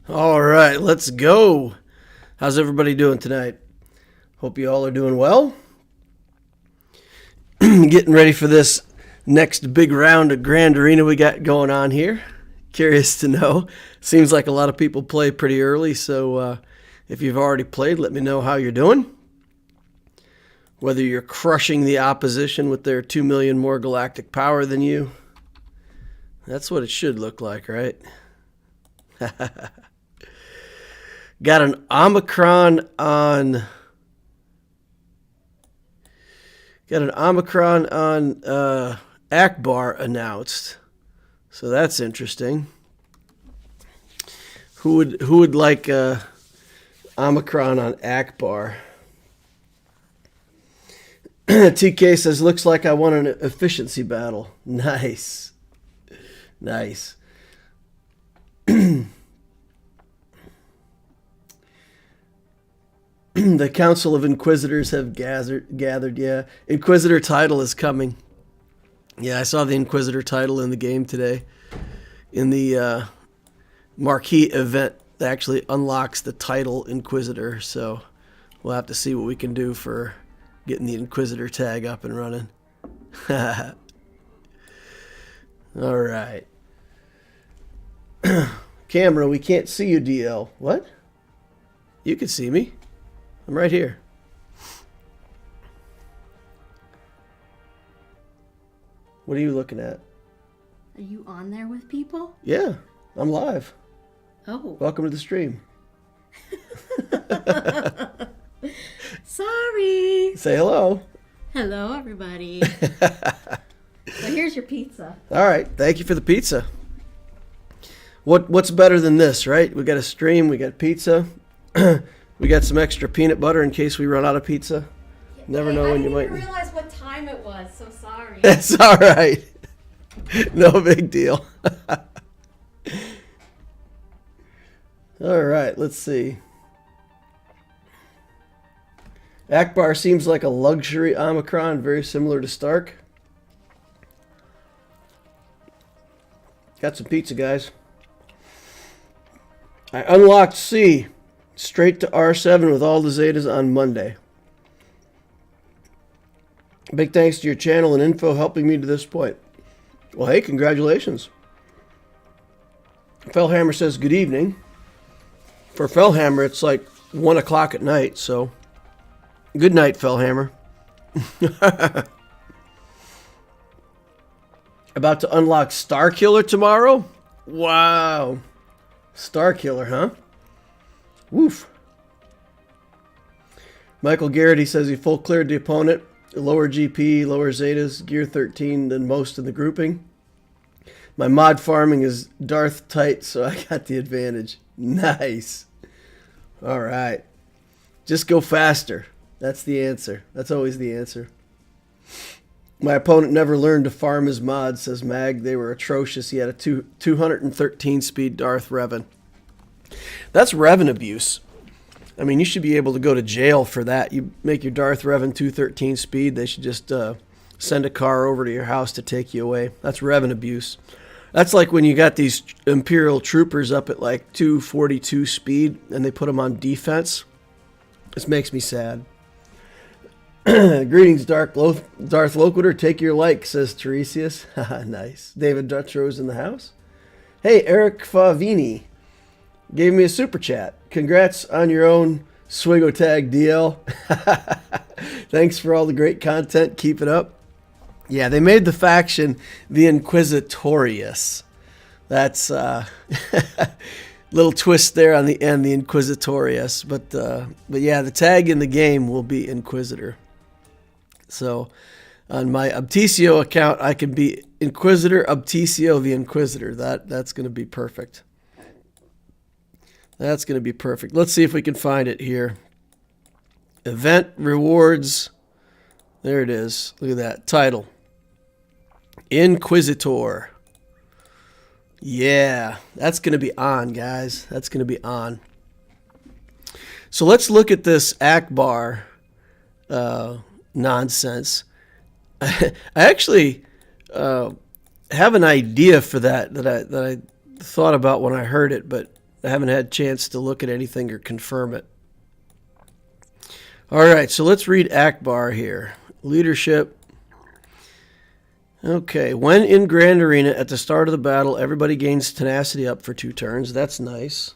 All right, let's go. How's everybody doing tonight? Hope you all are doing well. Getting ready for this next big round of Grand Arena we got going on here. Curious to know. Seems like a lot of people play pretty early, so if you've already played, let me know how you're doing. Whether you're crushing the opposition with their 2 million more galactic power than you. That's what it should look like, right? Got an Omicron on Ackbar announced. So that's interesting. Who would like Omicron on Ackbar? TK says, looks like I won an efficiency battle. Nice. Nice. The Council of Inquisitors have gathered. Yeah, Inquisitor title is coming. Yeah, I saw the Inquisitor title in the game today. In the marquee event that actually unlocks the title Inquisitor. So we'll have to see what we can do for getting the Inquisitor tag up and running. All right. Camera, we can't see you, DL. What? You can see me. I'm right here. What are you looking at? Are you on there with people? Yeah, I'm live. Oh. Welcome to the stream. Sorry. Say hello. Hello, everybody. So here's your pizza. All right. Thank you for the pizza. What's better than this, right? We got a stream. We got pizza. We got some extra peanut butter in case we run out of pizza. Never know when you might. I didn't realize what time it was, so sorry. That's all right. No big deal. All right, let's see. Ackbar seems like a luxury Omicron, very similar to Stark. Got some pizza, guys. I unlocked C. Straight to R7 with all the Zetas on Monday. Big thanks to your channel and info helping me to this point. Well, hey, congratulations. Fellhammer says good evening. For Fellhammer, it's like 1 o'clock at night, so good night, Fellhammer. About to unlock Starkiller tomorrow? Wow. Starkiller, huh? Woof. Michael Garrity says he full cleared the opponent. Lower GP, lower Zetas, gear 13 than most in the grouping. My mod farming is Darth tight, so I got the advantage. Nice. All right. Just go faster. That's the answer. That's always the answer. My opponent never learned to farm his mods, says Mag. They were atrocious. He had a 213 speed Darth Revan. That's Revan abuse. I mean, you should be able to go to jail for that. You make your Darth Revan 213 speed, they should just send a car over to your house to take you away. That's Revan abuse. That's like when you got these Imperial troopers up at like 242 speed and they put them on defense. This makes me sad. Greetings, Darth Loquitur. Take your like, says Tiresias. Nice. David Dutro's in the house. Hey, Eric Favini gave me a super chat. Congrats on your own Swigo tag, DL. Thanks for all the great content. Keep it up. Yeah, they made the faction the Inquisitorious. That's little twist there on the end, the Inquisitorious. But yeah, the tag in the game will be Inquisitor. So on my Obtisio account, I can be Inquisitor Obtisio the Inquisitor. That's going to be perfect. That's going to be perfect. Let's see if we can find it here. Event rewards. There it is. Look at that. Title. Inquisitor. Yeah, that's going to be on, guys. That's going to be on. So let's look at this Ackbar nonsense. I actually have an idea for that I thought about when I heard it, but I haven't had a chance to look at anything or confirm it. All right, so let's read Ackbar here. Leadership. Okay, when in Grand Arena at the start of the battle, everybody gains tenacity up for 2 turns. That's nice.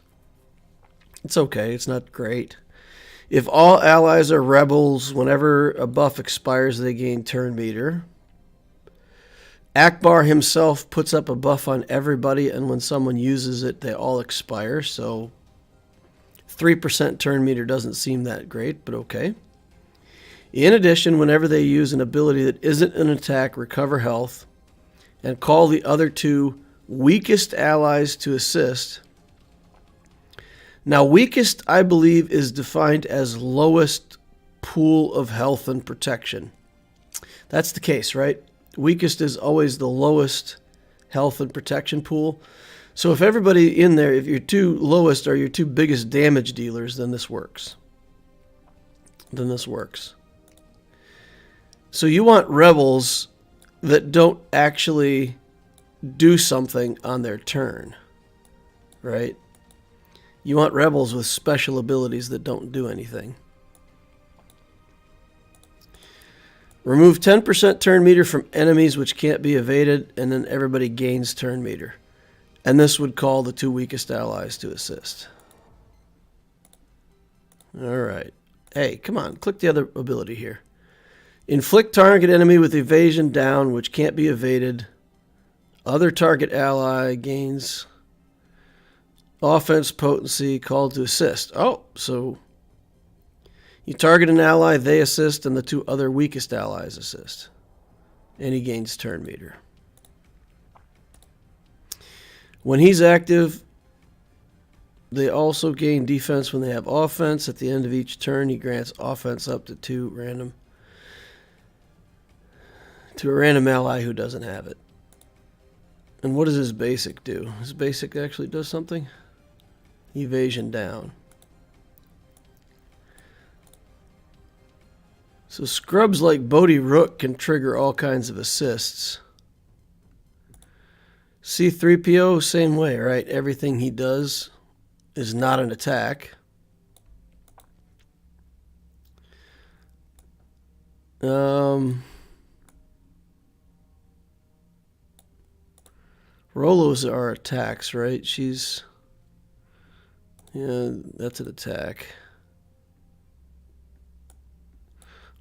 It's okay, it's not great. If all allies are rebels, whenever a buff expires, they gain turn meter. Ackbar himself puts up a buff on everybody, and when someone uses it, they all expire. So 3% turn meter doesn't seem that great, but okay. In addition, whenever they use an ability that isn't an attack, recover health, and call the other 2 weakest allies to assist. Now, weakest, I believe, is defined as lowest pool of health and protection. That's the case, right? Weakest is always the lowest health and protection pool. So if everybody in there, if your 2 lowest are your 2 biggest damage dealers, then this works. So you want rebels that don't actually do something on their turn, right? You want rebels with special abilities that don't do anything. Remove 10% turn meter from enemies which can't be evaded, and then everybody gains turn meter. And this would call the 2 weakest allies to assist. All right. Hey, come on. Click the other ability here. Inflict target enemy with evasion down, which can't be evaded. Other target ally gains offense potency called to assist. Oh, so you target an ally, they assist, and the 2 other weakest allies assist. And he gains turn meter. When he's active, they also gain defense when they have offense. At the end of each turn, he grants offense up to 2 random to a random ally who doesn't have it. And what does his basic do? His basic actually does something? Evasion down. So scrubs like Bodhi Rook can trigger all kinds of assists. C-3PO, same way, right? Everything he does is not an attack. Rolos are attacks, right? Yeah, that's an attack.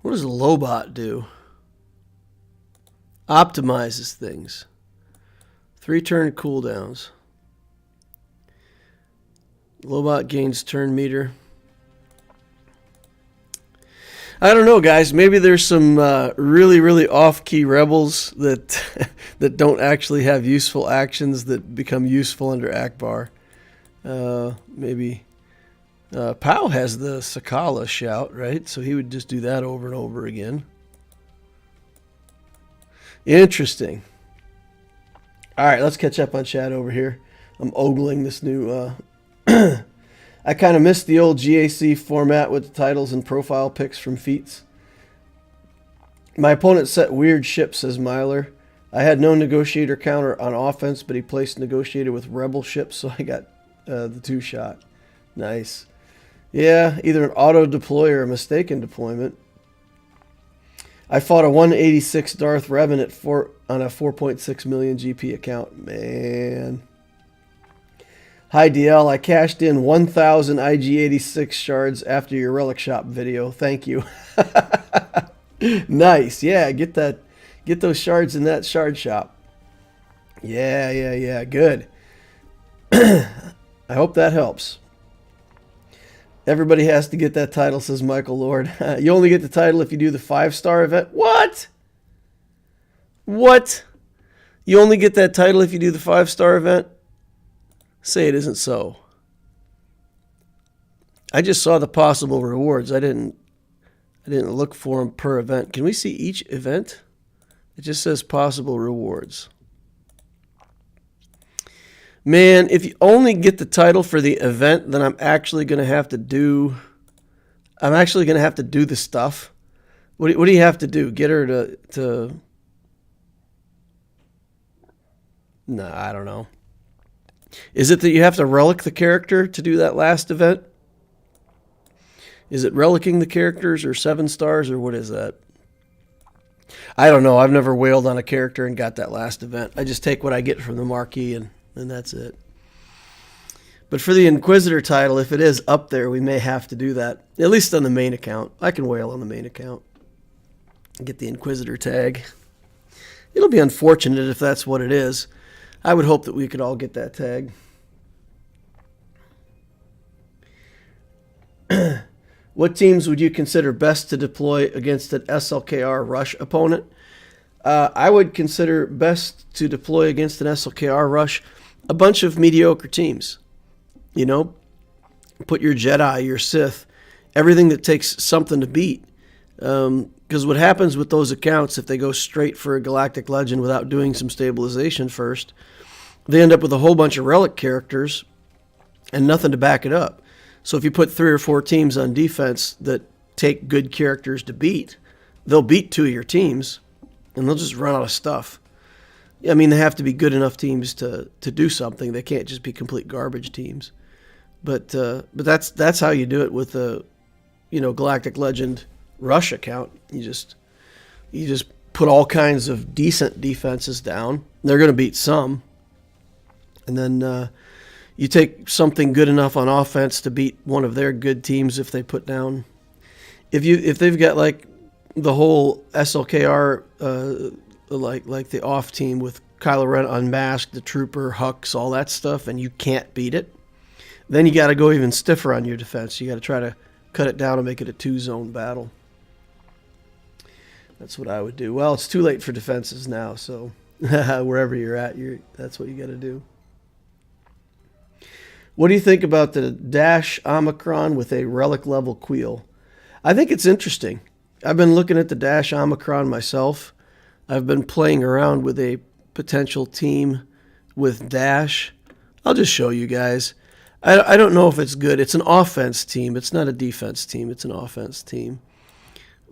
What does Lobot do? Optimizes things. 3 turn cooldowns. Lobot gains turn meter. I don't know, guys. Maybe there's some really, really off-key rebels that that don't actually have useful actions that become useful under Ackbar. Maybe Pow has the Sakala shout, right? So he would just do that over and over again. Interesting. All right, let's catch up on chat over here. I'm ogling this new... I kind of missed the old GAC format with the titles and profile pics from feats. My opponent set weird ship, says Myler. I had no negotiator counter on offense, but he placed negotiator with rebel ships, so I got the 2-shot. Nice. Yeah, either an auto deploy or a mistaken deployment. I fought a 186 Darth Revan on a 4.6 million GP account. Man. Hi DL, I cashed in 1,000 IG86 shards after your Relic Shop video. Thank you. Nice. Yeah, get those shards in that shard shop. Yeah. Good. I hope that helps. Everybody has to get that title, says Michael Lord. You only get the title if you do the 5-star event. What? You only get that title if you do the 5-star event? Say it isn't so. I just saw the possible rewards. I didn't look for them per event. Can we see each event? It just says possible rewards. Man, if you only get the title for the event, then I'm actually going to have to do the stuff. What do you have to do? Get her to... Nah, I don't know. Is it that you have to relic the character to do that last event? Is it relicking the characters or 7 stars or what is that? I don't know. I've never whaled on a character and got that last event. I just take what I get from the marquee and that's it. But for the Inquisitor title, if it is up there, we may have to do that. At least on the main account. I can whale on the main account. Get the Inquisitor tag. It'll be unfortunate if that's what it is. I would hope that we could all get that tag. What teams would you consider best to deploy against an SLKR rush opponent? I would consider best to deploy against an SLKR rush a bunch of mediocre teams. You know, put your Jedi, your Sith, everything that takes something to beat. Because what happens with those accounts, if they go straight for a Galactic Legend without doing some stabilization first, they end up with a whole bunch of relic characters and nothing to back it up. So if you put 3 or 4 teams on defense that take good characters to beat, they'll beat 2 of your teams, and they'll just run out of stuff. I mean, they have to be good enough teams to do something. They can't just be complete garbage teams. But that's how you do it with a Galactic Legend rush account. You just put all kinds of decent defenses down. They're going to beat some, and then you take something good enough on offense to beat one of their good teams if they put down. If they've got like the whole SLKR like the off team with Kylo Ren unmasked, the Trooper, Hux, all that stuff, and you can't beat it, then you got to go even stiffer on your defense. You got to try to cut it down and make it a 2-zone battle. That's what I would do. Well, it's too late for defenses now, so wherever you're at, that's what you got to do. What do you think about the Dash Omicron with a relic level Queel? I think it's interesting. I've been looking at the Dash Omicron myself. I've been playing around with a potential team with Dash. I'll just show you guys. I don't know if it's good. It's an offense team. It's not a defense team. It's an offense team.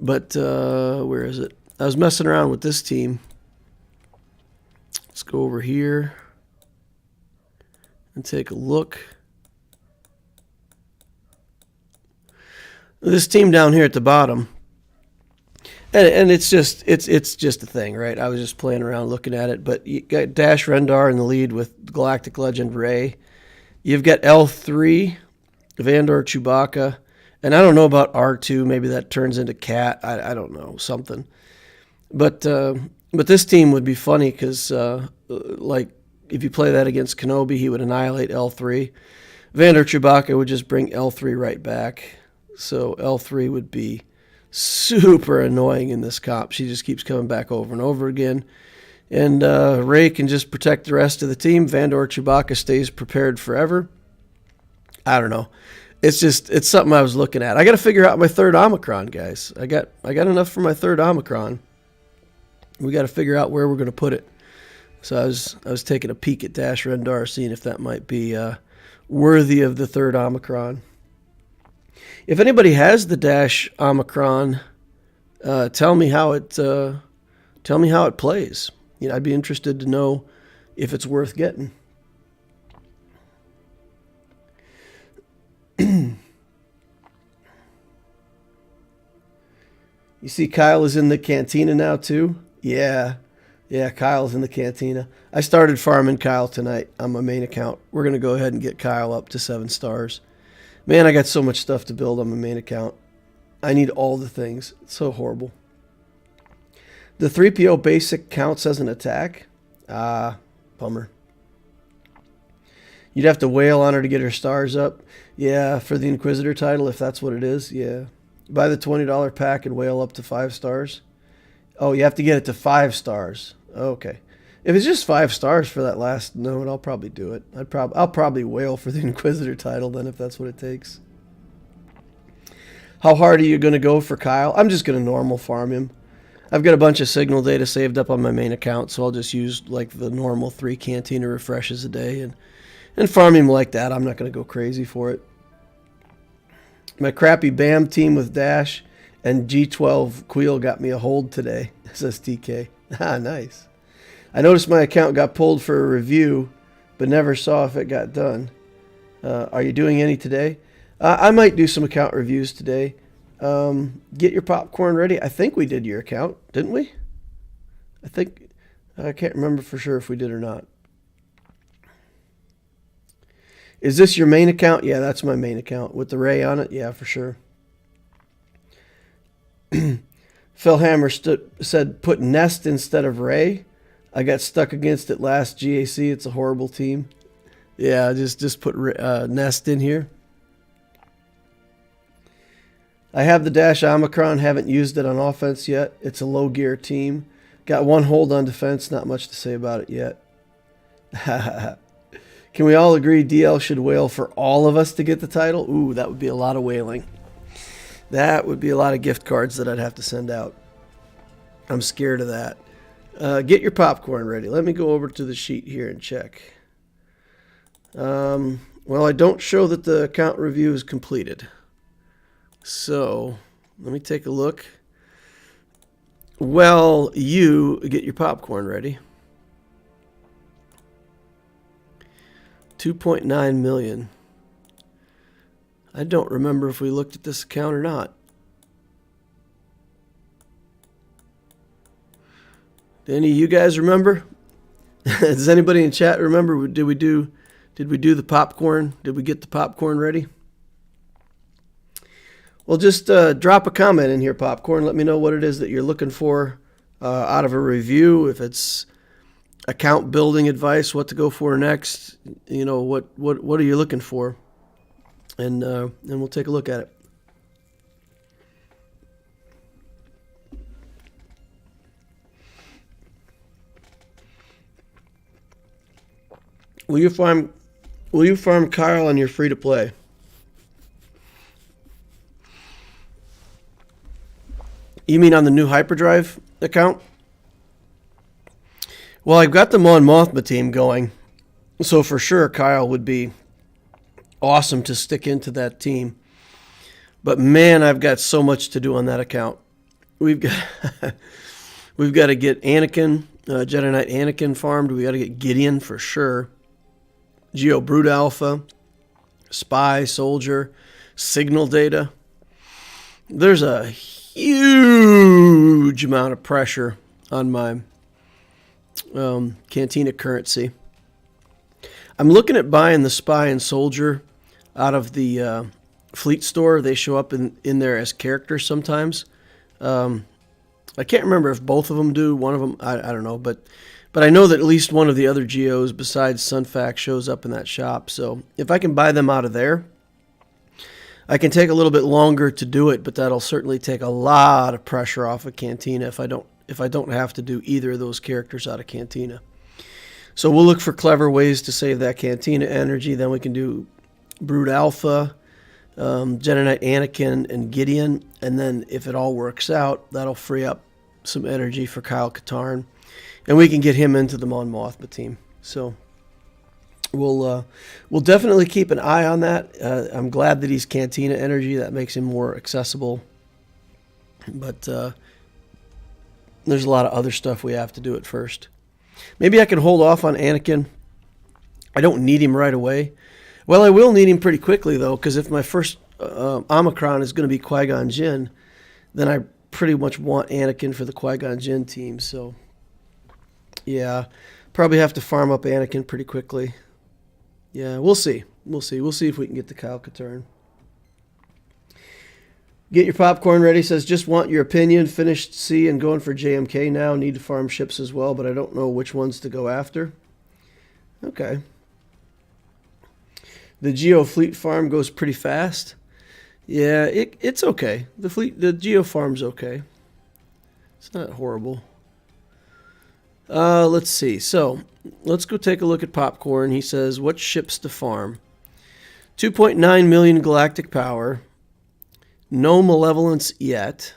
But where is it? I was messing around with this team. Let's go over here and take a look. This team down here at the bottom, and it's just a thing, right? I was just playing around looking at it, but you got Dash Rendar in the lead with Galactic Legend Rey. You've got L3, Vandor Chewbacca, and I don't know about R2. Maybe that turns into Cat. I don't know, something. But this team would be funny because like if you play that against Kenobi, he would annihilate L3. Vandor Chewbacca would just bring L3 right back. So L3 would be super annoying in this comp. She just keeps coming back over and over again. And Rey can just protect the rest of the team. Vandor Chewbacca stays prepared forever. I don't know. It's something I was looking at. I got to figure out my 3rd Omicron, guys. I got enough for my 3rd Omicron. We got to figure out where we're going to put it. So I was taking a peek at Dash Rendar, seeing if that might be worthy of the 3rd Omicron. If anybody has the Dash Omicron, tell me how it plays. I'd be interested to know if it's worth getting. You see Kyle is in the cantina now too? Yeah, Kyle's in the cantina. I started farming Kyle tonight on my main account. We're going to go ahead and get Kyle up to 7 stars. Man, I got so much stuff to build on my main account. I need all the things. It's so horrible. The 3PO basic counts as an attack? Bummer. You'd have to wail on her to get her stars up. Yeah, for the Inquisitor title, if that's what it is. Yeah. Buy the $20 pack and wail up to 5 stars. Oh, you have to get it to 5 stars. Okay. If it's just 5 stars for that last node, I'll probably do it. I'll probably wail for the Inquisitor title then if that's what it takes. How hard are you going to go for Kyle? I'm just going to normal farm him. I've got a bunch of signal data saved up on my main account, so I'll just use like the normal 3 Cantina refreshes a day and farm him like that. I'm not going to go crazy for it. My crappy BAM team with Dash and G12 Queel got me a hold today, says TK. Ah, nice. I noticed my account got pulled for a review but never saw if it got done. Are you doing any today? I might do some account reviews today. Get your popcorn ready. I think we did your account, didn't we? I can't remember for sure if we did or not. Is this your main account? Yeah, that's my main account with the Ray on it. Yeah, for sure. Phil Hammer said put Nest instead of Ray. I got stuck against it last GAC. It's a horrible team. Yeah, just put Nest in here. I have the Dash Omicron. Haven't used it on offense yet. It's a low gear team. Got one hold on defense. Not much to say about it yet. Can we all agree DL should wail for all of us to get the title? Ooh, that would be a lot of wailing. That would be a lot of gift cards that I'd have to send out. I'm scared of that. Get your popcorn ready. Let me go over to the sheet here and check. Well, I don't show that the account review is completed. So, let me take a look. Well, you get your popcorn ready. 2.9 million. I don't remember if we looked at this account or not. Do any of you guys remember? Does anybody in chat remember? Did we do the popcorn? Did we get the popcorn ready? Well, just drop a comment in here, popcorn. Let me know what it is that you're looking for out of a review. If it's account building advice, what to go for next, you know, what are you looking for? And we'll take a look at it. Will you farm Kyle on your free to play? You mean on the new hyperdrive account? Well, I've got the Mon Mothma team going, so for sure Kyle would be awesome to stick into that team. But man, I've got so much to do on that account. We've got to get Anakin, Jedi Knight Anakin farmed. We got to get Gideon for sure. Geo Brood Alpha, Spy, Soldier, Signal Data. There's a huge amount of pressure on my Cantina currency. I'm looking at buying the Spy and Soldier out of the Fleet Store. They show up in there as characters sometimes. I can't remember if both of them do. One of them, I don't know, but I know that at least one of the other Geos besides Sunfax shows up in that shop. So if I can buy them out of there, I can take a little bit longer to do it, but that'll certainly take a lot of pressure off of Cantina if I don't have to do either of those characters out of Cantina. So we'll look for clever ways to save that Cantina energy. Then we can do Brood Alpha, Jedi Knight Anakin, and Gideon. And then if it all works out, that'll free up some energy for Kyle Katarn. And we can get him into the Mon Mothma team. So we'll definitely keep an eye on that. I'm glad that he's Cantina energy. That makes him more accessible. But there's a lot of other stuff we have to do at first. Maybe I can hold off on Anakin. I don't need him right away. Well, I will need him pretty quickly, though, because if my first Omicron is going to be Qui-Gon Jinn, then I pretty much want Anakin for the Qui-Gon Jinn team. So, yeah, probably have to farm up Anakin pretty quickly. Yeah, we'll see. We'll see if we can get the Kyle Katarn. Get your popcorn ready. Says, just want your opinion. Finished C and going for JMK now. Need to farm ships as well, but I don't know which ones to go after. Okay. The Geo Fleet farm goes pretty fast. Yeah, it's okay. The Geo farm's okay. It's not horrible. Let's see. So, let's go take a look at popcorn. He says, what ships to farm? 2.9 million galactic power. No malevolence yet.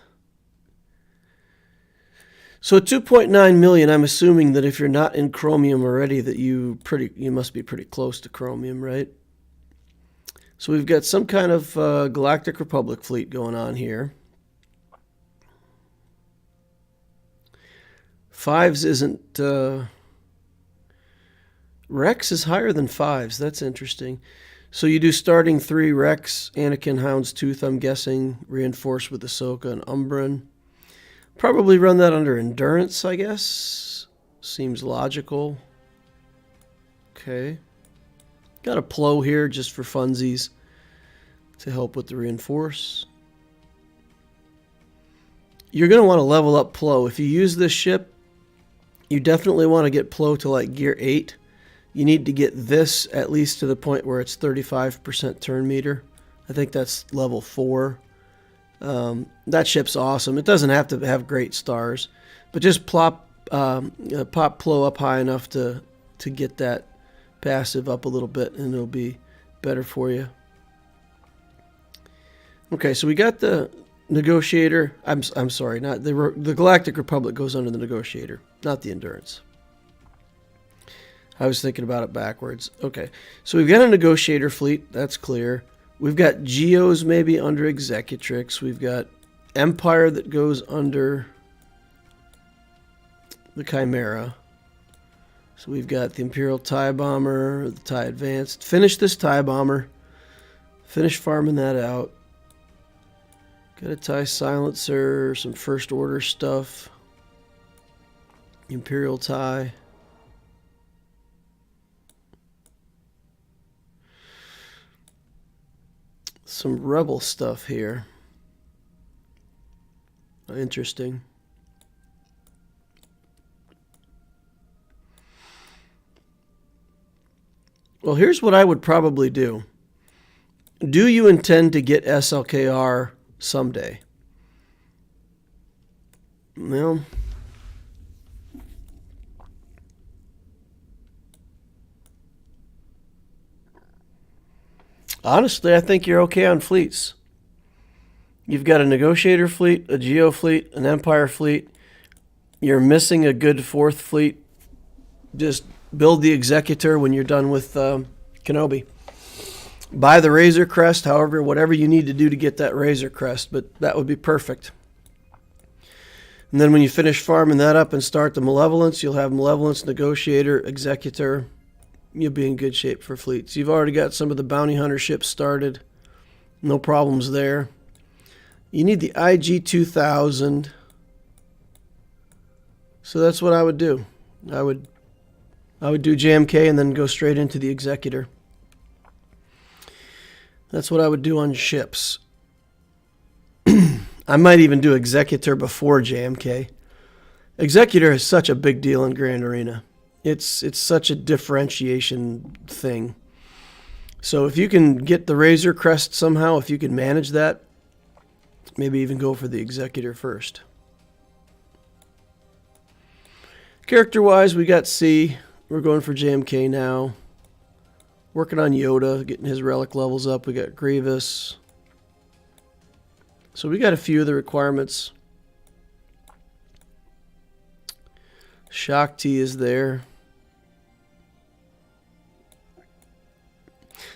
So 2.9 million, I'm assuming that if you're not in chromium already, that you must be pretty close to chromium, right? So we've got some kind of Galactic Republic fleet going on here. Fives isn't Rex is higher than 5s. That's interesting. So you do starting 3 Rex, Anakin, Houndstooth, I'm guessing, reinforced with Ahsoka and Umbran. Probably run that under Endurance, I guess. Seems logical. Okay. Got a Plo here just for funsies to help with the reinforce. You're going to want to level up Plo. If you use this ship, you definitely want to get Plo to like gear 8. You need to get this at least to the point where it's 35% turn meter. I think that's level 4. That ship's awesome. It doesn't have to have great stars, but just pop Plo up high enough to get that passive up a little bit, and it'll be better for you. Okay, so we got the Negotiator. I'm sorry, not the Galactic Republic goes under the Negotiator, not the Endurance. I was thinking about it backwards. Okay, so we've got a Negotiator fleet. That's clear. We've got Geos maybe under Executrix. We've got Empire that goes under the Chimera. So we've got the Imperial TIE Bomber, the TIE Advanced. Finish this TIE Bomber. Finish farming that out. Got a TIE Silencer, some First Order stuff. Imperial TIE. Some Rebel stuff here. Interesting. Well, here's what I would probably do. Do you intend to get SLKR someday? Well, honestly, I think you're okay on fleets. You've got a Negotiator fleet, a Geo fleet, an Empire fleet. You're missing a good 4th fleet. Just build the Executor when you're done with Kenobi. Buy the Razor Crest, however, whatever you need to do to get that Razor Crest, but that would be perfect. And then when you finish farming that up and start the Malevolence, you'll have Malevolence, Negotiator, Executor. You'll be in good shape for fleets. You've already got some of the Bounty Hunter ships started. No problems there. You need the IG-2000. So that's what I would do. I would do JMK and then go straight into the Executor. That's what I would do on ships. I might even do Executor before JMK. Executor is such a big deal in Grand Arena. It's such a differentiation thing. So if you can get the Razor Crest somehow, if you can manage that, maybe even go for the Executor first. Character-wise, we got C. We're going for JMK now. Working on Yoda, getting his relic levels up. We got Grievous. So we got a few of the requirements. Shock T is there.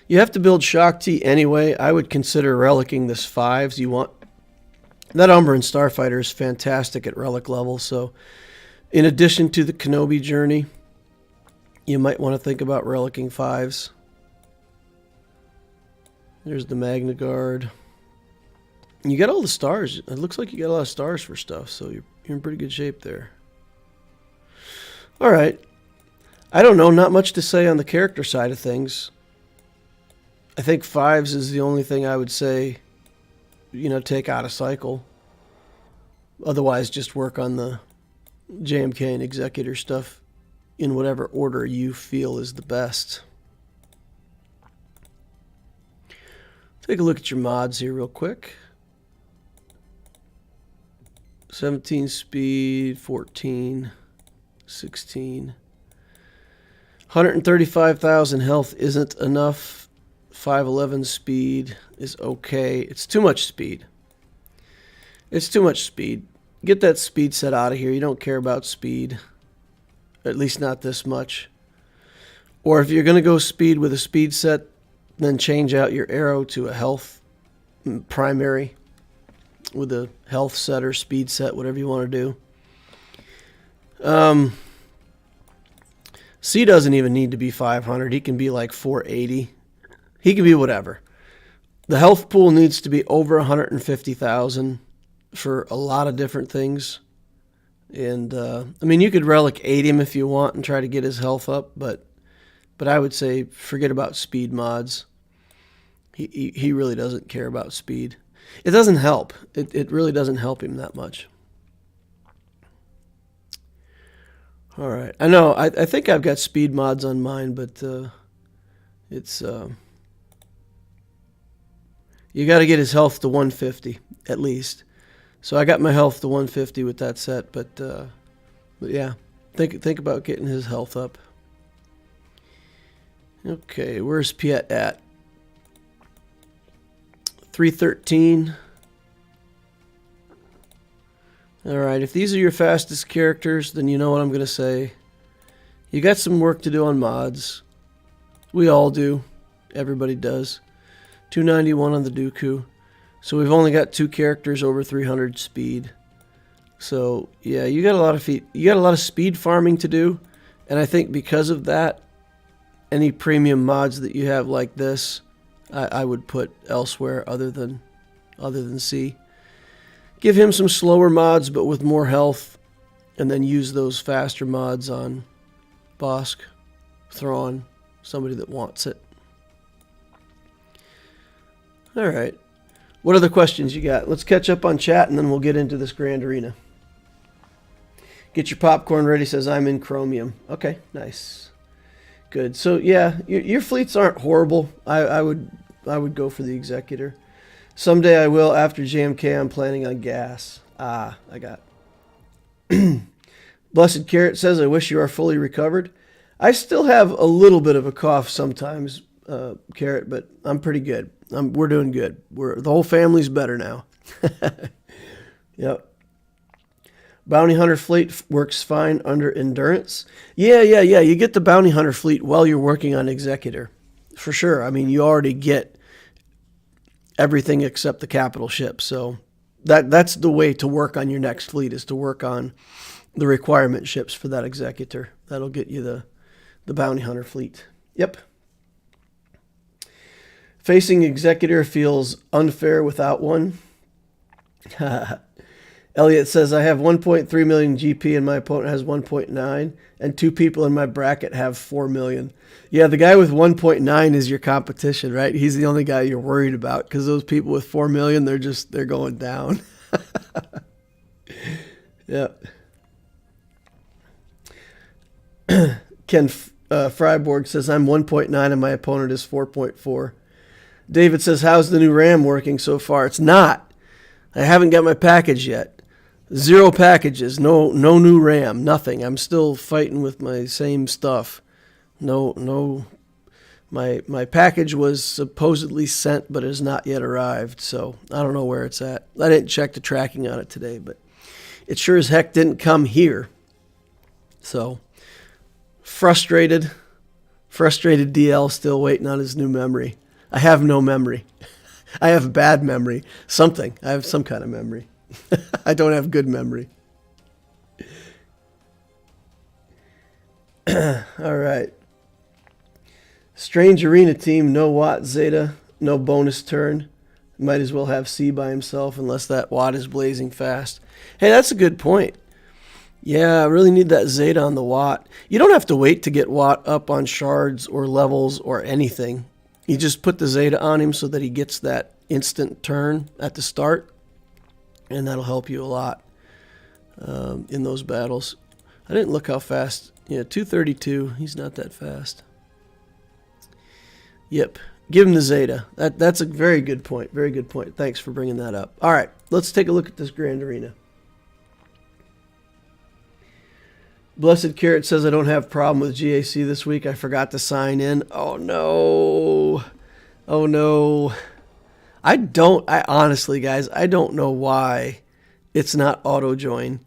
You have to build Shock T anyway. I would consider relicking this 5s. You want that Umbran Starfighter is fantastic at relic level. So in addition to the Kenobi journey, you might want to think about relicking 5s. There's the Magna Guard. You got all the stars. It looks like you got a lot of stars for stuff, so you're in pretty good shape there. All right. I don't know, not much to say on the character side of things. I think 5s is the only thing I would say, take out of cycle. Otherwise, just work on the JMK and Executor stuff in whatever order you feel is the best. Take a look at your mods here real quick. 17 speed, 14, 16. 135,000 health isn't enough. 511 speed is okay. It's too much speed. It's too much speed. Get that speed set out of here. You don't care about speed. At least not this much. Or if you're going to go speed with a speed set, then change out your arrow to a health primary with a health set or speed set, whatever you want to do. C doesn't even need to be 500. He can be like 480. He can be whatever. The health pool needs to be over 150,000 for a lot of different things. And, I mean, you could relic 80 him if you want and try to get his health up, but I would say forget about speed mods. He really doesn't care about speed. It doesn't help. It really doesn't help him that much. All right. I know. I think I've got speed mods on mine, but it's you got to get his health to 150 at least. So I got my health to 150 with that set, but yeah, think about getting his health up. Okay, where's Piet at? 313. All right, if these are your fastest characters, then you know what I'm going to say. You got some work to do on mods. We all do. Everybody does. 291 on the Dooku. So we've only got 2 characters over 300 speed. So yeah, you got a lot of speed farming to do, and I think because of that, any premium mods that you have like this, I would put elsewhere other than C. Give him some slower mods, but with more health, and then use those faster mods on Bosk, Thrawn, somebody that wants it. All right. What other questions you got? Let's catch up on chat, and then we'll get into this Grand Arena. Get your popcorn ready, says I'm in Chromium. Okay, nice. Good. So yeah, your fleets aren't horrible. I would go for the Executor. Someday I will. After JMK, I'm planning on gas. I got. Blessed Carrot says, I wish you are fully recovered. I still have a little bit of a cough sometimes, Carrot, but I'm pretty good. We're doing good. The whole family's better now. Yep. Bounty Hunter fleet works fine under Endurance. Yeah. You get the Bounty Hunter fleet while you're working on Executor. For sure. I mean, you already get everything except the capital ship. So that's the way to work on your next fleet, is to work on the requirement ships for that Executor. That'll get you the Bounty Hunter fleet. Yep. Facing Executor feels unfair without one. Elliot says, I have 1.3 million GP and my opponent has 1.9, and 2 people in my bracket have 4 million. Yeah, the guy with 1.9 is your competition, right? He's the only guy you're worried about, because those people with 4 million, they're going down. Yeah. Ken Freiborg says, I'm 1.9 and my opponent is 4.4. David says, how's the new RAM working so far? It's not. I haven't got my package yet. 0 packages, no new RAM, nothing. I'm still fighting with my same stuff. No. My package was supposedly sent, but has not yet arrived, so I don't know where it's at. I didn't check the tracking on it today, but it sure as heck didn't come here. So, frustrated DL still waiting on his new memory. I have no memory. I have bad memory. Something. I have some kind of memory. I don't have good memory. All right. Strange Arena team, no Watt Zeta, no bonus turn. Might as well have C by himself unless that Watt is blazing fast. Hey, that's a good point. Yeah, I really need that Zeta on the Watt. You don't have to wait to get Watt up on shards or levels or anything. You just put the Zeta on him so that he gets that instant turn at the start, and that'll help you a lot in those battles. I didn't look how fast. Yeah, 232. He's not that fast. Yep. Give him the Zeta. That's a very good point. Very good point. Thanks for bringing that up. All right, let's take a look at this Grand Arena. Blessed Carrot says, I don't have a problem with GAC this week. I forgot to sign in. Oh, no. Oh, no. I honestly, guys, I don't know why it's not auto-join.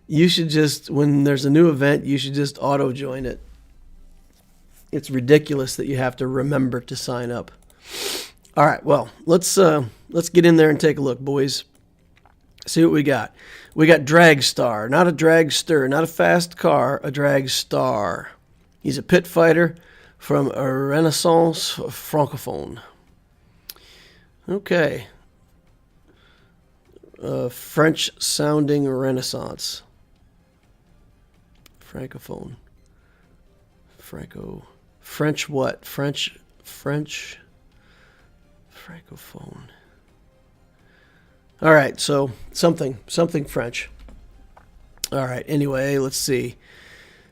You should just, when there's a new event, you should just auto-join it. It's ridiculous that you have to remember to sign up. All right, well, let's get in there and take a look, boys. See what we got. We got Dragstar, not a dragster, not a fast car, a Dragstar. He's a pit fighter from a Renaissance francophone. Okay. French-sounding Renaissance. Francophone. French what? French. Francophone. All right, so something French. All right, anyway, let's see.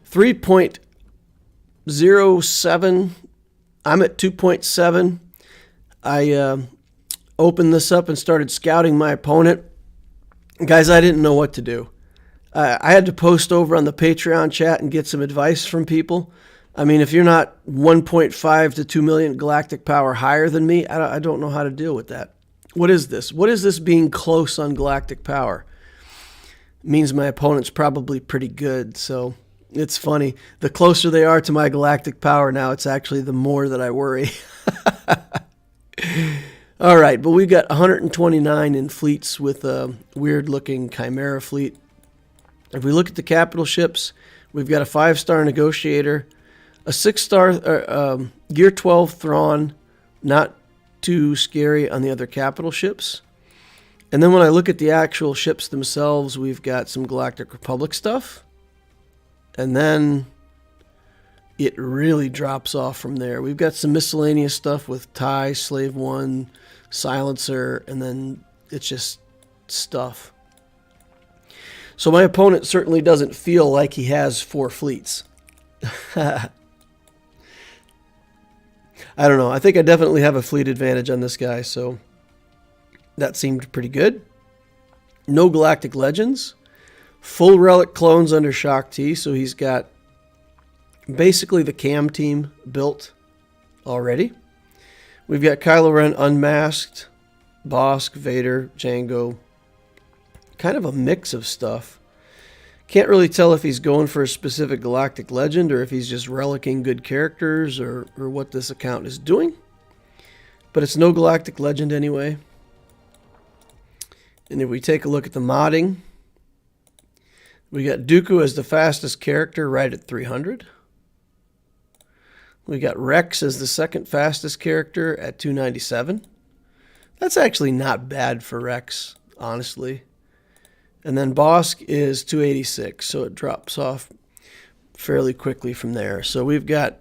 3.07. I'm at 2.7. I opened this up and started scouting my opponent. Guys, I didn't know what to do. I had to post over on the Patreon chat and get some advice from people. I mean, if you're not 1.5 to 2 million galactic power higher than me, I don't know how to deal with that. What is this? What is this being close on galactic power? It means my opponent's probably pretty good, so it's funny. The closer they are to my galactic power now, it's actually the more that I worry. All right, but we've got 129 in fleets with a weird-looking Chimera fleet. If we look at the capital ships, we've got a 5-star Negotiator, a 6-star Gear 12 Thrawn, not too scary on the other capital ships. And then when I look at the actual ships themselves, we've got some Galactic Republic stuff. And then it really drops off from there. We've got some miscellaneous stuff with TIE, Slave 1, Silencer, and then it's just stuff. So my opponent certainly doesn't feel like he has 4 fleets. I don't know. I think I definitely have a fleet advantage on this guy, so that seemed pretty good. No Galactic Legends. Full Relic clones under Shock T, so he's got basically the Cam team built already. We've got Kylo Ren unmasked, Bosk, Vader, Jango. Kind of a mix of stuff. Can't really tell if he's going for a specific Galactic Legend or if he's just relicking good characters or what this account is doing. But it's no Galactic Legend anyway. And if we take a look at the modding, we got Dooku as the fastest character right at 300. We got Rex as the second fastest character at 297. That's actually not bad for Rex, honestly. And then Bosk is 286, so it drops off fairly quickly from there. So we've got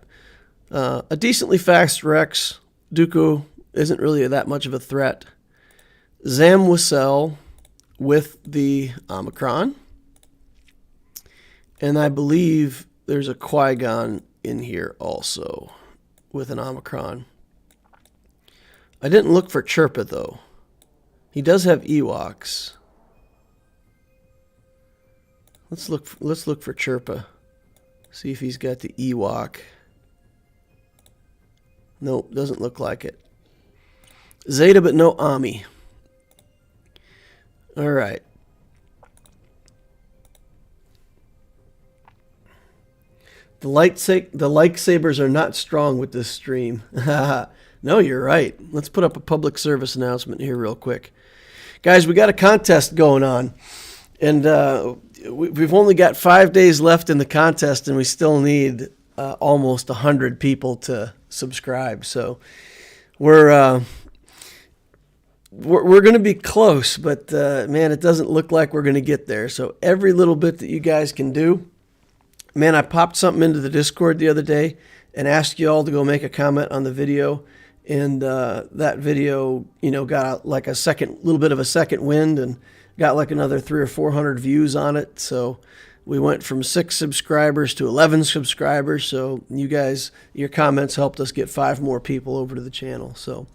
a decently fast Rex. Dooku isn't really that much of a threat. Zam Wissel with the Omicron. And I believe there's a Qui-Gon in here also with an Omicron. I didn't look for Chirpa, though. He does have Ewoks. Let's look for Chirpa. See if he's got the Ewok. Nope, doesn't look like it. Zeta, but no Ami. All right. The lightsabers are not strong with this stream. No, you're right. Let's put up a public service announcement here real quick. Guys, we got a contest going on. And we've only got 5 days left in the contest, and we still need almost 100 people to subscribe. So we're going to be close, but man, it doesn't look like we're going to get there. So every little bit that you guys can do. Man, I popped something into the Discord the other day and asked you all to go make a comment on the video. And that video, got like a little bit of a second wind and got like another 300 or 400 views on it. So we went from 6 subscribers to 11 subscribers. So you guys, your comments helped us get 5 more people over to the channel. So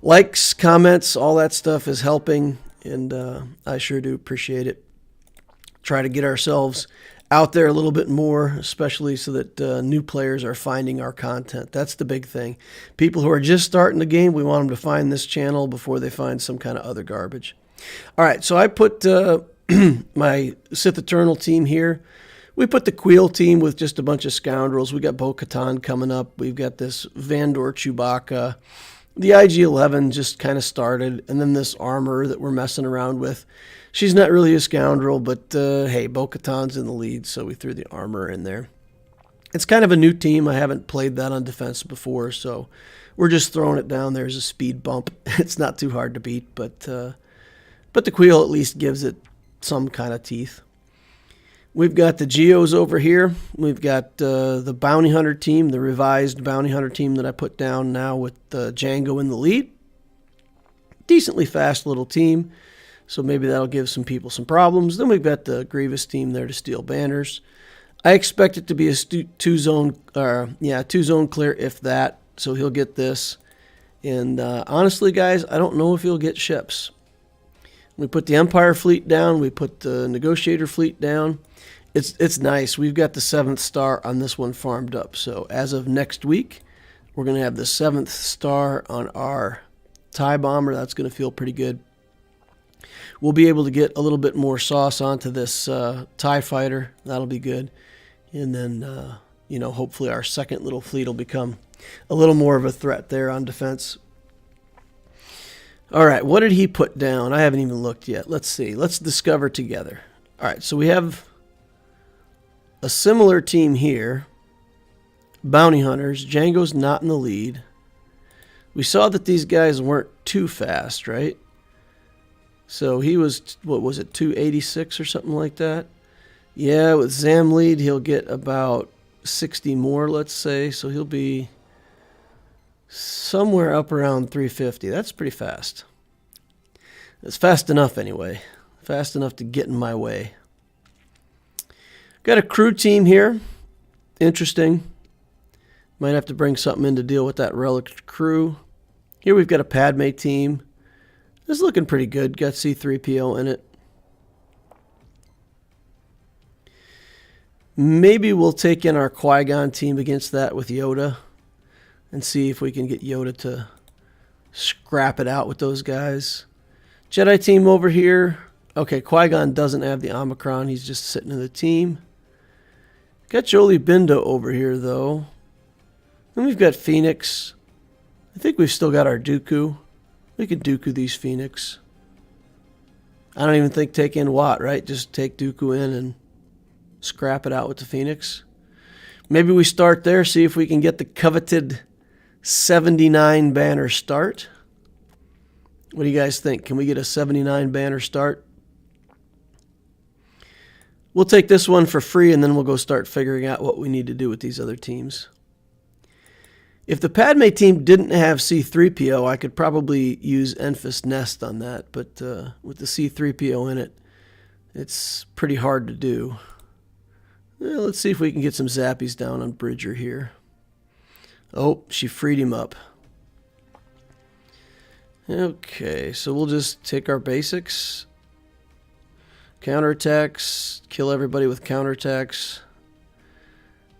likes, comments, all that stuff is helping. And I sure do appreciate it. Try to get ourselves out there a little bit more, especially so that new players are finding our content. That's the big thing. People who are just starting the game, we want them to find this channel before they find some kind of other garbage. All right, so I put my Sith Eternal team here. We put the Queel team with just a bunch of scoundrels. We got Bo-Katan coming up. We've got this Vandor Chewbacca. The IG-11 just kind of started, and then this armor that we're messing around with. She's not really a scoundrel, but hey, Bo-Katan's in the lead, so we threw the armor in there. It's kind of a new team. I haven't played that on defense before, so we're just throwing it down there as a speed bump. It's not too hard to beat, but the Queel at least gives it some kind of teeth. We've got the Geos over here. We've got the Bounty Hunter team, the revised Bounty Hunter team that I put down now with Django in the lead. Decently fast little team, so maybe that'll give some people some problems. Then we've got the Grievous team there to steal banners. I expect it to be a two-zone clear, if that, so he'll get this. And honestly, guys, I don't know if he'll get ships. We put the Empire fleet down. We put the Negotiator fleet down. It's nice. We've got the 7th star on this one farmed up. So as of next week, we're going to have the 7th star on our TIE Bomber. That's going to feel pretty good. We'll be able to get a little bit more sauce onto this TIE Fighter. That'll be good. And then, hopefully our second little fleet will become a little more of a threat there on defense. All right, what did he put down? I haven't even looked yet. Let's see. Let's discover together. All right, so we have a similar team here. Bounty Hunters. Django's not in the lead. We saw that these guys weren't too fast, right? So he was, what was it, 286 or something like that? Yeah, with Zam lead, he'll get about 60 more, let's say. So he'll be somewhere up around 350. That's pretty fast. It's fast enough anyway. Fast enough to get in my way. Got a crew team here. Interesting. Might have to bring something in to deal with that relic crew. Here we've got a Padme team. This is looking pretty good. Got C-3PO in it. Maybe we'll take in our Qui-Gon team against that with Yoda and see if we can get Yoda to scrap it out with those guys. Jedi team over here. Okay, Qui-Gon doesn't have the Omicron. He's just sitting in the team. Got Jolie Bindo over here, though. Then we've got Phoenix. I think we've still got our Dooku. We could Dooku these Phoenix. I don't even think take in Watt, right? Just take Dooku in and scrap it out with the Phoenix. Maybe we start there, see if we can get the coveted 79 banner start. What do you guys think? Can we get a 79 banner start? We'll take this one for free, and then we'll go start figuring out what we need to do with these other teams. If the Padme team didn't have C-3PO, I could probably use Enfys Nest on that, but with the C-3PO in it, it's pretty hard to do. Well, let's see if we can get some zappies down on Bridger here. Oh, she freed him up. Okay, so we'll just take our basics. Counterattacks. Kill everybody with counterattacks.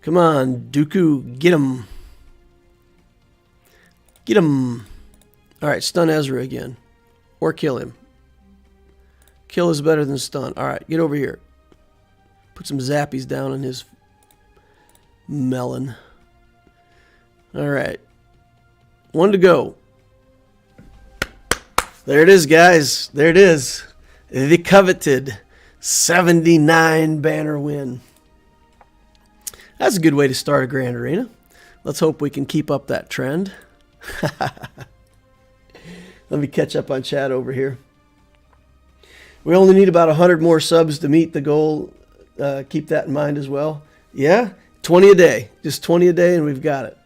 Come on, Dooku, get him. Get him. Alright, stun Ezra again. Or kill him. Kill is better than stun. Alright, get over here. Put some zappies down on his melon. Alright. One to go. There it is, guys. There it is. The coveted 79 banner win. That's a good way to start a Grand Arena. Let's hope we can keep up that trend. Let me catch up on chat over here. We only need about 100 more subs to meet the goal. Keep that in mind as well. Yeah, 20 a day. Just 20 a day and we've got it.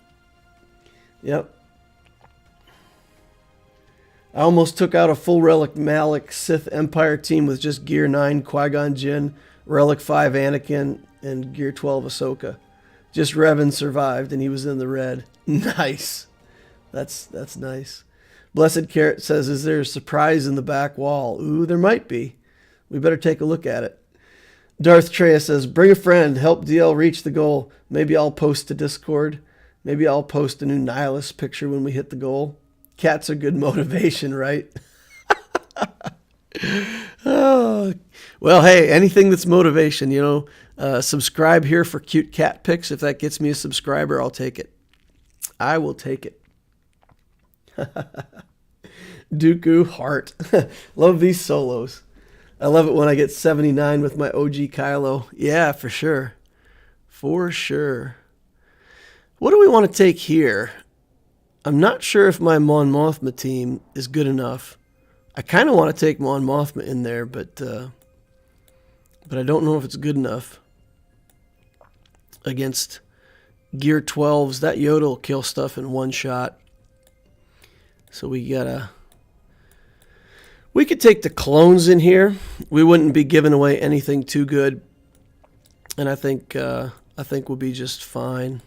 Yep. I almost took out a full Relic Malik Sith Empire team with just Gear 9 Qui-Gon Jinn, Relic 5 Anakin, and Gear 12 Ahsoka. Just Revan survived and he was in the red. Nice. That's nice. Blessed Carrot says, is there a surprise in the back wall? Ooh, there might be. We better take a look at it. Darth Treya says, bring a friend. Help DL reach the goal. Maybe I'll post to Discord. Maybe I'll post a new Nihilus picture when we hit the goal. Cats are good motivation, right? Oh, well, hey, anything that's motivation, you know. Subscribe here for cute cat pics. If that gets me a subscriber, I'll take it. I will take it. Dooku, heart. Love these solos. I love it when I get 79 with my OG Kylo. Yeah, for sure. For sure. What do we want to take here? I'm not sure if my Mon Mothma team is good enough. I kind of want to take Mon Mothma in there, but I don't know if it's good enough against Gear 12s. That Yoda will kill stuff in one shot. So we could take the clones in here. We wouldn't be giving away anything too good, and I think we'll be just fine.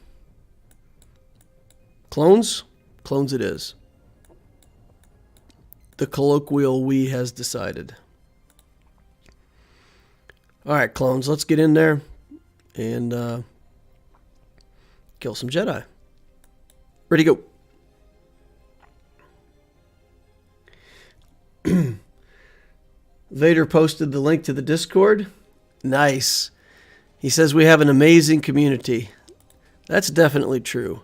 Clones it is. The colloquial we has decided. All right, clones, let's get in there and kill some Jedi. Ready, go. Vader posted the link to the Discord. Nice. He says we have an amazing community. That's definitely true.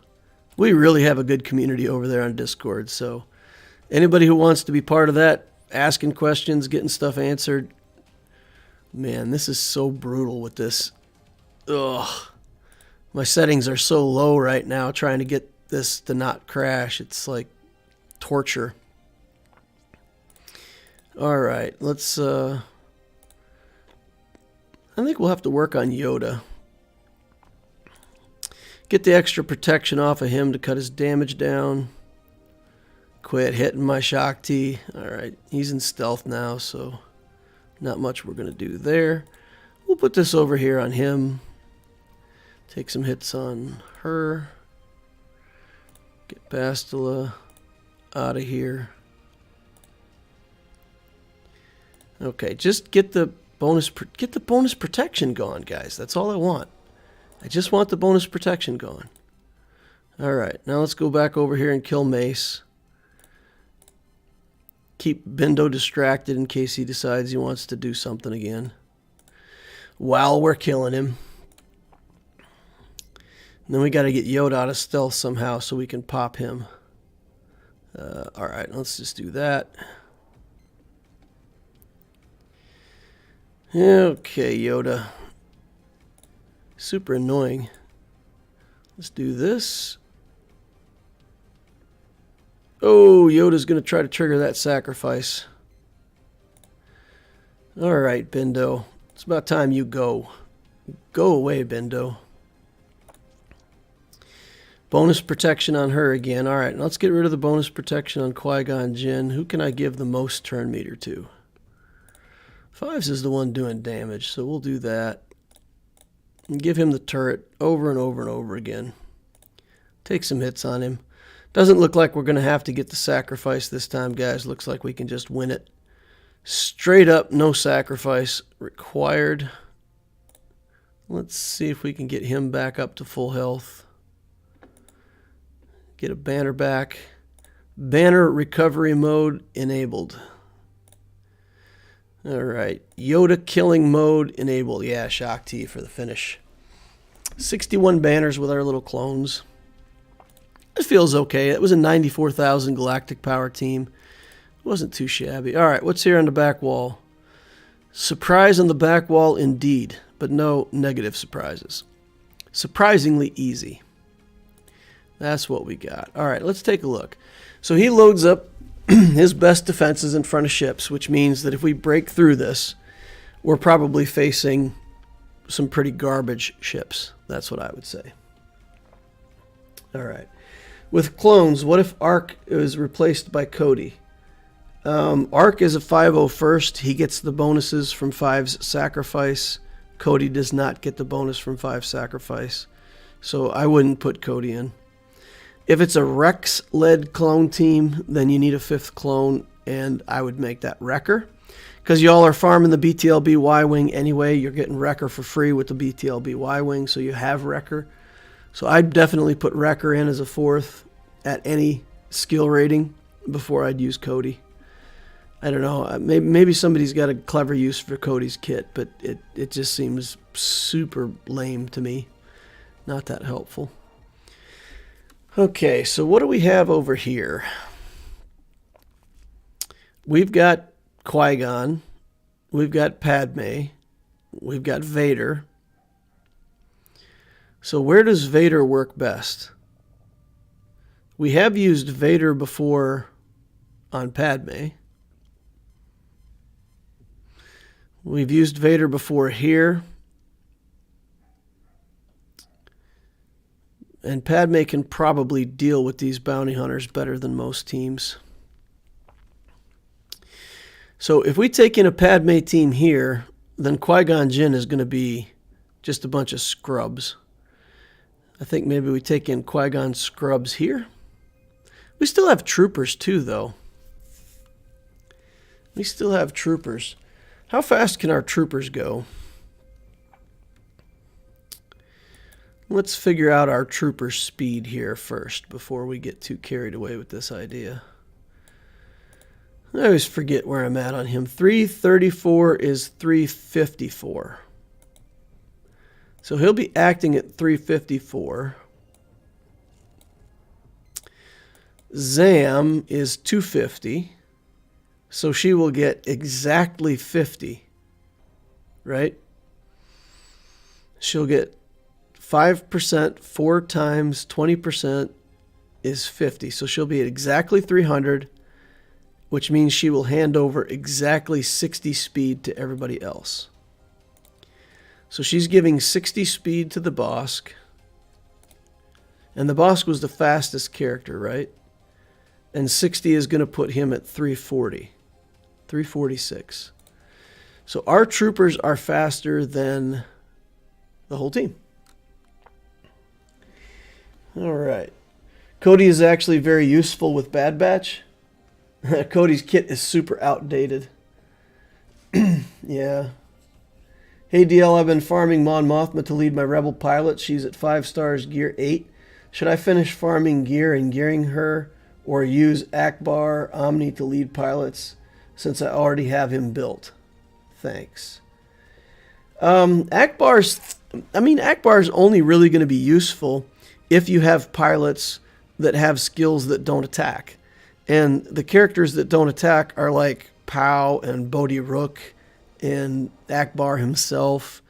We really have a good community over there on Discord, so anybody who wants to be part of that, asking questions, getting stuff answered, man, this is so brutal with this. Ugh. My settings are so low right now trying to get this to not crash. It's like torture. All right, let's... I think we'll have to work on Yoda. Get the extra protection off of him to cut his damage down. Quit hitting my Shakti. All right, he's in stealth now, so not much we're going to do there. We'll put this over here on him. Take some hits on her. Get Bastila out of here. Okay, just get the bonus protection going, guys. That's all I want. I just want the bonus protection going. All right, now let's go back over here and kill Mace. Keep Bindo distracted in case he decides he wants to do something again while we're killing him. And then we got to get Yoda out of stealth somehow so we can pop him. All right, let's just do that. Okay, Yoda. Super annoying. Let's do this. Oh, Yoda's going to try to trigger that sacrifice. All right, Bindo. It's about time you go. Go away, Bindo. Bonus protection on her again. All right, let's get rid of the bonus protection on Qui-Gon Jinn. Who can I give the most turn meter to? Fives is the one doing damage, so we'll do that. And give him the turret over and over and over again. Take some hits on him. Doesn't look like we're going to have to get the sacrifice this time, guys. Looks like we can just win it. Straight up, no sacrifice required. Let's see if we can get him back up to full health. Get a banner back. Banner recovery mode enabled. All right, Yoda killing mode enabled. Yeah, Shakti for the finish. 61 banners with our little clones. It feels okay. It was a 94,000 galactic power team. It wasn't too shabby. All right, what's here on the back wall? Surprise on the back wall indeed, but no negative surprises. Surprisingly easy. That's what we got. All right, let's take a look. So he loads up his best defenses in front of ships, which means that if we break through this, we're probably facing some pretty garbage ships. That's what I would say. All right. With clones, what if Ark is replaced by Cody? Ark is a 5-0 first. He gets the bonuses from 5's sacrifice. Cody does not get the bonus from 5's sacrifice. So I wouldn't put Cody in. If it's a Rex-led clone team, then you need a 5th clone, and I would make that Wrecker. Because y'all are farming the BTLB Y-Wing anyway. You're getting Wrecker for free with the BTLB Y-Wing, so you have Wrecker. So I'd definitely put Wrecker in as a 4th at any skill rating before I'd use Cody. I don't know. Maybe somebody's got a clever use for Cody's kit, but it just seems super lame to me. Not that helpful. Okay, so what do we have over here? We've got Qui-Gon. We've got Padme. We've got Vader. So where does Vader work best? We have used Vader before on Padme. We've used Vader before here. And Padme can probably deal with these bounty hunters better than most teams. So if we take in a Padme team here, then Qui-Gon Jinn is going to be just a bunch of scrubs. I think maybe we take in Qui-Gon scrubs here. We still have troopers too, though. We still have troopers. How fast can our troopers go? Let's figure out our trooper speed here first before we get too carried away with this idea. I always forget where I'm at on him. 334 is 354. So he'll be acting at 354. Zam is 250. So she will get exactly 50. Right? She'll get 5%, 4 times 20% is 50. So she'll be at exactly 300, which means she will hand over exactly 60 speed to everybody else. So she's giving 60 speed to the Bosk. And the Bosk was the fastest character, right? And 60 is going to put him at 340. 346. So our troopers are faster than the whole team. All right. Cody is actually very useful with Bad Batch. Cody's kit is super outdated. Yeah. Hey DL, I've been farming Mon Mothma to lead my rebel pilot. She's at 5 stars, gear 8. Should I finish farming gear and gearing her, or use Ackbar Omni to lead pilots since I already have him built? Thanks. Ackbar's only really going to be useful if you have pilots that have skills that don't attack. And the characters that don't attack are like Pow and Bodhi Rook and Ackbar himself.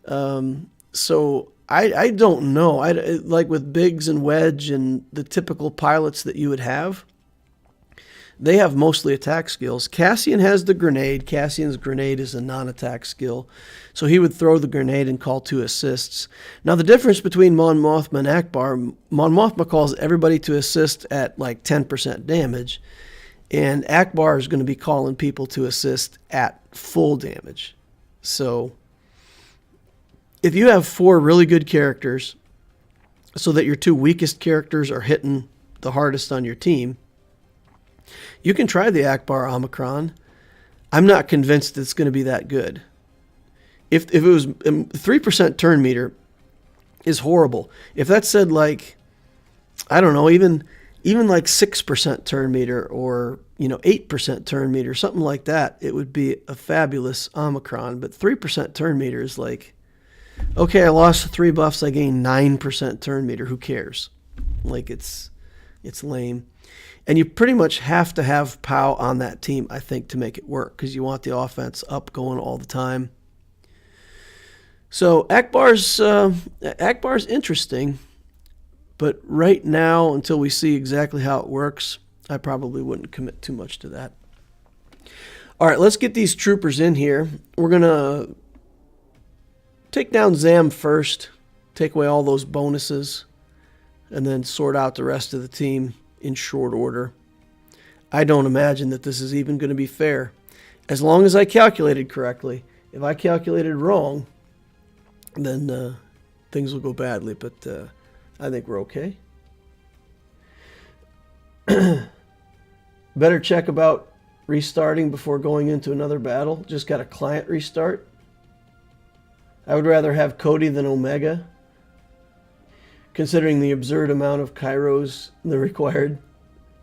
So I don't know. Like with Biggs and Wedge and the typical pilots that you would have, they have mostly attack skills. Cassian has the grenade. Cassian's grenade is a non-attack skill. So he would throw the grenade and call 2 assists. Now the difference between Mon Mothma and Ackbar, Mon Mothma calls everybody to assist at like 10% damage. And Ackbar is going to be calling people to assist at full damage. So if you have 4 really good characters so that your 2 weakest characters are hitting the hardest on your team, you can try the Ackbar Omicron. I'm not convinced it's going to be that good. If it was 3% turn meter is horrible. If that said like, I don't know, even like 6% turn meter or 8% turn meter, something like that, it would be a fabulous Omicron. But 3% turn meter is like, okay, I lost 3 buffs, I gained 9% turn meter. Who cares? Like it's lame. And you pretty much have to have Pow on that team, I think, to make it work, because you want the offense up going all the time. So Ackbar's interesting, but right now, until we see exactly how it works, I probably wouldn't commit too much to that. All right, let's get these troopers in here. We're going to take down Zam first, take away all those bonuses, and then sort out the rest of the team in short order. I don't imagine that this is even going to be fair. As long as I calculated correctly. If I calculated wrong, then things will go badly, but I think we're okay. Better check about restarting before going into another battle. Just got a client restart. I would rather have Cody than Omega, considering the absurd amount of Kairos the required.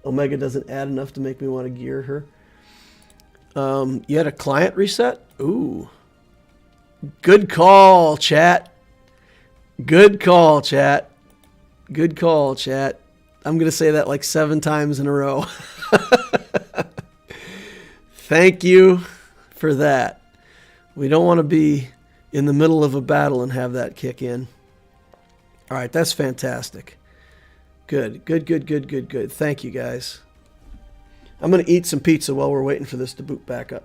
Omega doesn't add enough to make me want to gear her. You had a client reset? Ooh. Good call, chat. Good call, chat. Good call, chat. I'm going to say that like 7 times in a row. Thank you for that. We don't want to be in the middle of a battle and have that kick in. All right, that's fantastic. Good, good, good, good, good, good. Thank you, guys. I'm going to eat some pizza while we're waiting for this to boot back up.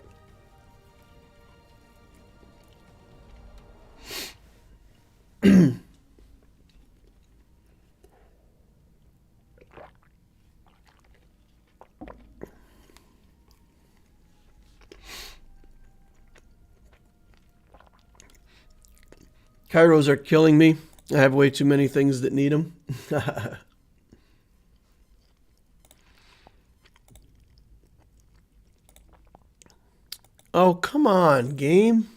Kairos are killing me. I have way too many things that need them. Oh, come on, game.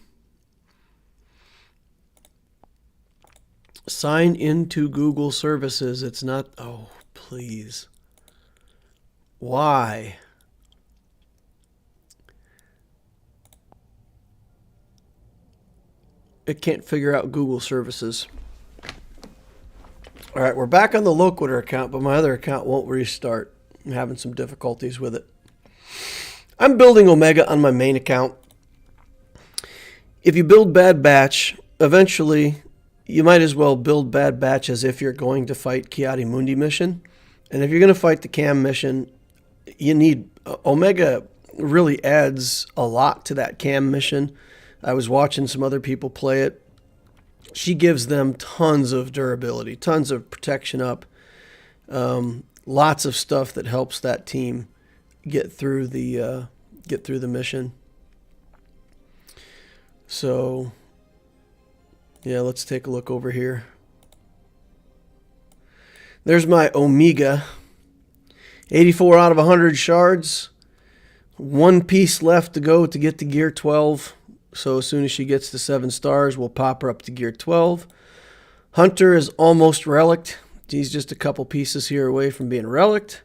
Sign into Google services. It's not... Oh, please. Why? It can't figure out Google services. All right, we're back on the Loquitur account, but my other account won't restart. I'm having some difficulties with it. I'm building Omega on my main account. If you build Bad Batch, eventually you might as well build Bad Batch as if you're going to fight Kiadi Mundi mission. And if you're going to fight the Cam mission, you need... Omega really adds a lot to that Cam mission. I was watching some other people play it. She gives them tons of durability, tons of protection up, lots of stuff that helps that team get through the mission. So, yeah, let's take a look over here. There's my Omega. 84 out of 100 shards. One piece left to go to get to gear 12. So as soon as she gets to 7 stars, we'll pop her up to gear 12. Hunter is almost relicked. He's just a couple pieces here away from being relicked.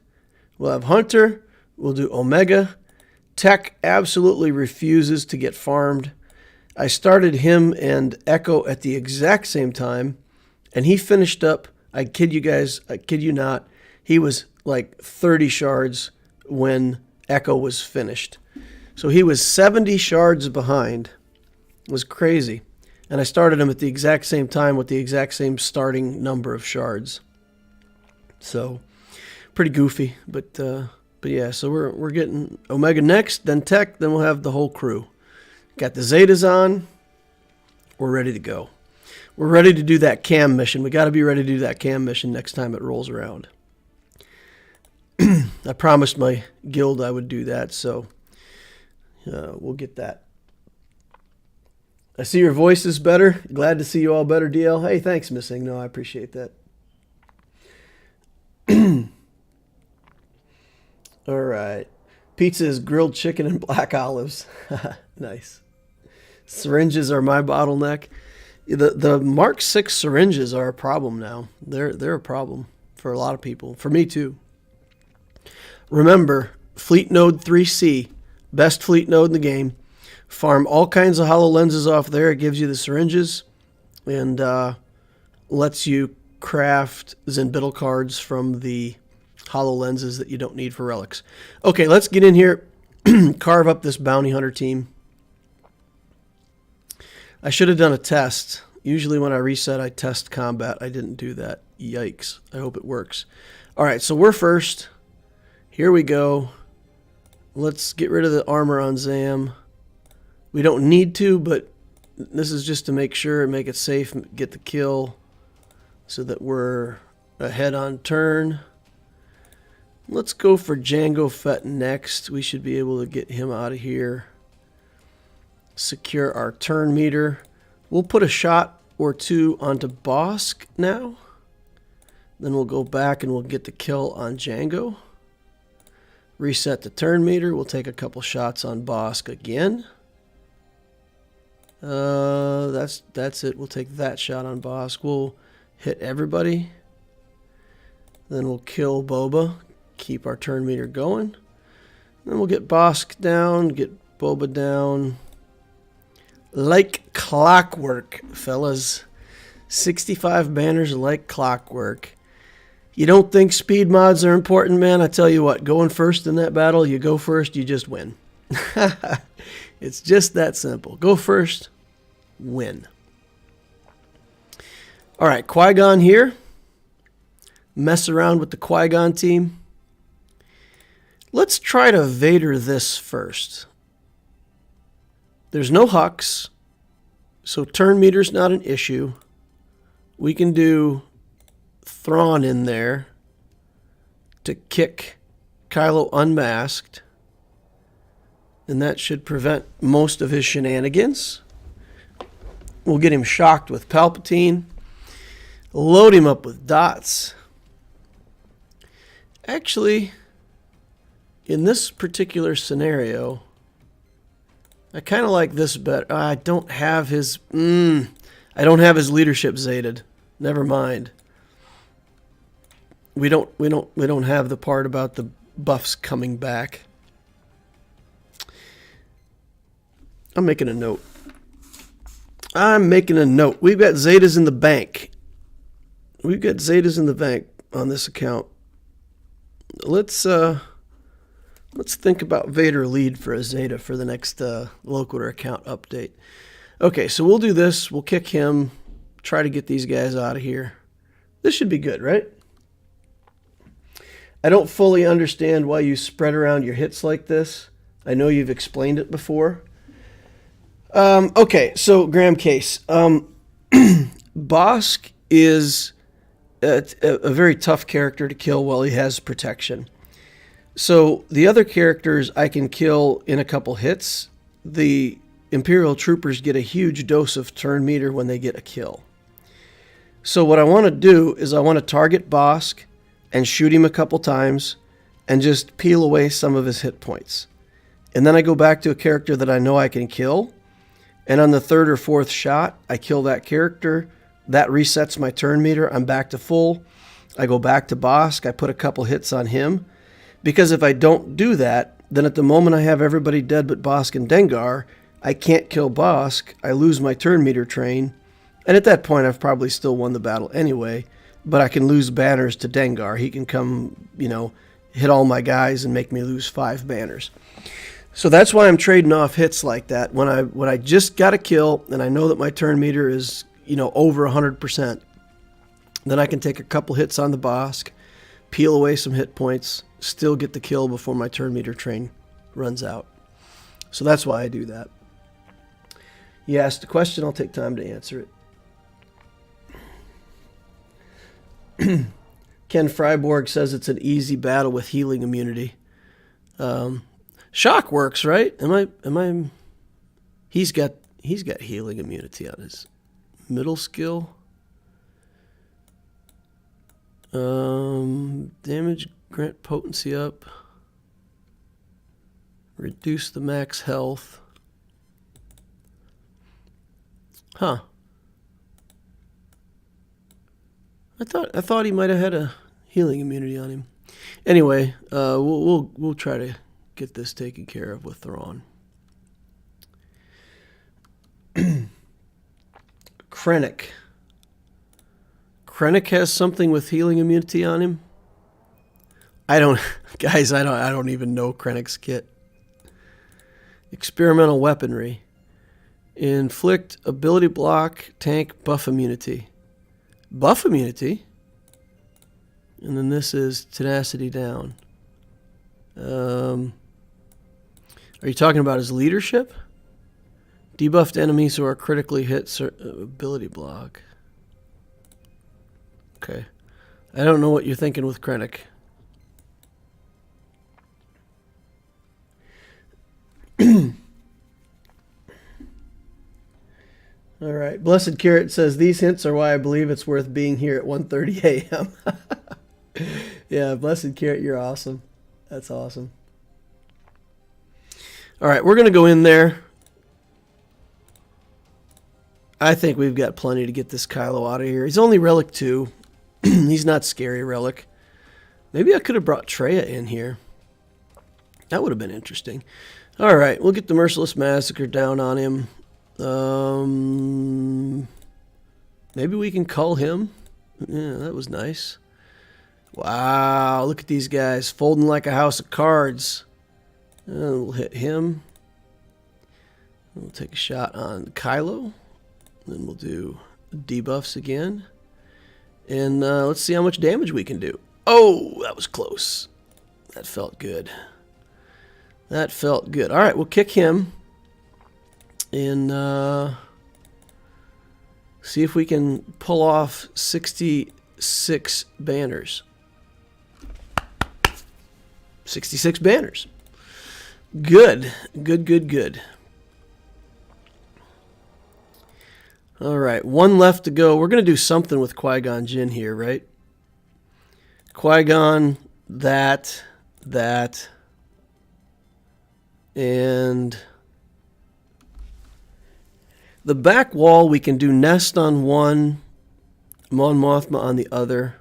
We'll have Hunter. We'll do Omega. Tech absolutely refuses to get farmed. I started him and Echo at the exact same time, and he finished up, I kid you guys, I kid you not, he was like 30 shards when Echo was finished. So he was 70 shards behind. It was crazy. And I started him at the exact same time with the exact same starting number of shards. So pretty goofy, but yeah, so we're getting Omega next, then Tech, then we'll have the whole crew. Got the Zetas on. We're ready to go. We're ready to do that Cam mission. We got to be ready to do that Cam mission next time it rolls around. I promised my guild I would do that, so we'll get that. I see your voice is better. Glad to see you all better, DL. Hey, thanks, Missing. No, I appreciate that. All right. Pizza is grilled chicken and black olives. Nice. Syringes are my bottleneck. The Mark 6 syringes are a problem now. They're a problem for a lot of people. For me, too. Remember, Fleet Node 3C, best fleet node in the game. Farm all kinds of HoloLenses off there. It gives you the syringes and lets you craft Zenbittle cards from the HoloLenses that you don't need for relics. Okay, let's get in here, carve up this bounty hunter team. I should have done a test. Usually when I reset, I test combat. I didn't do that. Yikes. I hope it works. All right, so we're first. Here we go. Let's get rid of the armor on Zam. We don't need to, but this is just to make sure and make it safe and get the kill so that we're ahead on turn. Let's go for Jango Fett next. We should be able to get him out of here. Secure our turn meter. We'll put a shot or two onto Bosk now. Then we'll go back and we'll get the kill on Jango. Reset the turn meter. We'll take a couple shots on Bosk again. That's it. We'll take that shot on Bosk. We'll hit everybody. Then we'll kill Boba. Keep our turn meter going. Then we'll get Bosk down, get Boba down. Like clockwork, fellas. 65 banners like clockwork. You don't think speed mods are important, man? I tell you what, going first in that battle, you go first, you just win. It's just that simple. Go first, win. All right, Qui-Gon here. mess around with the Qui-Gon team. Let's try to Vader this first. There's no Hux, so turn meter's not an issue. We can do Thrawn in there to kick Kylo unmasked, and that should prevent most of his shenanigans. We'll get him shocked with Palpatine, load him up with dots. Actually, in this particular scenario, I kind of like this better. I don't have his leadership zated. Never mind. We don't have the part about the buffs coming back. I'm making a note. We've got Zetas in the bank. On this account. Let's think about Vader lead for a Zeta for the next Loquitur account update. Okay, so we'll do this. We'll kick him. Try to get these guys out of here. This should be good, right? I don't fully understand why you spread around your hits like this. I know you've explained it before. Okay, so Graham Case. Bosk is a very tough character to kill while he has protection. So the other characters I can kill in a couple hits. The Imperial Troopers get a huge dose of turn meter when they get a kill. So what I want to do is I want to target Bosk and shoot him a couple times and just peel away some of his hit points. And then I go back to a character that I know I can kill. And on the third or fourth shot, I kill that character. That resets my turn meter. I'm back to full. I go back to Bosk. I put a couple hits on him. Because if I don't do that, then at the moment I have everybody dead but Bosk and Dengar, I can't kill Bosk. I lose my turn meter train. And at that point, I've probably still won the battle anyway. But I can lose banners to Dengar. He can come, hit all my guys and make me lose 5 banners. So that's why I'm trading off hits like that. When I just got a kill and I know that my turn meter is, over 100%, then I can take a couple hits on the Bosk, peel away some hit points, still get the kill before my turn meter train runs out. So that's why I do that. You asked a question, I'll take time to answer it. Ken Freiborg says it's an easy battle with healing immunity. Shock works, right? He's got healing immunity on his middle skill. Damage grant potency up. Reduce the max health. Huh. I thought he might have had a healing immunity on him. Anyway, we'll try to get this taken care of with Thrawn. Krennic. Krennic has something with healing immunity on him. I don't even know Krennic's kit. Experimental weaponry. Inflict ability block, tank, buff immunity. Buff immunity? And then this is tenacity down. Are you talking about his leadership? Debuffed enemies who are critically hit ability block. Okay. I don't know what you're thinking with Krennic. All right. Blessed Carrot says, these hints are why I believe it's worth being here at 1:30 a.m. Yeah, Blessed Carrot, you're awesome. That's awesome. All right, we're going to go in there. I think we've got plenty to get this Kylo out of here. He's only Relic 2. He's not scary Relic. Maybe I could have brought Traya in here. That would have been interesting. All right, we'll get the Merciless Massacre down on him. Maybe we can cull him. Yeah, that was nice. Wow, look at these guys folding like a house of cards. We'll hit him. We'll take a shot on Kylo. Then we'll do debuffs again. And let's see how much damage we can do. Oh, that was close. That felt good. That felt good. All right, we'll kick him. And see if we can pull off 66 banners. 66 banners. Good. Good, good, good. All right, one left to go. We're going to do something with Qui-Gon Jinn here, right? Qui-Gon, that, and the back wall we can do Nest on one, Mon Mothma on the other.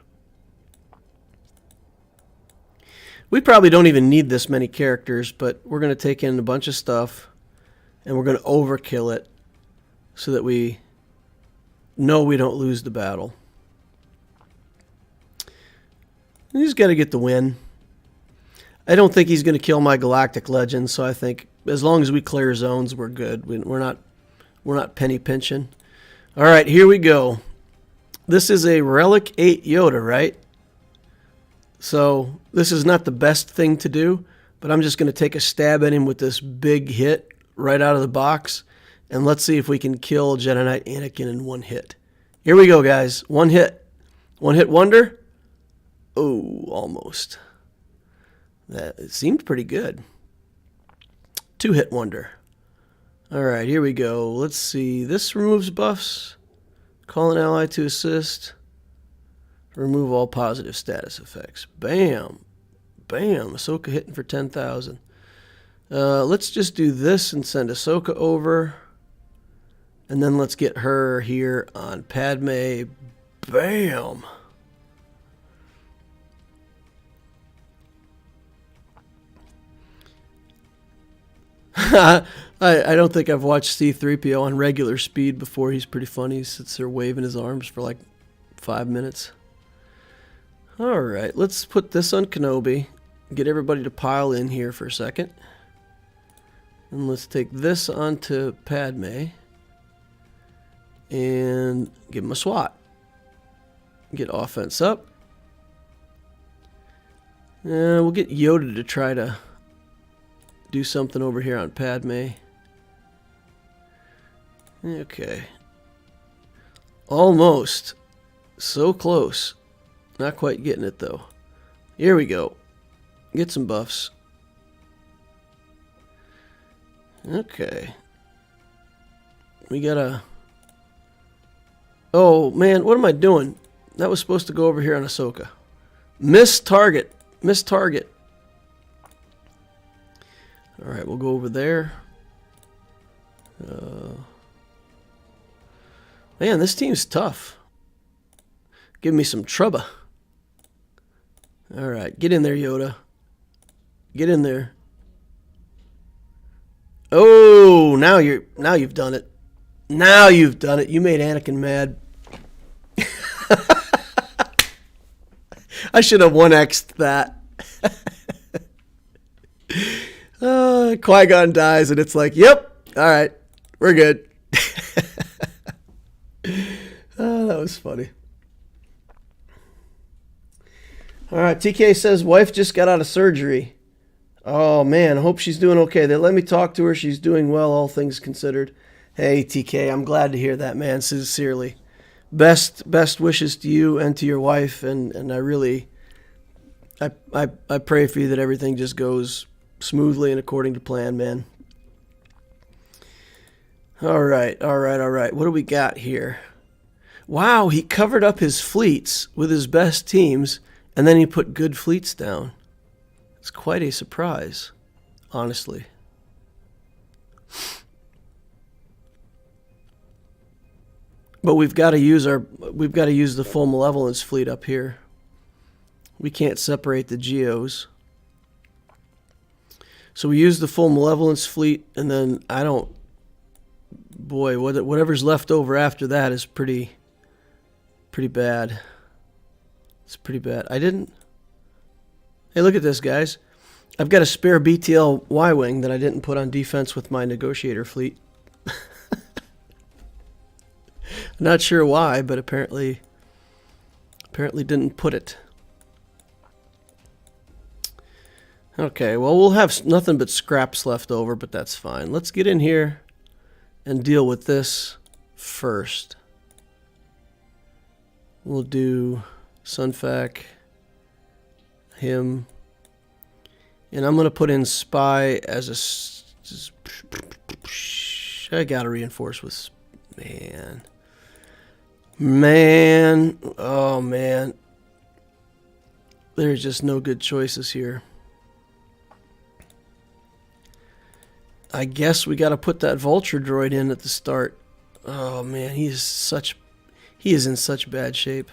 We probably don't even need this many characters, but we're going to take in a bunch of stuff, and we're going to overkill it so that we know we don't lose the battle. He's got to get the win. I don't think he's going to kill my Galactic Legend, so I think as long as we clear zones, we're good. We're not penny pinching. All right, here we go. This is a Relic 8 Yoda, right? So this is not the best thing to do, but I'm just going to take a stab at him with this big hit right out of the box, and let's see if we can kill Jedi Knight Anakin in one hit. Here we go, guys. One hit. One hit wonder. Oh, almost. That it seemed pretty good. Two hit wonder. All right, here we go. Let's see. This removes buffs. Call an ally to assist. Remove all positive status effects. Bam. Bam. Ahsoka hitting for 10,000. Let's just do this and send Ahsoka over. And then let's get her here on Padme. Bam. I don't think I've watched C-3PO on regular speed before. He's pretty funny. He sits there waving his arms for like 5 minutes. All right, let's put this on Kenobi. Get everybody to pile in here for a second. And let's take this onto Padme. And give him a swat. Get offense up. We'll get Yoda to try to do something over here on Padme. Okay. Almost. So close. Not quite getting it, though. Here we go. Get some buffs. Okay. We gotta... Oh, man, what am I doing? That was supposed to go over here on Ahsoka. Miss target. Miss target. Alright, we'll go over there. Man, this team's tough. Give me some trouble. Alright, get in there, Yoda. Get in there. Oh, now you've done it. Now you've done it. You made Anakin mad. I should have 1x'd that. Qui-Gon dies, and it's like, yep, all right, we're good. Oh, that was funny. All right, TK says, wife just got out of surgery. Oh, man, I hope she's doing okay. They let me talk to her. She's doing well, all things considered. Hey, TK, I'm glad to hear that, man, sincerely. Best wishes to you and to your wife, and I really, I pray for you that everything just goes smoothly and according to plan, man. All right. What do we got here? Wow, he covered up his fleets with his best teams, and then he put good fleets down. It's quite a surprise, honestly. But we've got to use the full malevolence fleet up here. We can't separate the geos. So we use the full malevolence fleet, and then boy, whatever's left over after that is pretty bad. It's pretty bad. Hey, look at this, guys. I've got a spare BTL Y-Wing that I didn't put on defense with my negotiator fleet. Not sure why, but apparently Apparently didn't put it. Okay, well, we'll have nothing but scraps left over, but that's fine. Let's get in here and deal with this first. We'll do Sunfac, him, and I'm going to put in Spy as a... I got to reinforce with... Man. Oh, man. There's just no good choices here. I guess we got to put that vulture droid in at the start. Oh, man. He is in such bad shape.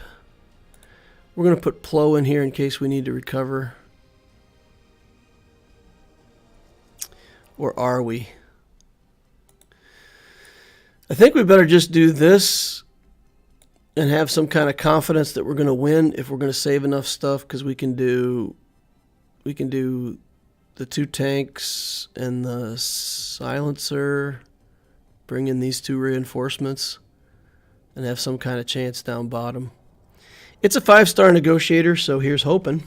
We're going to put Plo in here in case we need to recover. Or are we? I think we better just do this and have some kind of confidence that we're going to win if we're going to save enough stuff, because we can do the 2 tanks and the silencer, bring in these 2 reinforcements, and have some kind of chance down bottom. It's a 5-star negotiator, so here's hoping.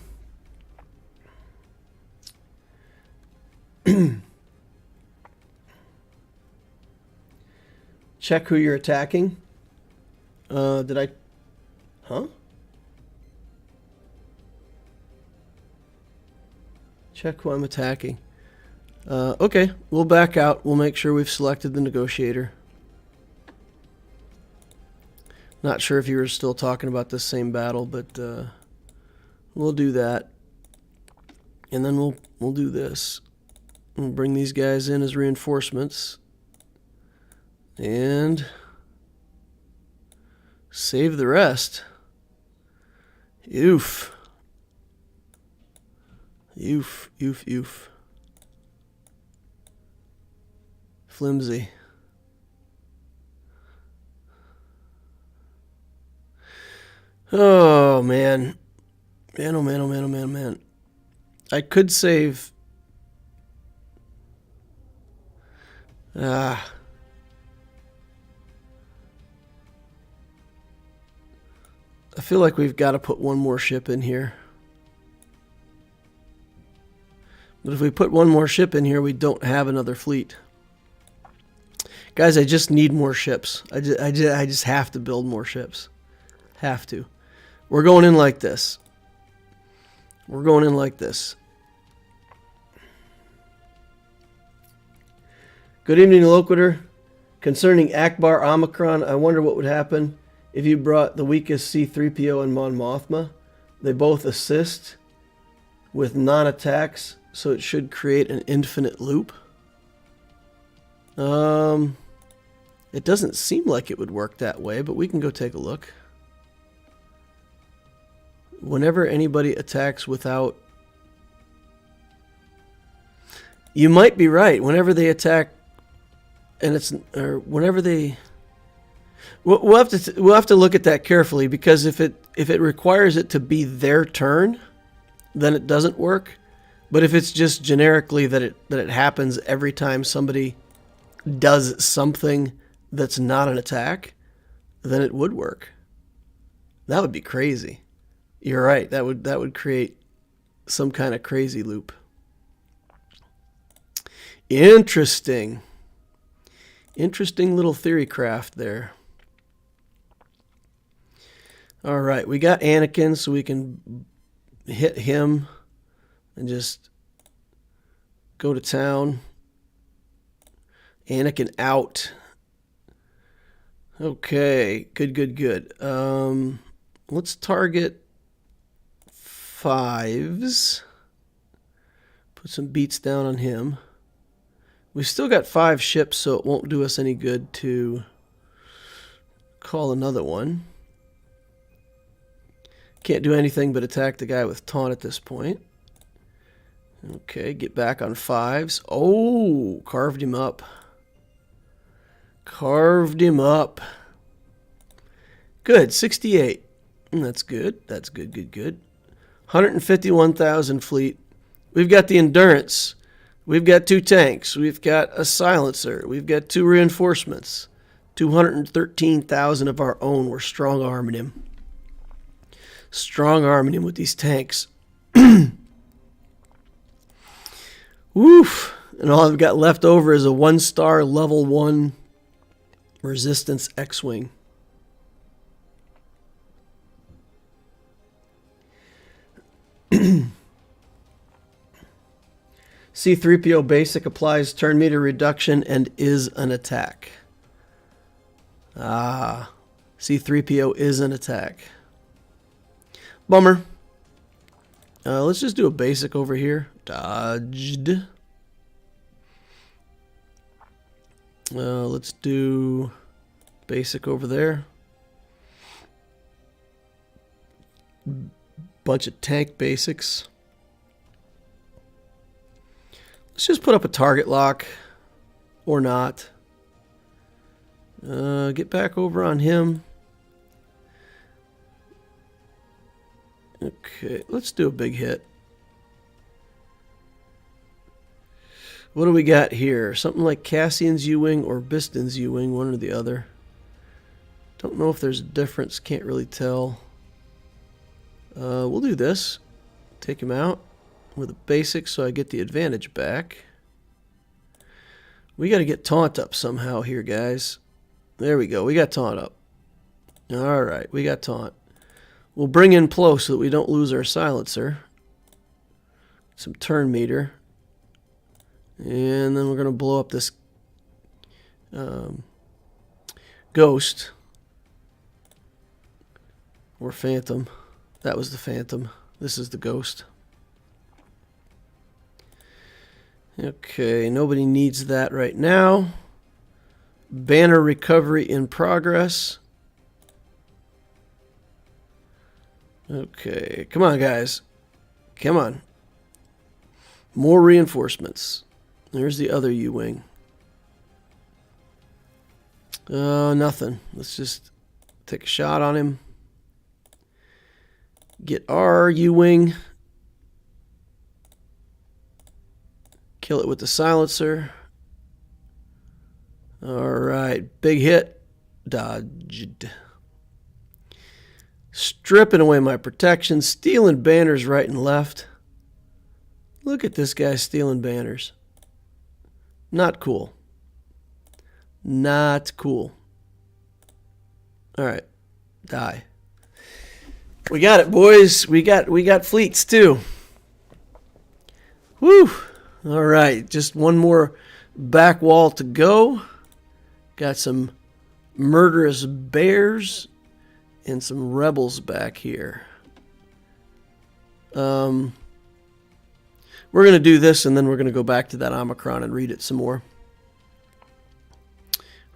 Check who you're attacking. Did I... Huh? Check who I'm attacking. Okay, we'll back out. We'll make sure we've selected the negotiator. Not sure if you were still talking about this same battle, but we'll do that. And then we'll do this. We'll bring these guys in as reinforcements. And save the rest. Oof. Oof, oof, oof. Flimsy. Oh, man. Man, oh, man, oh, man, oh, man, oh, man. I could save... I feel like we've got to put one more ship in here. But if we put one more ship in here, we don't have another fleet. Guys, I just need more ships. I just have to build more ships. Have to. We're going in like this. We're going in like this. Good evening, Loquitur. Concerning Ackbar Omicron, I wonder what would happen if you brought the weakest C-3PO and Mon Mothma. They both assist with non-attacks, so it should create an infinite loop. It doesn't seem like it would work that way, but we can go take a look. Whenever anybody attacks without... You might be right. Whenever they attack, and it's... Or whenever they... We'll have to look at that carefully, because if it requires it to be their turn, then it doesn't work. But if it's just generically that it happens every time somebody does something that's not an attack, then it would work. That would be crazy. You're right. That would create some kind of crazy loop. Interesting. Interesting little theory craft there. All right, we got Anakin, so we can hit him and just go to town. Anakin out. Okay, good. Let's target 5s. Put some beats down on him. We've still got 5 ships, so it won't do us any good to call another one. Can't do anything but attack the guy with taunt at this point. Okay, get back on 5s. Oh, carved him up. Carved him up. Good, 68. That's good. That's good. 151,000 fleet. We've got the endurance. We've got 2 tanks. We've got a silencer. We've got 2 reinforcements. 213,000 of our own. We're strong arming him. strong-arming him with these tanks. Woof. And all I've got left over is a 1-star level 1 resistance X-Wing. C-3PO basic applies turn meter reduction and is an attack. Ah, C-3PO is an attack. Bummer. Let's just do a basic over here. Dodged. Let's do basic over there. Bunch of tank basics. Let's just put up a target lock. Or not. Get back over on him. Okay, let's do a big hit. What do we got here? Something like Cassian's U-Wing or Biston's U-Wing, one or the other. Don't know if there's a difference, can't really tell. We'll do this. Take him out with a basic so I get the advantage back. We got to get taunt up somehow here, guys. There we go. We got taunt up. All right, we got taunt. We'll bring in Plo so that we don't lose our silencer. Some turn meter. And then we're going to blow up this ghost. Or phantom. That was the phantom. This is the ghost. Okay, nobody needs that right now. Banner recovery in progress. Okay, come on, guys. Come on. More reinforcements. There's the other U-Wing. Nothing. Let's just take a shot on him. Get our U-Wing. Kill it with the silencer. Alright, big hit. Dodged. Stripping away my protection. Stealing banners right and left. Look at this guy stealing banners. Not cool. Not cool. Alright. Die. We got it, boys. We got fleets too. Woo! Alright, just one more back wall to go. Got some murderous bears and some rebels back here. We're going to do this and then we're going to go back to that Omicron and read it some more.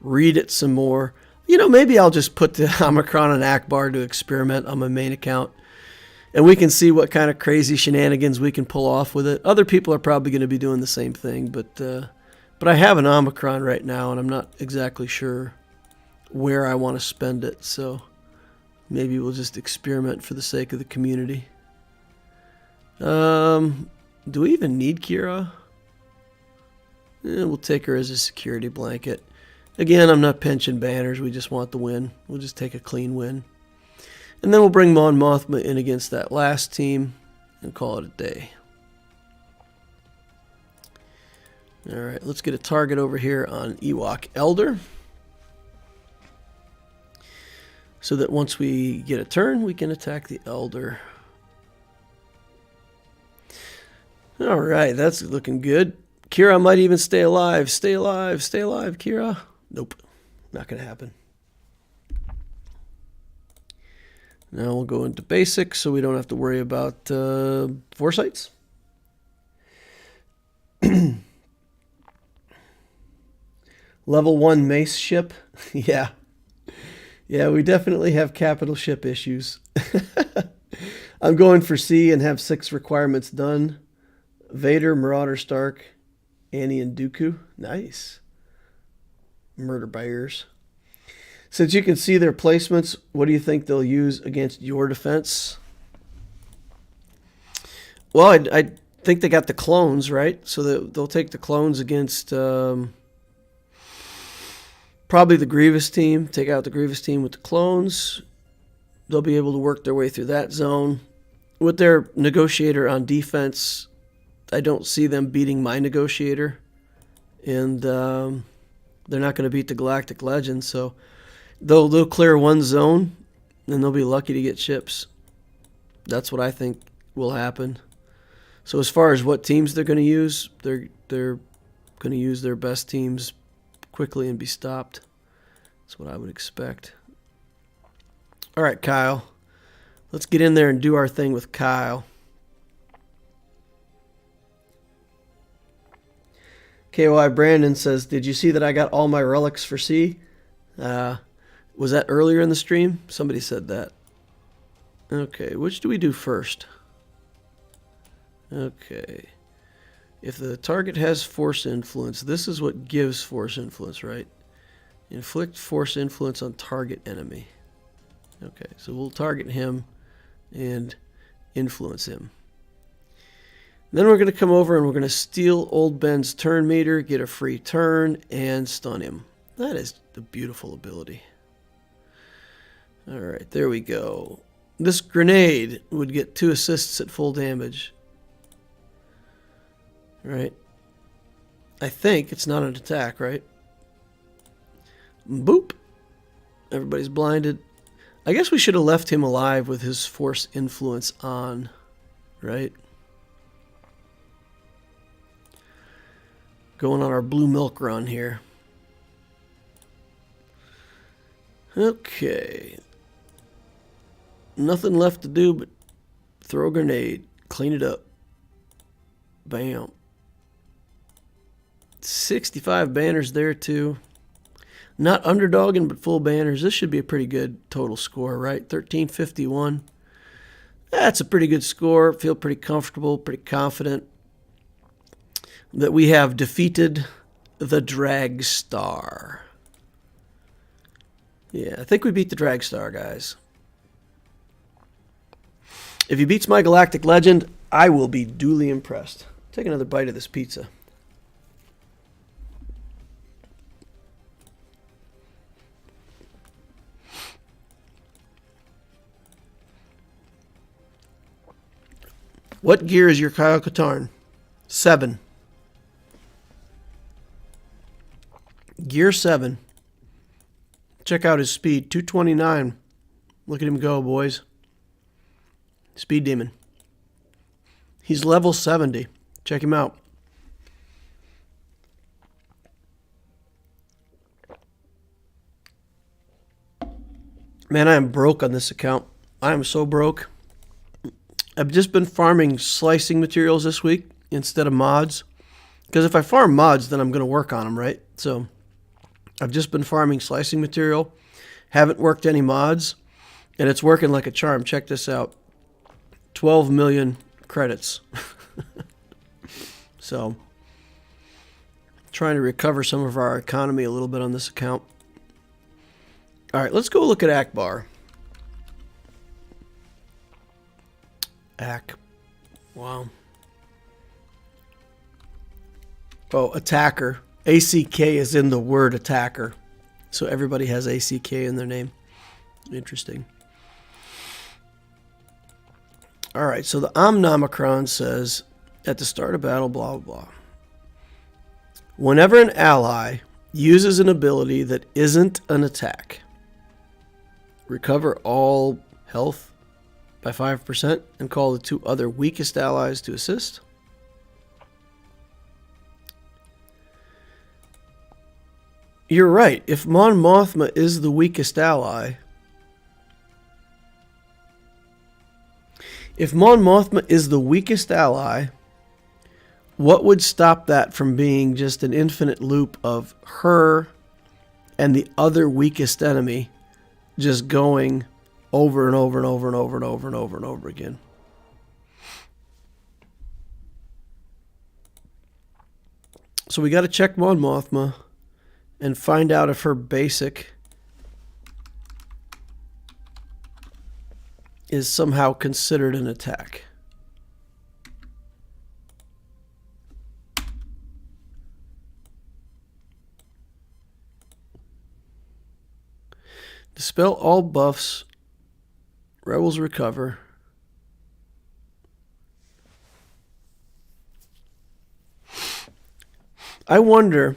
Read it some more. You know, maybe I'll just put the Omicron and Ackbar to experiment on my main account. And we can see what kind of crazy shenanigans we can pull off with it. Other people are probably going to be doing the same thing. But I have an Omicron right now, and I'm not exactly sure where I want to spend it. So maybe we'll just experiment for the sake of the community. Do we even need Kira? We'll take her as a security blanket. Again, I'm not pinching banners. We just want the win. We'll just take a clean win. And then we'll bring Mon Mothma in against that last team and call it a day. Alright, let's get a target over here on Ewok Elder. So that once we get a turn, we can attack the Elder. Alright, that's looking good. Kira might even stay alive. Stay alive. Stay alive, Kira. Nope. Not going to happen. Now we'll go into basics so we don't have to worry about foresights. Level 1 mace ship. Yeah. Yeah, we definitely have capital ship issues. I'm going for C and have 6 requirements done. Vader, Marauder, Stark, Annie, and Dooku. Nice. Murder bears. Since you can see their placements, what do you think they'll use against your defense? Well, I think they got the clones, right? So they'll take the clones against probably the Grievous team. Take out the Grievous team with the clones. they'll be able to work their way through that zone. With their negotiator on defense, I don't see them beating my negotiator. And they're not going to beat the Galactic Legend, so they'll clear one zone, and they'll be lucky to get ships. That's what I think will happen. So as far as what teams they're going to use, they're going to use their best teams quickly and be stopped. That's what I would expect. All right, Kyle. Let's get in there and do our thing with Kyle. KY Brandon says, did you see that I got all my relics for C? Was that earlier in the stream? Somebody said that. Okay, which do we do first? Okay. If the target has force influence, this is what gives force influence, right? Inflict force influence on target enemy. Okay, so we'll target him and influence him. Then we're going to come over and we're going to steal Old Ben's turn meter, get a free turn, and stun him. That is a beautiful ability. Alright, there we go. This grenade would get 2 assists at full damage. Right? I think it's not an attack, right? Boop! Everybody's blinded. I guess we should have left him alive with his force influence on, right? Going on our blue milk run here. Okay. Nothing left to do but throw a grenade. Clean it up. Bam. 65 banners there too. Not underdogging, but full banners. This should be a pretty good total score, right? 1351. That's a pretty good score. Feel pretty comfortable, pretty confident that we have defeated the Drag Star. Yeah, I think we beat the Drag Star, guys. If he beats my Galactic Legend, I will be duly impressed. Take another bite of this pizza. What gear is your Kyle Katarn? 7. Gear 7. Check out his speed. 229. Look at him go, boys. Speed demon. He's level 70. Check him out. Man, I am broke on this account. I am so broke. I've just been farming slicing materials this week instead of mods. Because if I farm mods, then I'm going to work on them, right? So I've just been farming slicing material. Haven't worked any mods. And it's working like a charm. Check this out. 12 million credits. So trying to recover some of our economy a little bit on this account. All right, let's go look at Ackbar. Wow. Oh, attacker. ACK is in the word attacker. So everybody has ACK in their name. Interesting. All right, so the Omicron says, at the start of battle, blah, blah, blah. Whenever an ally uses an ability that isn't an attack, recover all health by 5% and call the 2 other weakest allies to assist. You're right. If Mon Mothma is the weakest ally, what would stop that from being just an infinite loop of her and the other weakest enemy just going over and over and over and over and over and over and over again? So we got to check Mon Mothma and find out if her basic is somehow considered an attack. Dispel all buffs Rebels recover. I wonder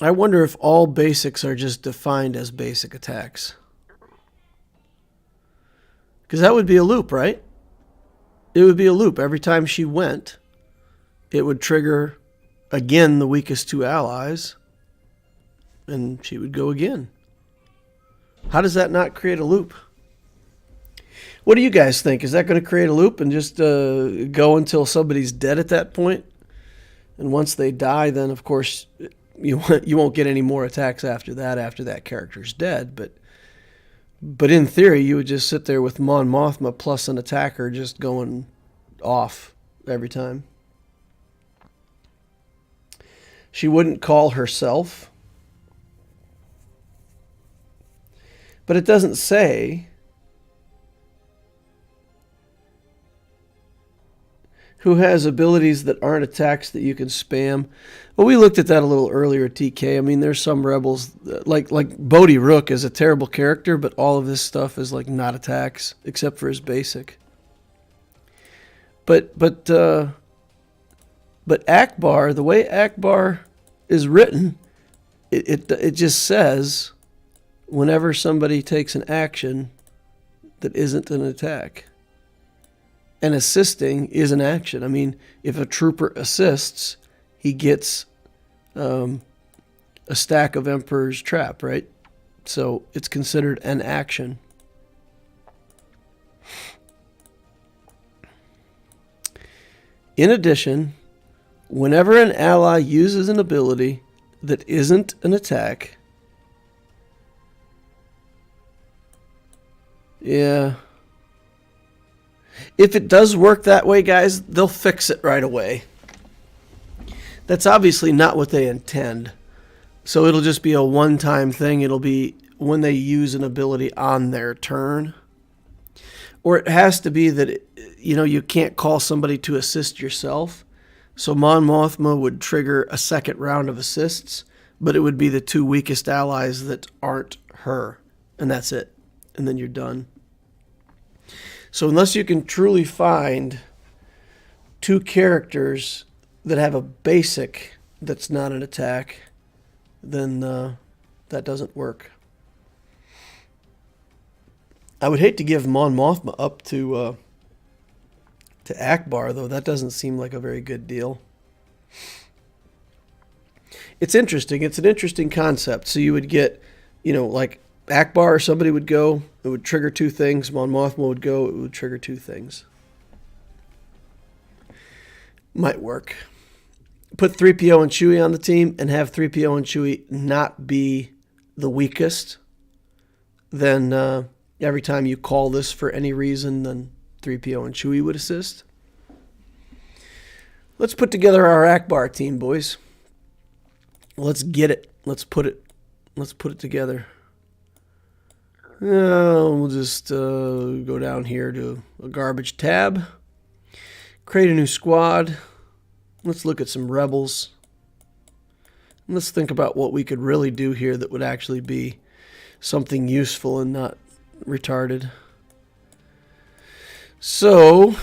if all basics are just defined as basic attacks. Because that would be a loop, right? It would be a loop. Every time she went, it would trigger, again, the weakest two allies, and she would go again. How does that not create a loop? What do you guys think? Is that going to create a loop and just go until somebody's dead at that point? And once they die, then, of course, you won't get any more attacks after that character's dead. But in theory, you would just sit there with Mon Mothma plus an attacker just going off every time. She wouldn't call herself. But it doesn't say who has abilities that aren't attacks that you can spam. Well, we looked at that a little earlier, TK. I mean, there's some rebels, like Bodhi Rook is a terrible character, but all of this stuff is like not attacks, except for his basic. But Ackbar, the way Ackbar is written, it just says whenever somebody takes an action that isn't an attack. And assisting is an action. I mean, if a trooper assists, he gets a stack of Emperor's Trap, right? So it's considered an action. In addition, whenever an ally uses an ability that isn't an attack, yeah. If it does work that way, guys, they'll fix it right away. That's obviously not what they intend. So it'll just be a one-time thing. It'll be when they use an ability on their turn. Or it has to be that, you can't call somebody to assist yourself. So Mon Mothma would trigger a second round of assists, but it would be the two weakest allies that aren't her. And that's it. And then you're done. So unless you can truly find two characters that have a basic that's not an attack, then that doesn't work. I would hate to give Mon Mothma up to Ackbar, though. That doesn't seem like a very good deal. It's interesting. It's an interesting concept. So you would get, like Ackbar or somebody would go, it would trigger two things. Mon Mothma would go, it would trigger two things. Might work. Put 3PO and Chewie on the team and have 3PO and Chewie not be the weakest. Then every time you call this for any reason, then 3PO and Chewie would assist. Let's put together our Ackbar team, boys. Let's get it. Let's put it together. We'll just go down here to a garbage tab. Create a new squad. Let's look at some rebels. Let's think about what we could really do here that would actually be something useful and not retarded. So,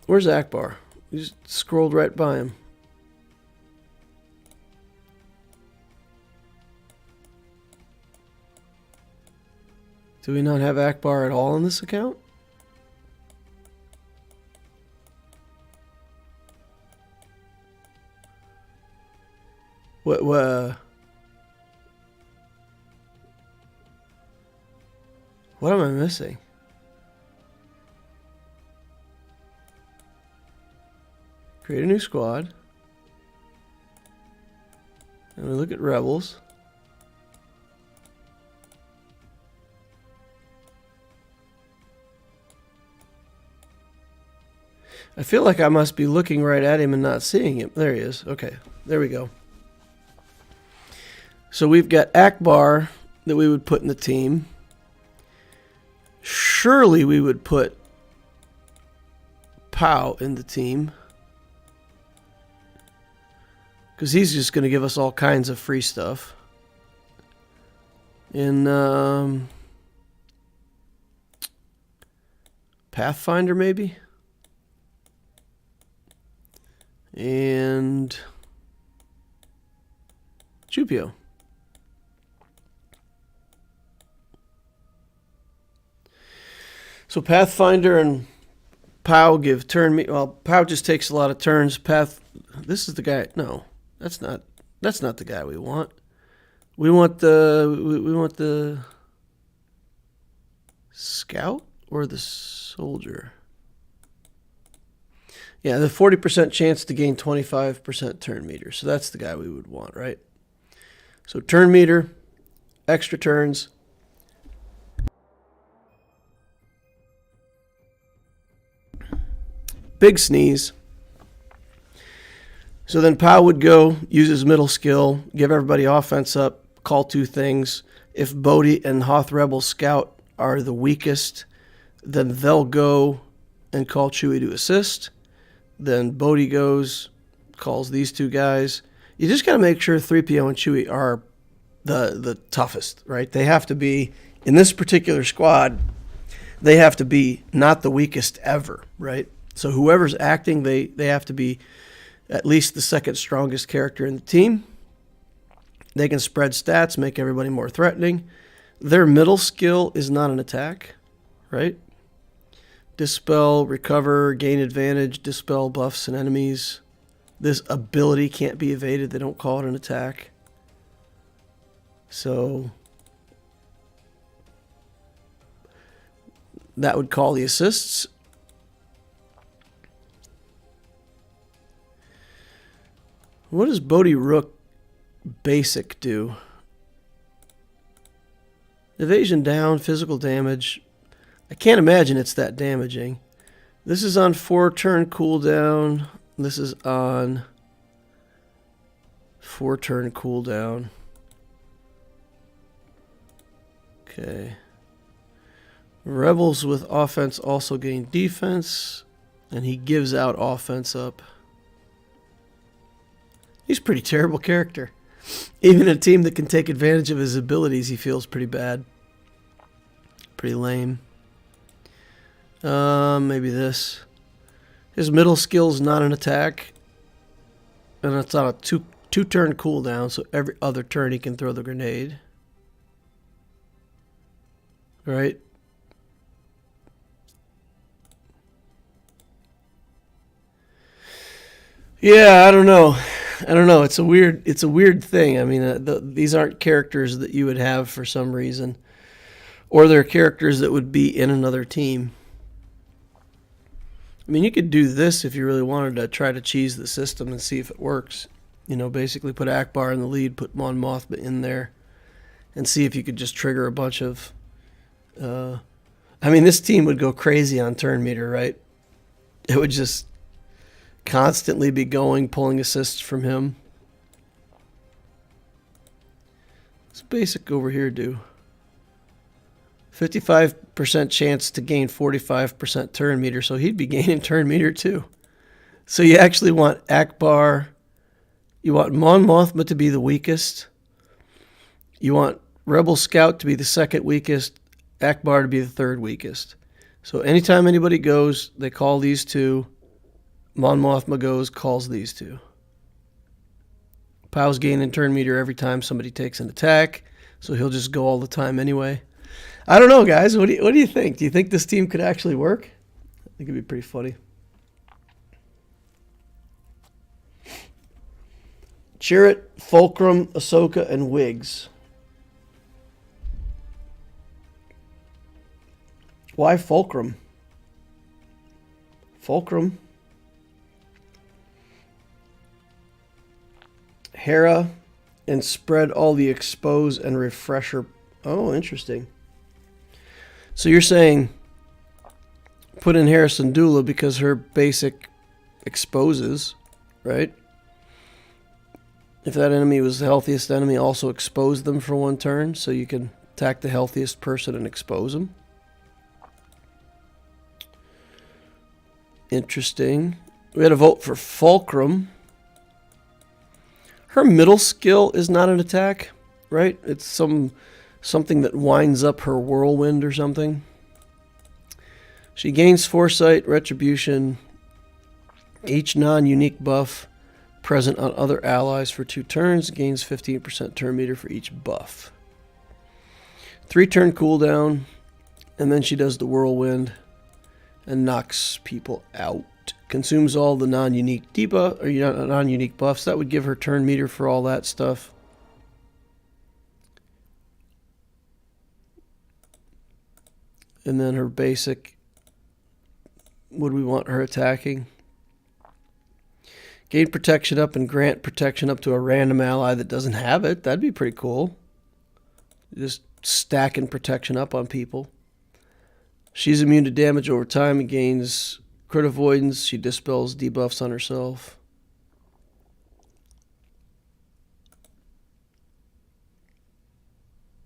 where's Ackbar? You just scrolled right by him. Do we not have Ackbar at all in this account? What am I missing? Create a new squad. And we look at rebels. I feel like I must be looking right at him and not seeing him. There he is. Okay, there we go. So we've got Ackbar that we would put in the team. Surely we would put Pow in the team, because he's just going to give us all kinds of free stuff. And Pathfinder maybe? And Chupio. So Pathfinder and Pow give turn me. Well, Pow just takes a lot of turns. This is the guy. No, that's not the guy we want. We want the scout or the soldier. Yeah, the 40% chance to gain 25% turn meter. So that's the guy we would want, right? So turn meter, extra turns. Big sneeze. So then Pow would go, use his middle skill, give everybody offense up, call 2 things. If Bodhi and Hoth Rebel Scout are the weakest, then they'll go and call Chewie to assist. Then Bodhi goes, calls these 2 guys. You just got to make sure 3PO and Chewie are the toughest, right? They have to be, in this particular squad, they have to be not the weakest ever, right? So whoever's acting, they have to be at least the second strongest character in the team. They can spread stats, make everybody more threatening. Their middle skill is not an attack, right? Dispel, recover, gain advantage, dispel buffs and enemies. This ability can't be evaded. They don't call it an attack. So that would call the assists. What does Bodhi Rook basic do? Evasion down, physical damage. I can't imagine it's that damaging. This is on 4 turn cooldown. This is on 4 turn cooldown. Okay. Rebels with offense also gain defense. And he gives out offense up. He's a pretty terrible character. Even a team that can take advantage of his abilities, he feels pretty bad. Pretty lame. Maybe this. His middle skill's not an attack. And it's on a two turn cooldown, so every other turn he can throw the grenade. Right? Yeah, I don't know. It's a weird thing. I mean, these aren't characters that you would have for some reason, or they're characters that would be in another team. I mean, you could do this if you really wanted to try to cheese the system and see if it works. You know, basically put Ackbar in the lead, put Mon Mothma in there, and see if you could just trigger a bunch of. I mean, this team would go crazy on turn meter, right? It would just constantly be going, pulling assists from him. What's basic over here do? 55% chance to gain 45% turn meter, so he'd be gaining turn meter too. So you actually want Ackbar, you want Mon Mothma to be the weakest, you want Rebel Scout to be the second weakest, Ackbar to be the third weakest. So anytime anybody goes, they call these 2. Mon Mothma goes, calls these 2. Pow's gaining turn meter every time somebody takes an attack, so he'll just go all the time anyway. I don't know, guys. What do you think? Do you think this team could actually work? I think it'd be pretty funny. Chirrut, Fulcrum, Ahsoka, and Wiggs. Why Fulcrum? Fulcrum. Hera, and spread all the expose and refresher. Oh, interesting. So you're saying put in Hera Syndulla because her basic exposes, right? If that enemy was the healthiest enemy, also expose them for 1 turn, so you can attack the healthiest person and expose them. Interesting. We had a vote for Fulcrum. Her middle skill is not an attack, right? It's something that winds up her whirlwind or something. She gains Foresight, Retribution, each non-unique buff present on other allies for 2 turns, gains 15% turn meter for each buff. 3-turn cooldown, and then she does the Whirlwind and knocks people out. Consumes all the non-unique debuff or non-unique buffs. That would give her turn meter for all that stuff. And then her basic, would we want her attacking? Gain protection up and grant protection up to a random ally that doesn't have it. That'd be pretty cool. Just stacking protection up on people. She's immune to damage over time and gains crit avoidance. She dispels debuffs on herself.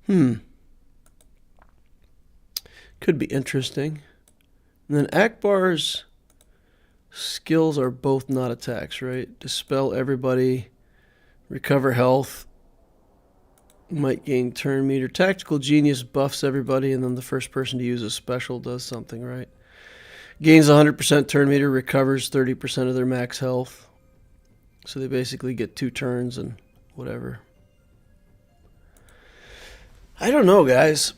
Could be interesting. And then Ackbar's skills are both not attacks, right? Dispel everybody, recover health, might gain turn meter. Tactical Genius buffs everybody, and then the first person to use a special does something, right? Gains 100% turn meter, recovers 30% of their max health. So they basically get 2 turns and whatever. I don't know, guys.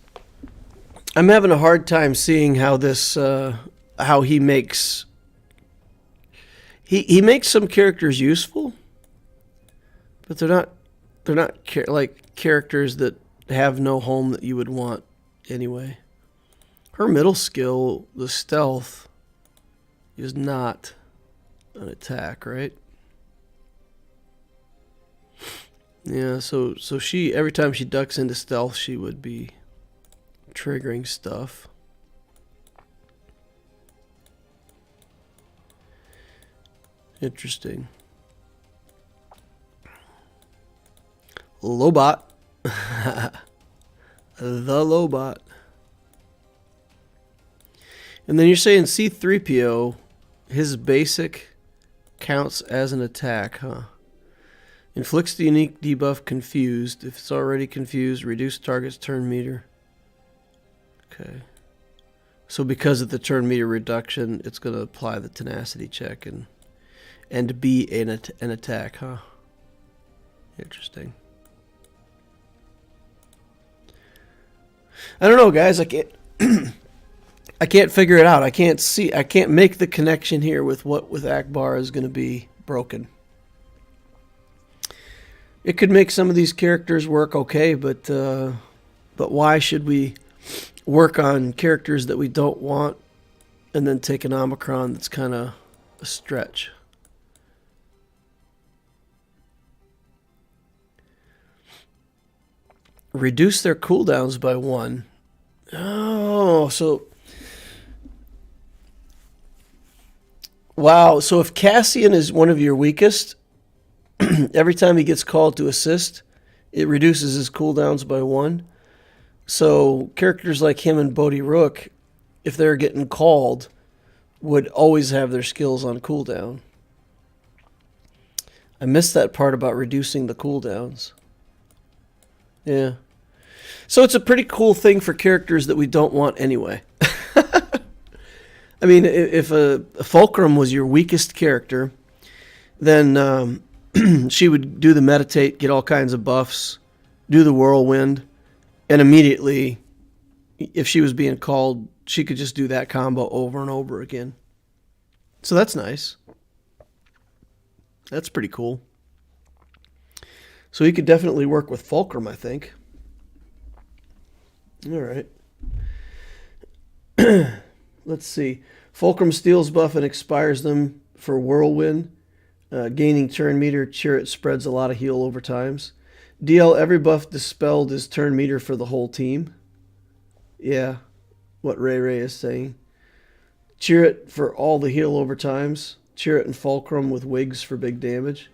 I'm having a hard time seeing how this, how he makes... He makes some characters useful, but they're not like characters that have no home that you would want anyway. Her middle skill, the stealth, is not an attack, right? Yeah, so she, every time she ducks into stealth, she would be triggering stuff. Interesting. Lobot. The Lobot. And then you're saying C-3PO, his basic counts as an attack, huh? Inflicts the unique debuff Confused. If it's already confused, reduce target's turn meter. Okay. So because of the turn meter reduction, it's going to apply the tenacity check and be an attack, huh? Interesting. I don't know, guys. I can't figure it out. I can't make the connection here with what with Ackbar is going to be broken. It could make some of these characters work okay, but why should we work on characters that we don't want and then take an Omicron that's kind of a stretch? Reduce their cooldowns by 1. Oh, so... Wow, so if Cassian is one of your weakest, every time he gets called to assist, it reduces his cooldowns by 1. So characters like him and Bodhi Rook, if they're getting called, would always have their skills on cooldown. I missed that part about reducing the cooldowns. Yeah. So it's a pretty cool thing for characters that we don't want anyway. I mean, if a Fulcrum was your weakest character, then she would do the Meditate, get all kinds of buffs, do the Whirlwind, and immediately, if she was being called, she could just do that combo over and over again. So that's nice. That's pretty cool. So he could definitely work with Fulcrum, I think. All right. Let's see. Fulcrum steals buff and expires them for Whirlwind. Gaining turn meter, Chirrut spreads a lot of heal over times. DL, every buff dispelled is turn meter for the whole team. Yeah, what Ray is saying. Chirrut for all the heal over times. Chirrut and Fulcrum with wigs for big damage.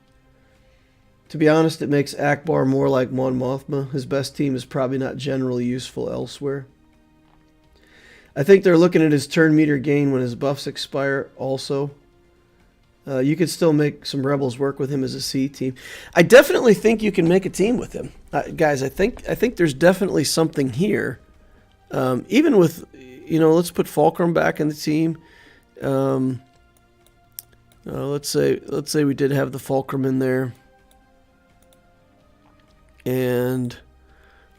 To be honest, it makes Ackbar more like Mon Mothma. His best team is probably not generally useful elsewhere. I think they're looking at his turn meter gain when his buffs expire also. You could still make some Rebels work with him as a C team. I definitely think you can make a team with him. Guys, I think there's definitely something here. Even with let's put Fulcrum back in the team. Let's say we did have the Fulcrum in there. And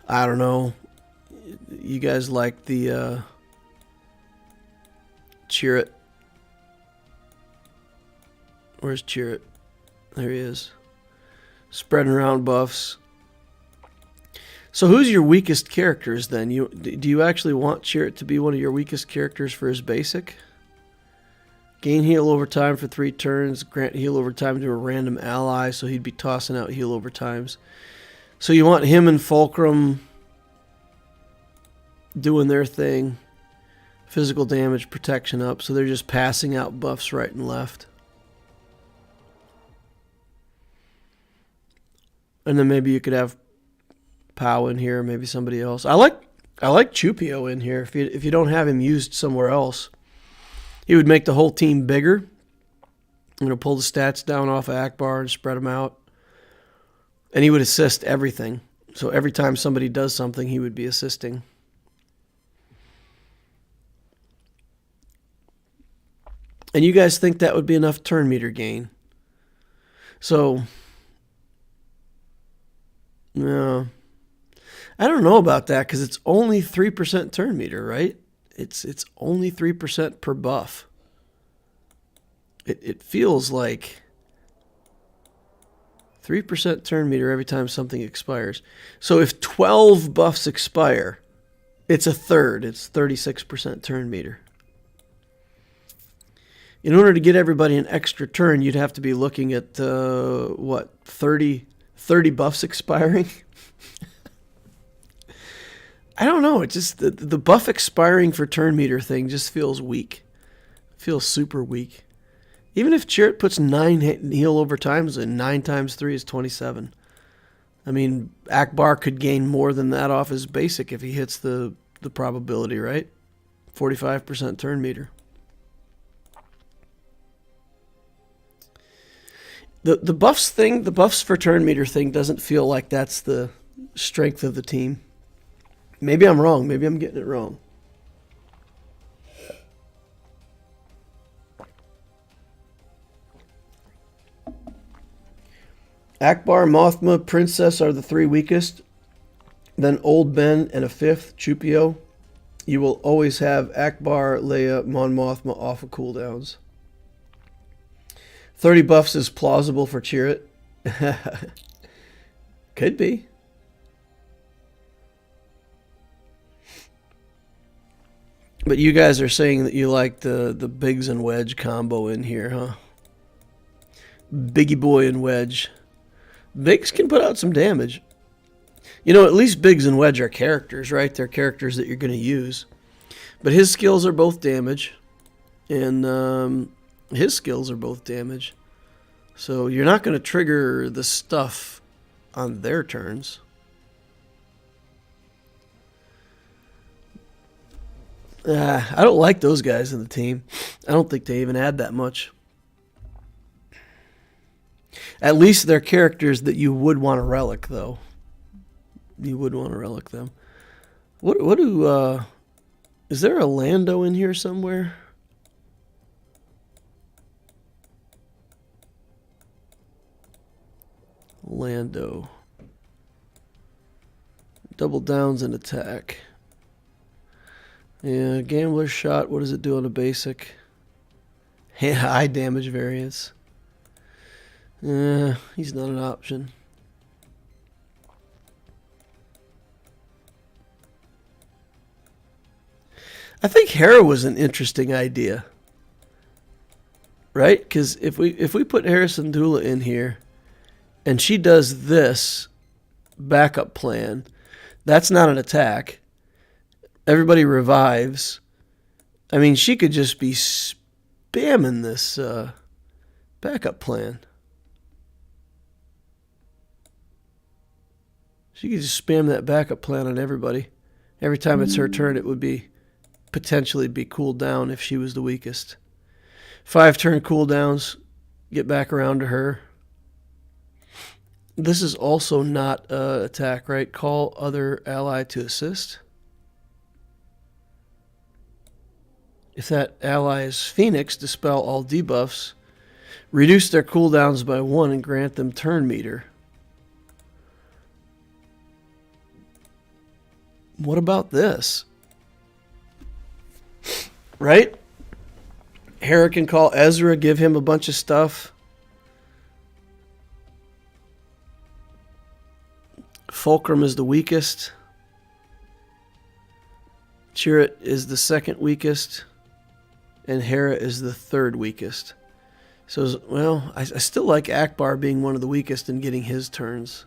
I don't know, you guys like the Chirrut. Where's Chirrut? There he is. Spreading around buffs. So who's your weakest characters then? Do you actually want Chirrut to be one of your weakest characters for his basic? Gain heal over time for 3 turns. Grant heal over time to a random ally, so he'd be tossing out heal over times. So you want him and Fulcrum doing their thing. Physical damage, protection up, so they're just passing out buffs right and left. And then maybe you could have Pow in here, maybe somebody else. I like Chupio in here. If you don't have him used somewhere else, he would make the whole team bigger. Pull the stats down off of Ackbar and spread them out. And he would assist everything. So every time somebody does something, he would be assisting. And you guys think that would be enough turn meter gain? So, no. I don't know about that because it's only 3% turn meter, right? It's only 3% per buff. It feels like 3% turn meter every time something expires. So if 12 buffs expire, it's a third. It's 36% turn meter. In order to get everybody an extra turn, you'd have to be looking at, 30 buffs expiring? I don't know. It just, the buff expiring for turn meter thing just feels weak. Feels super weak. Even if Chirrut puts 9 heal over times, and 9 times 3 is 27. I mean, Ackbar could gain more than that off his basic if he hits the probability, right? 45% turn meter. The buffs for turn meter thing doesn't feel like that's the strength of the team. Maybe I'm wrong. Maybe I'm getting it wrong. Ackbar, Mothma, Princess are the 3 weakest. Then Old Ben and a 5th, Chupio. You will always have Ackbar, Leia, Mon Mothma off of cooldowns. 30 buffs is plausible for Chirrut. Could be. But you guys are saying that you like the Biggs and Wedge combo in here, huh? Biggie Boy and Wedge. Biggs can put out some damage. At least Biggs and Wedge are characters, right? They're characters that you're going to use. But his skills are both damage. And his skills are both damage. So you're not going to trigger the stuff on their turns. I don't like those guys in the team. I don't think they even add that much. At least they're characters that you would want to relic, though. You would want to relic them. Is there a Lando in here somewhere? Lando. Double downs and attack. Yeah, Gambler's Shot. What does it do on a basic? High damage variance. He's not an option. I think Hera was an interesting idea, right? Because if we put Harrison Dula in here, and she does this backup plan, that's not an attack. Everybody revives. I mean, she could just be spamming this backup plan. She could just spam that backup plan on everybody. Every time it's her turn, it would be potentially be cooled down if she was the weakest. 5 turn cooldowns. Get back around to her. This is also not attack, right? Call other ally to assist. If that ally is Phoenix, dispel all debuffs. Reduce their cooldowns by 1 and grant them turn meter. What about this? Right? Hera can call Ezra, give him a bunch of stuff. Fulcrum is the weakest. Chirrut is the second weakest. And Hera is the third weakest. So, well, I still like Ackbar being one of the weakest and getting his turns.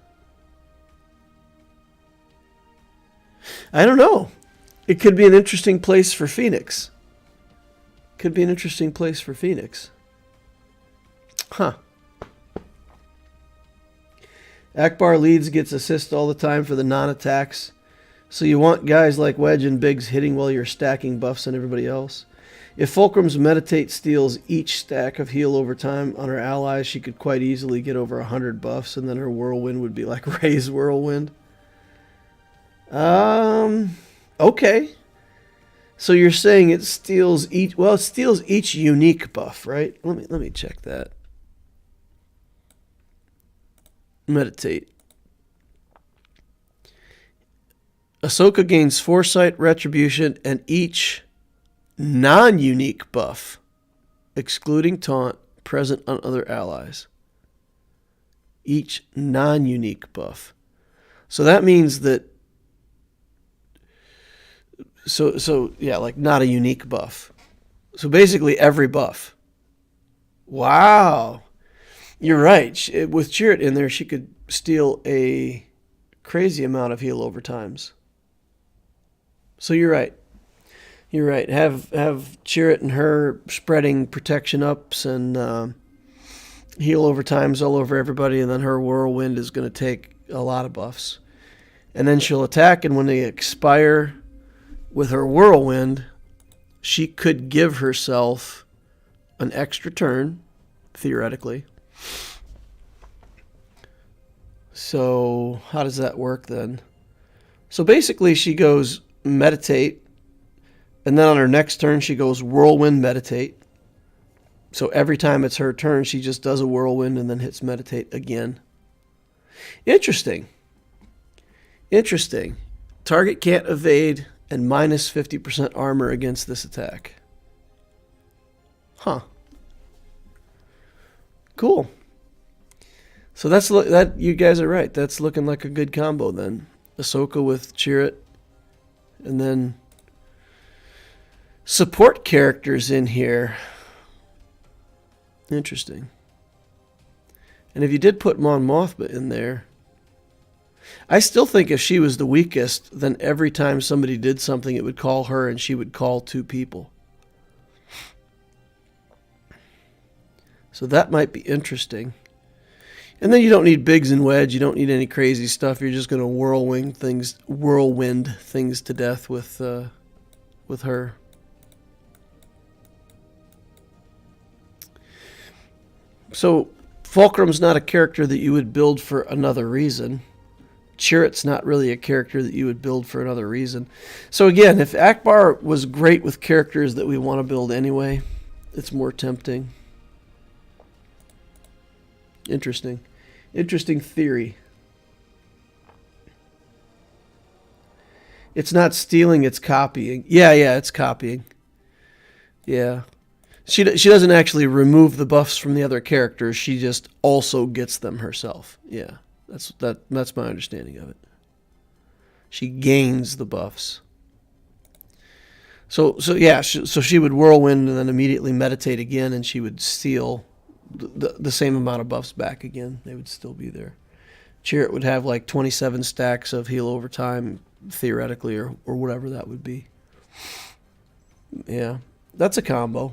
I don't know. It could be an interesting place for Phoenix. Could be an interesting place for Phoenix. Huh. Ackbar leads, gets assist all the time for the non-attacks. So you want guys like Wedge and Biggs hitting while you're stacking buffs on everybody else. If Fulcrum's Meditate steals each stack of heal over time on her allies, she could quite easily get over 100 buffs, and then her Whirlwind would be like Ray's Whirlwind. Okay. So you're saying it steals each, well, it steals each unique buff, right? Let me check that. Meditate. Ahsoka gains Foresight, Retribution, and each non-unique buff, excluding Taunt, present on other allies. Each non-unique buff. So that means that So yeah, like not a unique buff. So basically every buff. Wow. You're right. With Chirrut in there, she could steal a crazy amount of heal over times. So you're right. You're right. Have Chirrut and her spreading protection ups and heal over times all over everybody, and then her Whirlwind is going to take a lot of buffs. And then she'll attack, and when they expire with her Whirlwind, she could give herself an extra turn, theoretically. So how does that work then? So basically she goes Meditate, and then on her next turn she goes Whirlwind, Meditate. So every time it's her turn, she just does a Whirlwind and then hits Meditate again. Interesting. Interesting. Target can't evade and minus 50% armor against this attack. Huh. Cool. So that you guys are right. That's looking like a good combo then. Ahsoka with Chirrut, and then support characters in here. Interesting. And if you did put Mon Mothma in there, I still think if she was the weakest, then every time somebody did something, it would call her and she would call two people. So that might be interesting. And then you don't need Biggs and Wedge. You don't need any crazy stuff. You're just going to whirlwind things to death with her. So Fulcrum's not a character that you would build for another reason. Chirrut's not really a character that you would build for another reason. So again, if Ackbar was great with characters that we want to build anyway, it's more tempting. Interesting. Interesting theory. It's not stealing, it's copying. Yeah, it's copying. Yeah. She doesn't actually remove the buffs from the other characters. She just also gets them herself. Yeah. That's my understanding of it. She gains the buffs. So she would whirlwind and then immediately meditate again, and she would steal the same amount of buffs back again. They would still be there. Chirrut would have like 27 stacks of heal over time, theoretically, or whatever that would be. Yeah, that's a combo.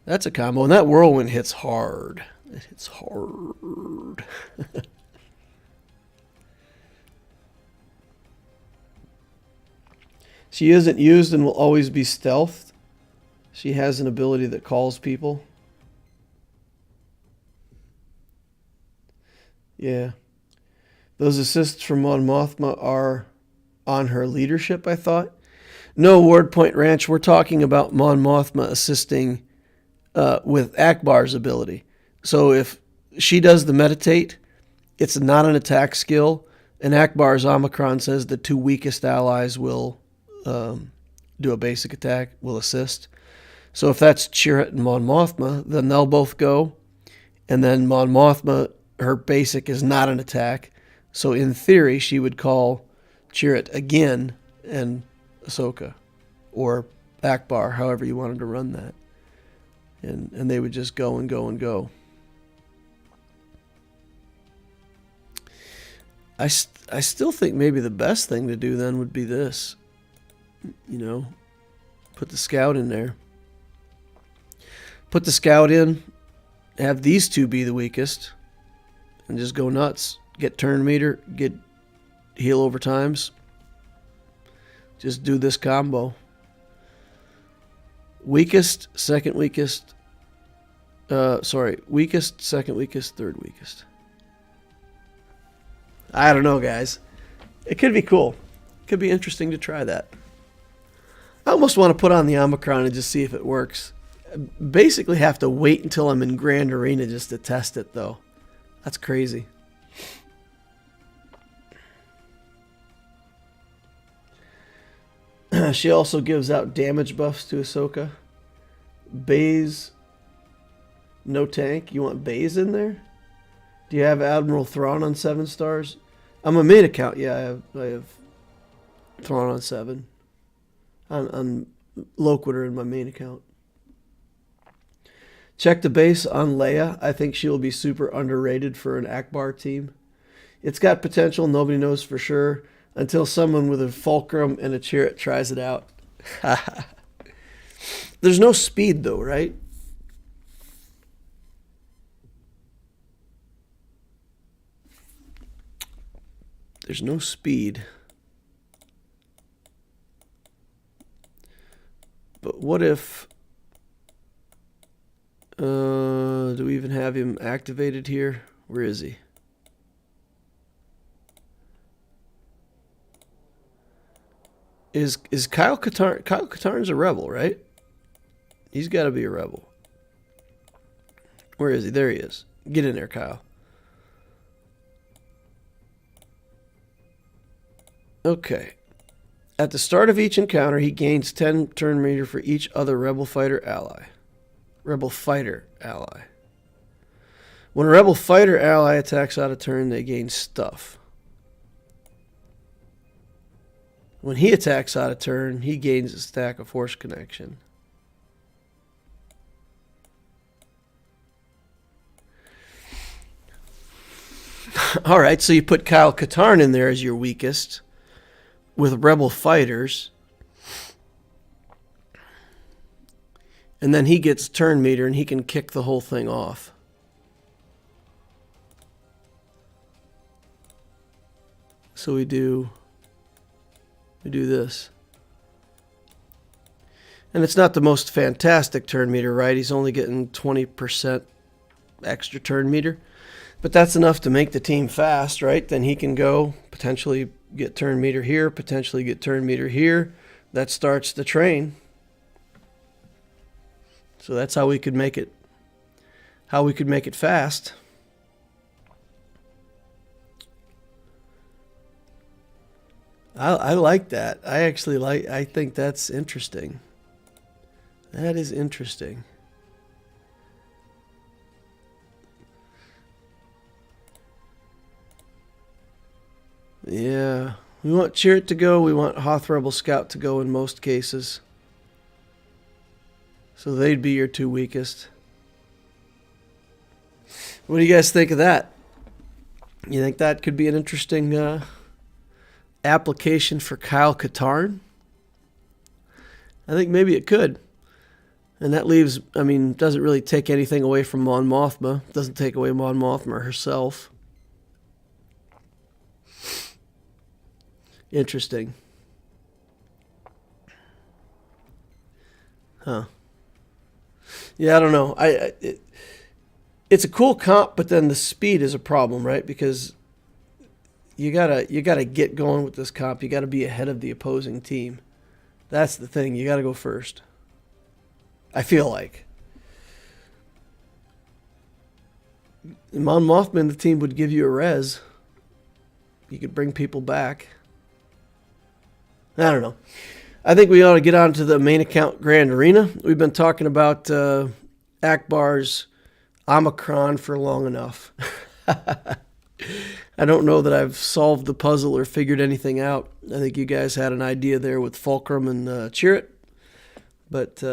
That's a combo, and that whirlwind hits hard. It hits hard. She isn't used and will always be stealthed. She has an ability that calls people. Yeah. Those assists from Mon Mothma are on her leadership, I thought. No, Ward Point Ranch, we're talking about Mon Mothma assisting with Ackbar's ability. So if she does the meditate, it's not an attack skill, and Ackbar's Omicron says the 2 weakest allies will do a basic attack, will assist. So if that's Chirrut and Mon Mothma, then they'll both go. And then Mon Mothma, her basic is not an attack. So in theory, she would call Chirrut again and Ahsoka, or Ackbar, however you wanted to run that. And they would just go and go and go. I still think maybe the best thing to do then would be this. You know, put the scout in there. Put the scout in, have these 2 be the weakest, and just go nuts. Get turn meter, get heal over times. Just do this combo. Weakest, second weakest. Weakest, second weakest, third weakest. I don't know, guys. It could be cool. It could be interesting to try that. I almost want to put on the Omicron and just see if it works. I basically have to wait until I'm in Grand Arena just to test it, though. That's crazy. She also gives out damage buffs to Ahsoka. Baze, no tank. You want Baze in there? Do you have Admiral Thrawn on 7 stars? I'm a main account. Yeah, I have Thrawn on 7. On Loquitur in my main account. Check the base on Leia. I think she'll be super underrated for an Ackbar team. It's got potential. Nobody knows for sure until someone with a Fulcrum and a Chirrut tries it out. There's no speed though, right? There's no speed. But what if... do we even have him activated here? Where is he? Is Kyle Katar... Kyle Katarn's a rebel, right? He's got to be a rebel. Where is he? There he is. Get in there, Kyle. Okay. At the start of each encounter, he gains 10 turn meter for each other rebel fighter ally. Rebel fighter ally. When a rebel fighter ally attacks out of turn, they gain stuff. When he attacks out of turn, he gains a stack of force connection. All right, so you put Kyle Katarn in there as your weakest with rebel fighters. And then he gets turn meter and he can kick the whole thing off. So we do this. And it's not the most fantastic turn meter, right? He's only getting 20% extra turn meter. But that's enough to make the team fast, right? Then he can go potentially get turn meter here, potentially get turn meter here. That starts the train. So that's how we could make it fast. I like that. I think that's interesting. That is interesting. Yeah. We want Chirrut to go. We want Hoth Rebel Scout to go in most cases. So they'd be your 2 weakest. What do you guys think of that? You think that could be an interesting application for Kyle Katarn? I think maybe it could. And that leaves, doesn't really take anything away from Mon Mothma. Doesn't take away Mon Mothma herself. Interesting. Huh. Yeah, I don't know. It's a cool comp, but then the speed is a problem, right? Because you gotta get going with this comp. You gotta be ahead of the opposing team. That's the thing. You got to go first. I feel like. Mon Mothman, the team would give you a res. You could bring people back. I don't know. I think we ought to get on to the main account Grand Arena. We've been talking about Ackbar's Omicron for long enough. I don't know that I've solved the puzzle or figured anything out. I think you guys had an idea there with Fulcrum and Chirrut. But,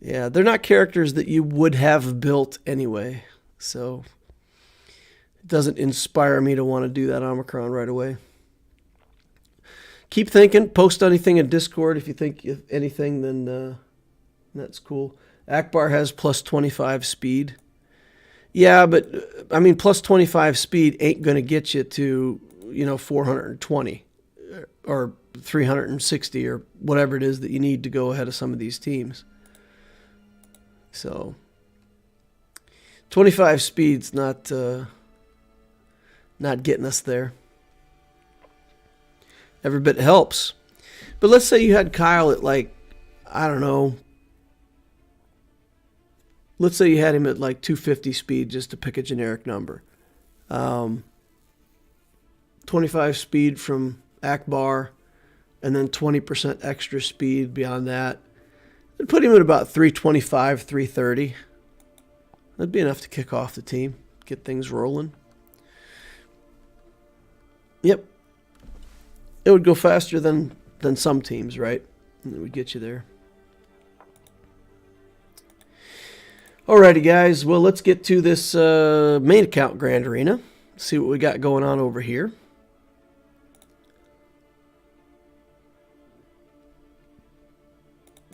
yeah, they're not characters that you would have built anyway. So it doesn't inspire me to want to do that Omicron right away. Keep thinking. Post anything in Discord. If you think of anything, then that's cool. Ackbar has plus 25 speed. Yeah, but, I mean, plus 25 speed ain't going to get you to, 420 or 360 or whatever it is that you need to go ahead of some of these teams. So, 25 speed's not getting us there. Every bit helps. But let's say you had Kyle at I don't know. Let's say you had him at 250 speed, just to pick a generic number. 25 speed from Ackbar, and then 20% extra speed beyond that. It'd put him at about 325, 330. That'd be enough to kick off the team, get things rolling. Yep. It would go faster than some teams, right? It would get you there. Alrighty, guys. Well, let's get to this main account Grand Arena. See what we got going on over here.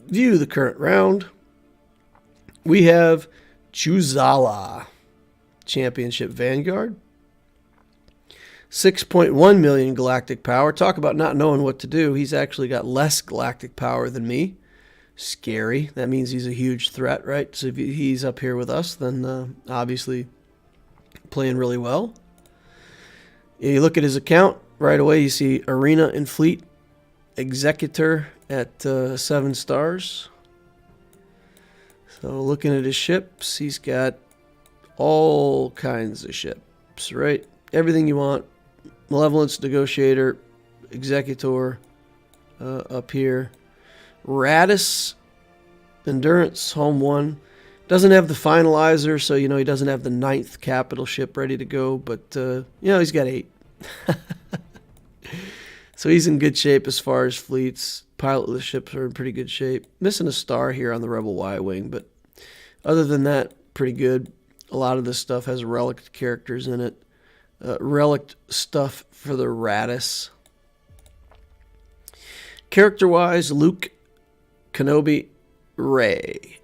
View the current round. We have Chuzala, Championship Vanguard. 6.1 million galactic power. Talk about not knowing what to do. He's actually got less galactic power than me. Scary. That means he's a huge threat, right? So if he's up here with us, then obviously playing really well. You look at his account, right away you see Arena and Fleet Executor at 7 stars. So looking at his ships, he's got all kinds of ships, right? Everything you want. Malevolence, Negotiator, Executor up here. Radis, Endurance, Home 1. Doesn't have the Finalizer, so, he doesn't have the 9th capital ship ready to go, but, he's got 8. So he's in good shape as far as fleets. Pilotless ships are in pretty good shape. Missing a star here on the Rebel Y-Wing, but other than that, pretty good. A lot of this stuff has relic characters in it. Relic stuff for the Radis. Character-wise, Luke, Kenobi, Rey.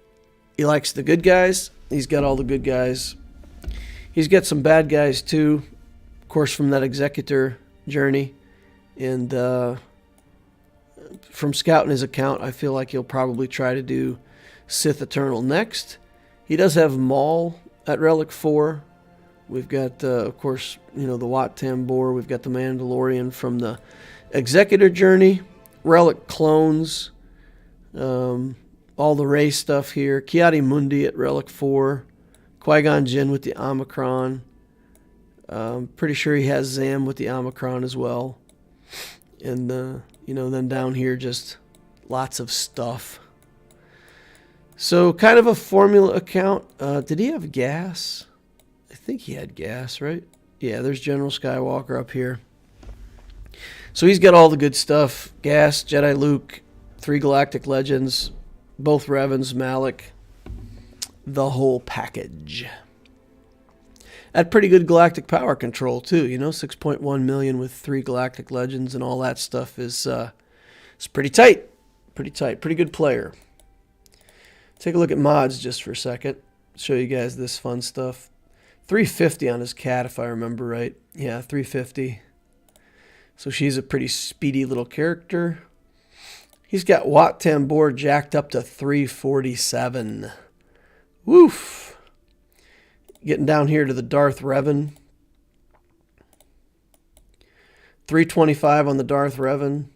He likes the good guys. He's got all the good guys. He's got some bad guys too, of course, from that Executor journey. And from scouting his account, I feel like he'll probably try to do Sith Eternal next. He does have Maul at Relic 4. We've got, of course, the Wat Tambor. We've got the Mandalorian from the Executor journey. Relic clones. All the Rey stuff here. Kiadi Mundi at Relic 4. Qui-Gon Jinn with the Omicron. Pretty sure he has Zam with the Omicron as well. And, then down here, just lots of stuff. So, kind of a formula account. Did he have gas? I think he had gas, right? Yeah, there's General Skywalker up here. So he's got all the good stuff. Gas, Jedi Luke, 3 Galactic Legends, both Revans, Malik. The whole package. At pretty good galactic power control, too. 6.1 million with 3 Galactic Legends and all that stuff is it's pretty tight. Pretty tight. Pretty good player. Take a look at mods just for a second. Show you guys this fun stuff. 350 on his cat, if I remember right. Yeah, 350. So she's a pretty speedy little character. He's got Wat Tambor jacked up to 347. Woof. Getting down here to the Darth Revan. 325 on the Darth Revan.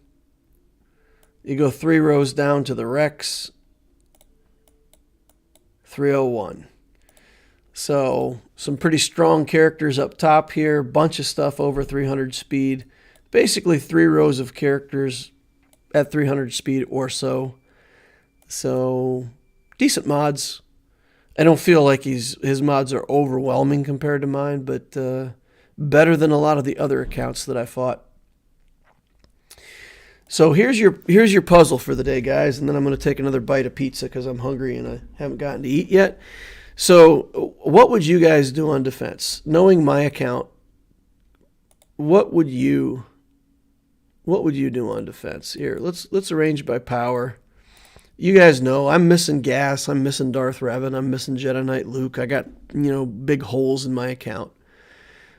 You go 3 rows down to the Rex, 301. So some pretty strong characters up top here. Bunch of stuff over 300 speed. Basically 3 rows of characters at 300 speed or so. So decent mods. I don't feel like his mods are overwhelming compared to mine, but better than a lot of the other accounts that I fought. So here's your puzzle for the day, guys, and then I'm going to take another bite of pizza because I'm hungry and I haven't gotten to eat yet. So what would you guys do on defense? Knowing my account, what would you do on defense? Here, let's arrange by power. You guys know I'm missing Gas, I'm missing Darth Revan, I'm missing Jedi Knight Luke. I got, big holes in my account.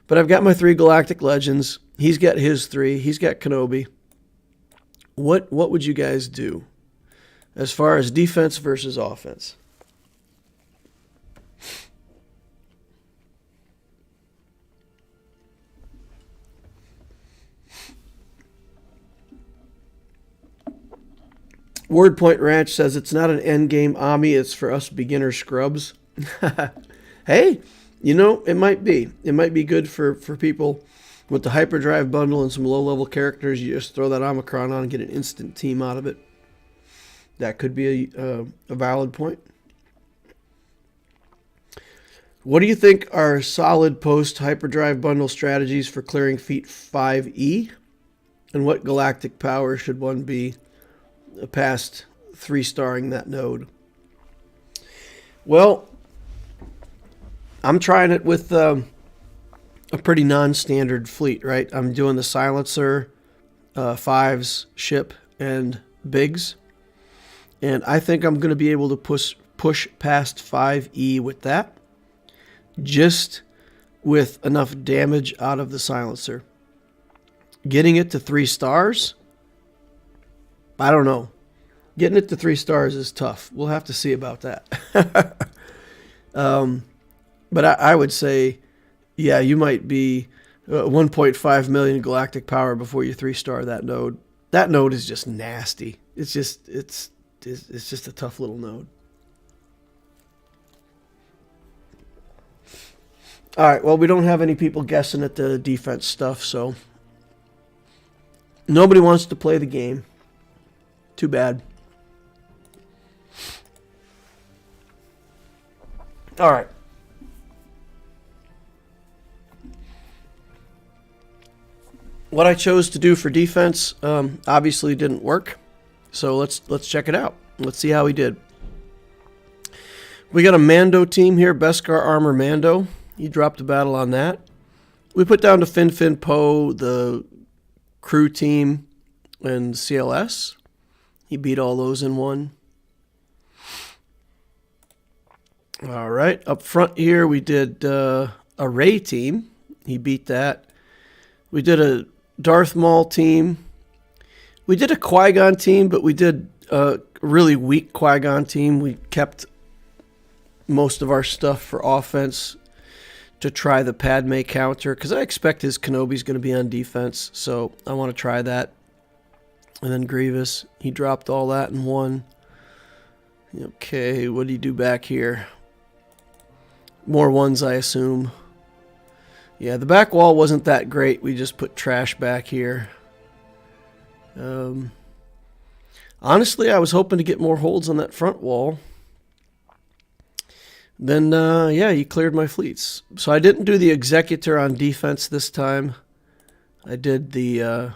But I've got my 3 Galactic Legends. He's got his 3. He's got Kenobi. What would you guys do as far as defense versus offense? WordPoint Ranch says it's not an endgame Ami, it's for us beginner scrubs. Hey, it might be. It might be good for people with the hyperdrive bundle and some low-level characters. You just throw that Omicron on and get an instant team out of it. That could be a valid point. What do you think are solid post-hyperdrive bundle strategies for clearing feat 5E? And what galactic power should one be past 3-starring that node? Well, I'm trying it with a pretty non-standard fleet, right? I'm doing the Silencer, 5s, ship, and Bigs. And I think I'm going to be able to push past 5E with that, just with enough damage out of the Silencer. Getting it to 3 stars, I don't know. Getting it to 3 stars is tough. We'll have to see about that. But I would say, yeah, you might be 1.5 million galactic power before you 3-star that node. That node is just nasty. It's just a tough little node. All right, well, we don't have any people guessing at the defense stuff, so nobody wants to play the game. Too bad. All right. What I chose to do for defense obviously didn't work. So let's check it out. Let's see how he did. We got a Mando team here, Beskar Armor Mando. He dropped a battle on that. We put down to Fin Poe, the crew team, and CLS. He beat all those in one. All right, up front here we did a Rey team. He beat that. We did a Darth Maul team. We did a Qui-Gon team, but we did a really weak Qui-Gon team. We kept most of our stuff for offense to try the Padme counter, because I expect his Kenobi's going to be on defense, so I want to try that. And then Grievous, he dropped all that in one. Okay, what did he do back here? More ones, I assume. Yeah, the back wall wasn't that great. We just put trash back here. Honestly, I was hoping to get more holds on that front wall. Then, yeah, he cleared my fleets. So I didn't do the Executor on defense this time. I did the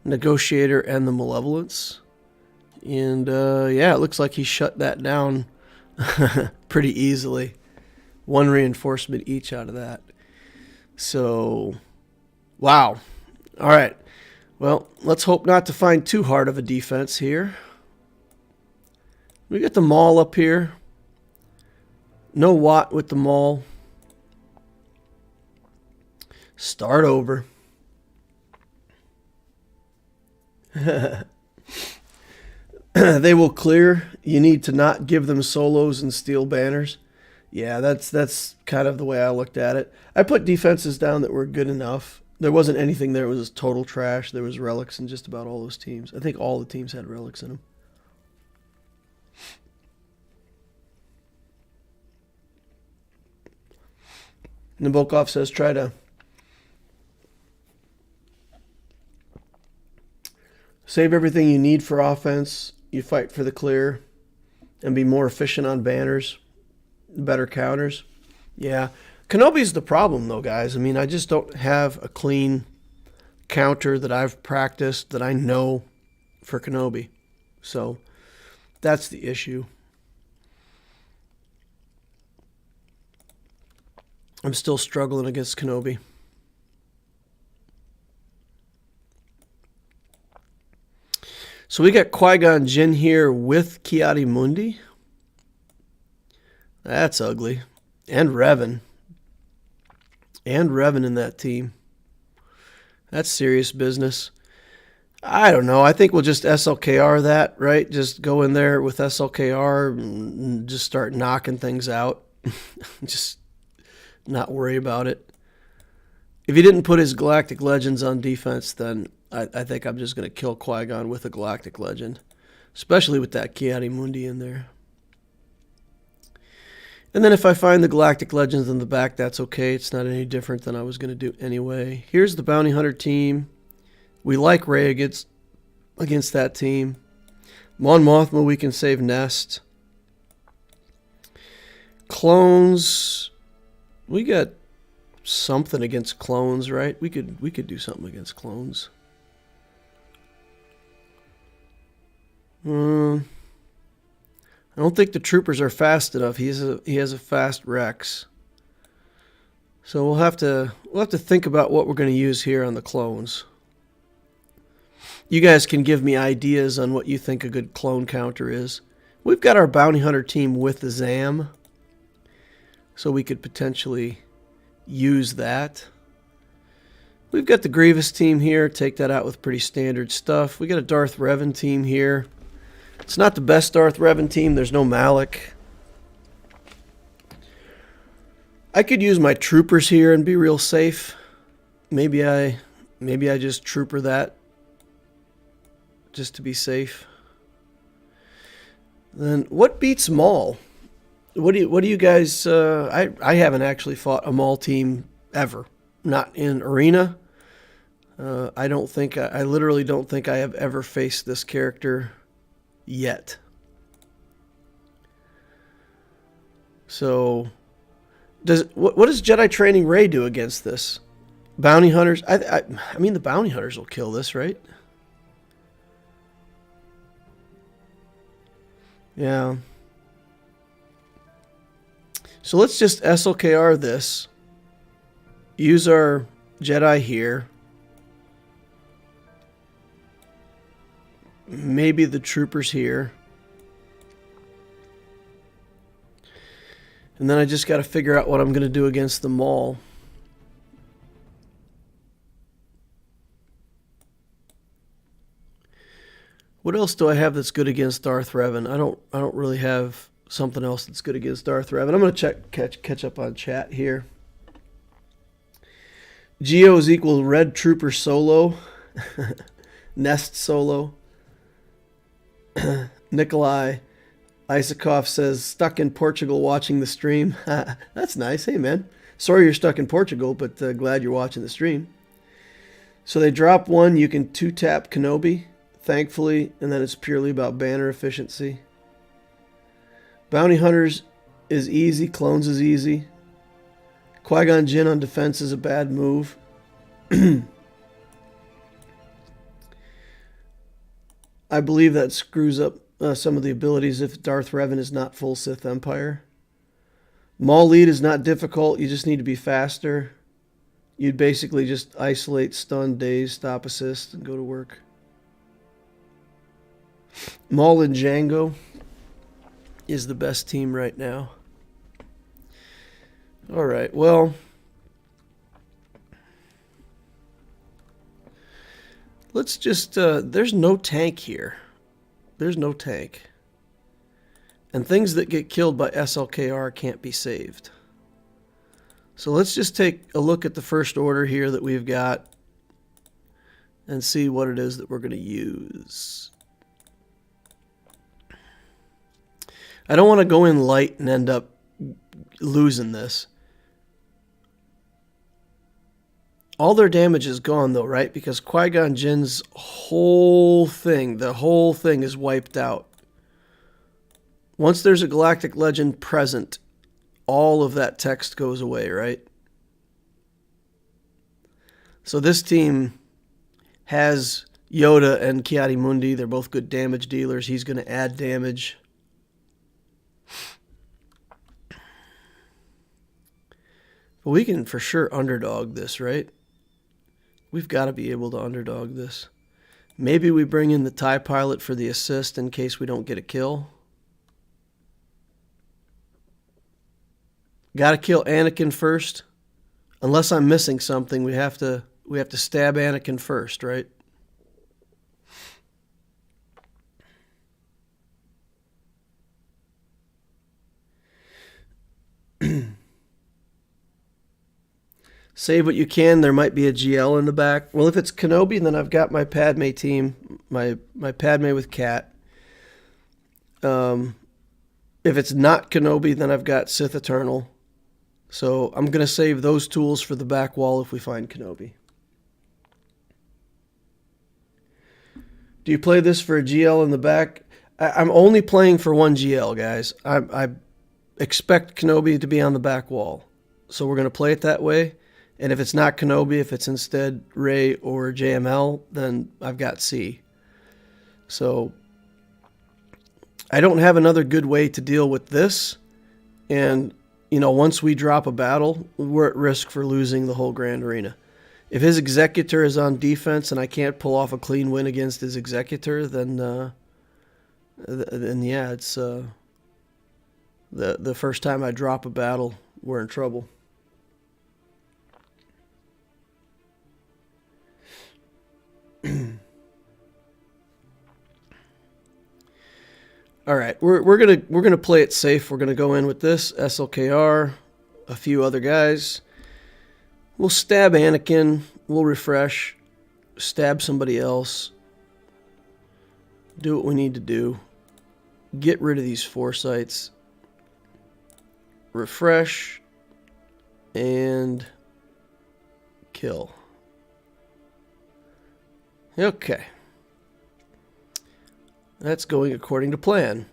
Negotiator and the Malevolence. And, yeah, it looks like he shut that down pretty easily. 1 reinforcement each out of that. So, wow. All right. Well, let's hope not to find too hard of a defense here. We got the Maul up here. No Watt with the Maul. Start over. They will clear. You need to not give them solos and steel banners. Yeah, that's kind of the way I looked at it. I put defenses down that were good enough. There wasn't anything there. It was total trash. There was relics in just about all those teams. I think all the teams had relics in them. Nabokov says, try to save everything you need for offense. You fight for the clear and be more efficient on banners, better counters. Yeah. Kenobi's the problem, though, guys. I mean, I just don't have a clean counter that I've practiced that I know for Kenobi. So that's the issue. I'm still struggling against Kenobi. So we got Qui-Gon Jinn here with Ki-Adi-Mundi. That's ugly. And Revan. And Revan in that team. That's serious business. I don't know. I think we'll just SLKR that, right? Just go in there with SLKR and just start knocking things out. Just not worry about it. If he didn't put his Galactic Legends on defense, then I think I'm just going to kill Qui-Gon with a Galactic Legend. Especially with that Ki-Adi-Mundi in there. And then if I find the Galactic Legends in the back, that's okay. It's not any different than I was going to do anyway. Here's the Bounty Hunter team. We like Rey against that team. Mon Mothma, we can save Nest. Clones, we got something against clones, right? We could do something against clones. I don't think the troopers are fast enough. He has a fast Rex. So we'll have to think about what we're going to use here on the clones. You guys can give me ideas on what you think a good clone counter is. We've got our Bounty Hunter team with the Zam. So we could potentially use that. We've got the Grievous team here. Take that out with pretty standard stuff. We got a Darth Revan team here. It's not the best Darth Revan team. There's no Malik. I could use my troopers here and be real safe. Maybe I just trooper that just to be safe. Then what beats Maul? What do you guys? I haven't actually fought a Maul team ever. Not in arena. I literally don't think I have ever faced this character yet. So, what does Jedi Training Rey do against this? Bounty Hunters? I mean, the Bounty Hunters will kill this, right? Yeah. So let's just SLKR this. Use our Jedi here. Maybe the troopers here. And then I just got to figure out what I'm going to do against the Maul. What else do I have that's good against Darth Revan? I don't really have something else that's good against Darth Revan. I'm going to catch up on chat here. Geo is equal Red Trooper Solo. Nest Solo. Nikolai Isakov says, stuck in Portugal watching the stream. That's nice. Hey, man. Sorry you're stuck in Portugal, but glad you're watching the stream. So they drop one. You can 2-tap Kenobi, thankfully, and then it's purely about banner efficiency. Bounty Hunters is easy. Clones is easy. Qui-Gon Jinn on defense is a bad move. I believe that screws up some of the abilities if Darth Revan is not full Sith Empire. Maul lead is not difficult. You just need to be faster. You'd basically just isolate, stun, daze, stop assist, and go to work. Maul and Django is the best team right now. All right, well, let's just, there's no tank here. There's no tank. And things that get killed by SLKR can't be saved. So let's just take a look at the first order here that we've got and see what it is that we're going to use. I don't want to go in light and end up losing this. All their damage is gone though, right? Because Qui-Gon Jinn's whole thing, the whole thing is wiped out. Once there's a galactic legend present, all of that text goes away, right? So this team has Yoda and Ki-Adi-Mundi. They're both good damage dealers. He's going to add damage. But we can for sure underdog this, right? We've got to be able to underdog this. Maybe we bring in the TIE pilot for the assist in case we don't get a kill. Got to kill Anakin first. Unless I'm missing something, we have to stab Anakin first, right? Save what you can. There might be a GL in the back. Well, if it's Kenobi, then I've got my Padme team, my Padme with Cat. If it's not Kenobi, then I've got Sith Eternal. So I'm going to save those tools for the back wall if we find Kenobi. Do you play this for a GL in the back? I'm only playing for one GL, guys. I expect Kenobi to be on the back wall. So we're going to play it that way. And if it's not Kenobi, if it's instead Rey or JML, then I've got C. So I don't have another good way to deal with this. And, you know, once we drop a battle, we're at risk for losing the whole Grand Arena. If his Executor is on defense and I can't pull off a clean win against his Executor, then yeah, it's the first time I drop a battle, we're in trouble. All right, we're gonna play it safe. We're gonna go in with this SLKR, a few other guys. We'll stab Anakin. We'll refresh, stab somebody else. Do what we need to do. Get rid of these foresights. Refresh and kill. Okay. That's going according to plan.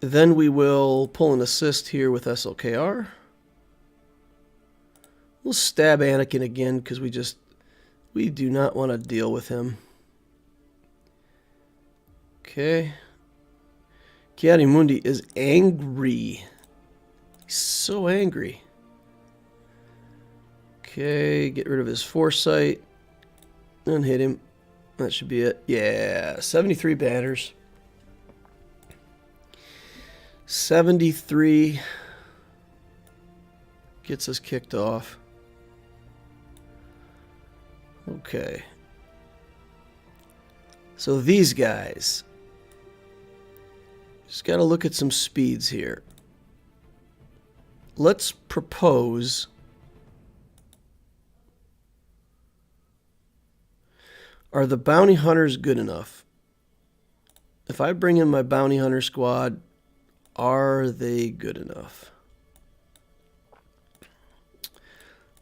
Then we will pull an assist here with SLKR. We'll stab Anakin again because we do not want to deal with him. Okay. Ki-Adi-Mundi is angry. He's so angry. Okay, get rid of his foresight. And hit him. That should be it. Yeah, 73 banners. 73 gets us kicked off. Okay. So these guys. Just got to look at some speeds here. Let's propose... Are the bounty hunters good enough? If I bring in my bounty hunter squad, are they good enough?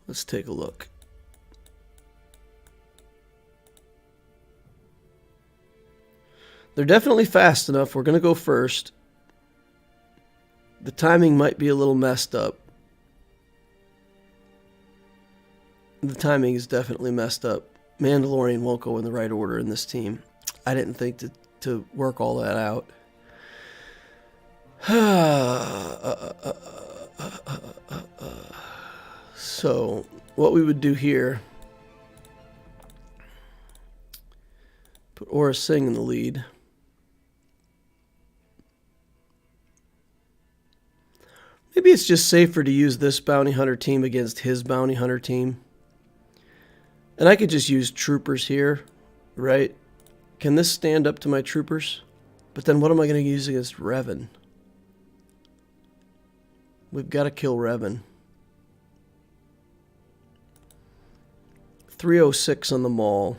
Let's take a look. They're definitely fast enough. We're going to go first. The timing might be a little messed up. The timing is definitely messed up. Mandalorian won't go in the right order in this team. I didn't think to work all that out. So, what we would do here, put Aura Singh in the lead. Maybe it's just safer to use this bounty hunter team against his bounty hunter team. And I could just use troopers here, right? Can this stand up to my troopers? But then what am I going to use against Revan? We've got to kill Revan. 306 on the Maul.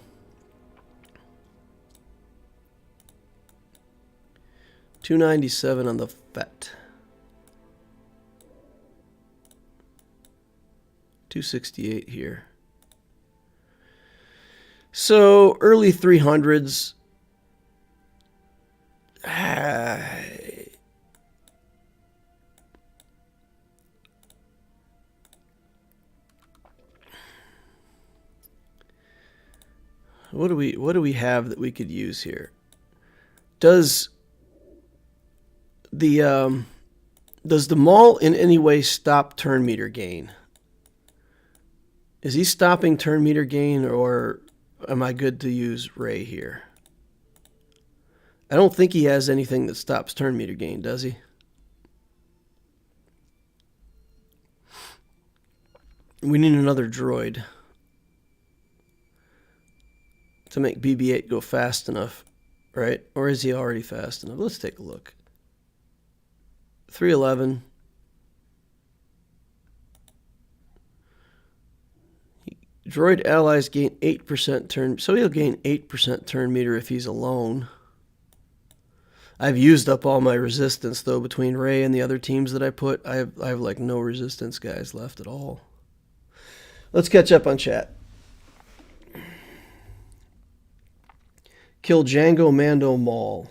$297 on the Fett. 268 here. So early 300s. What do we have that we could use here? Does the Maul in any way stop turn meter gain? Is he stopping turn meter gain, or am I good to use Ray here? I don't think he has anything that stops turn meter gain, does he? We need another droid to make BB-8 go fast enough, right? Or is he already fast enough? Let's take a look. 311. Droid allies gain 8% turn, so he'll gain 8% turn meter if he's alone. I've used up all my resistance, though, between Ray and the other teams that I put. I have like no resistance guys left at all. Let's catch up on chat. Kill Django, Mando, Maul.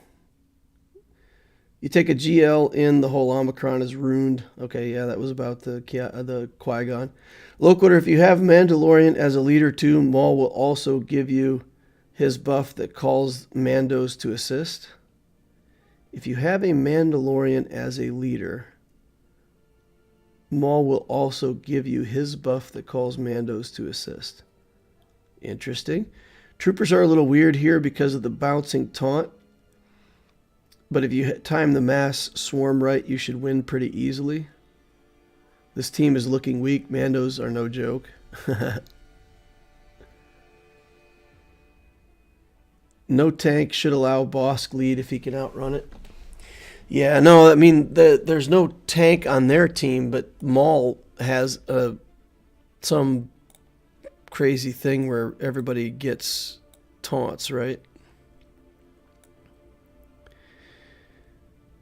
You take a GL in, the whole Omicron is ruined. Okay, yeah, that was about the Qui-Gon. Loquitur, if you have Mandalorian as a leader too, Maul will also give you his buff that calls Mandos to assist. If you have a Mandalorian as a leader, Maul will also give you his buff that calls Mandos to assist. Interesting. Troopers are a little weird here because of the bouncing taunt. But if you time the mass swarm right, you should win pretty easily. This team is looking weak. Mandos are no joke. No tank should allow Bosk lead if he can outrun it. Yeah, no, I mean, there's no tank on their team, but Maul has some crazy thing where everybody gets taunts, right?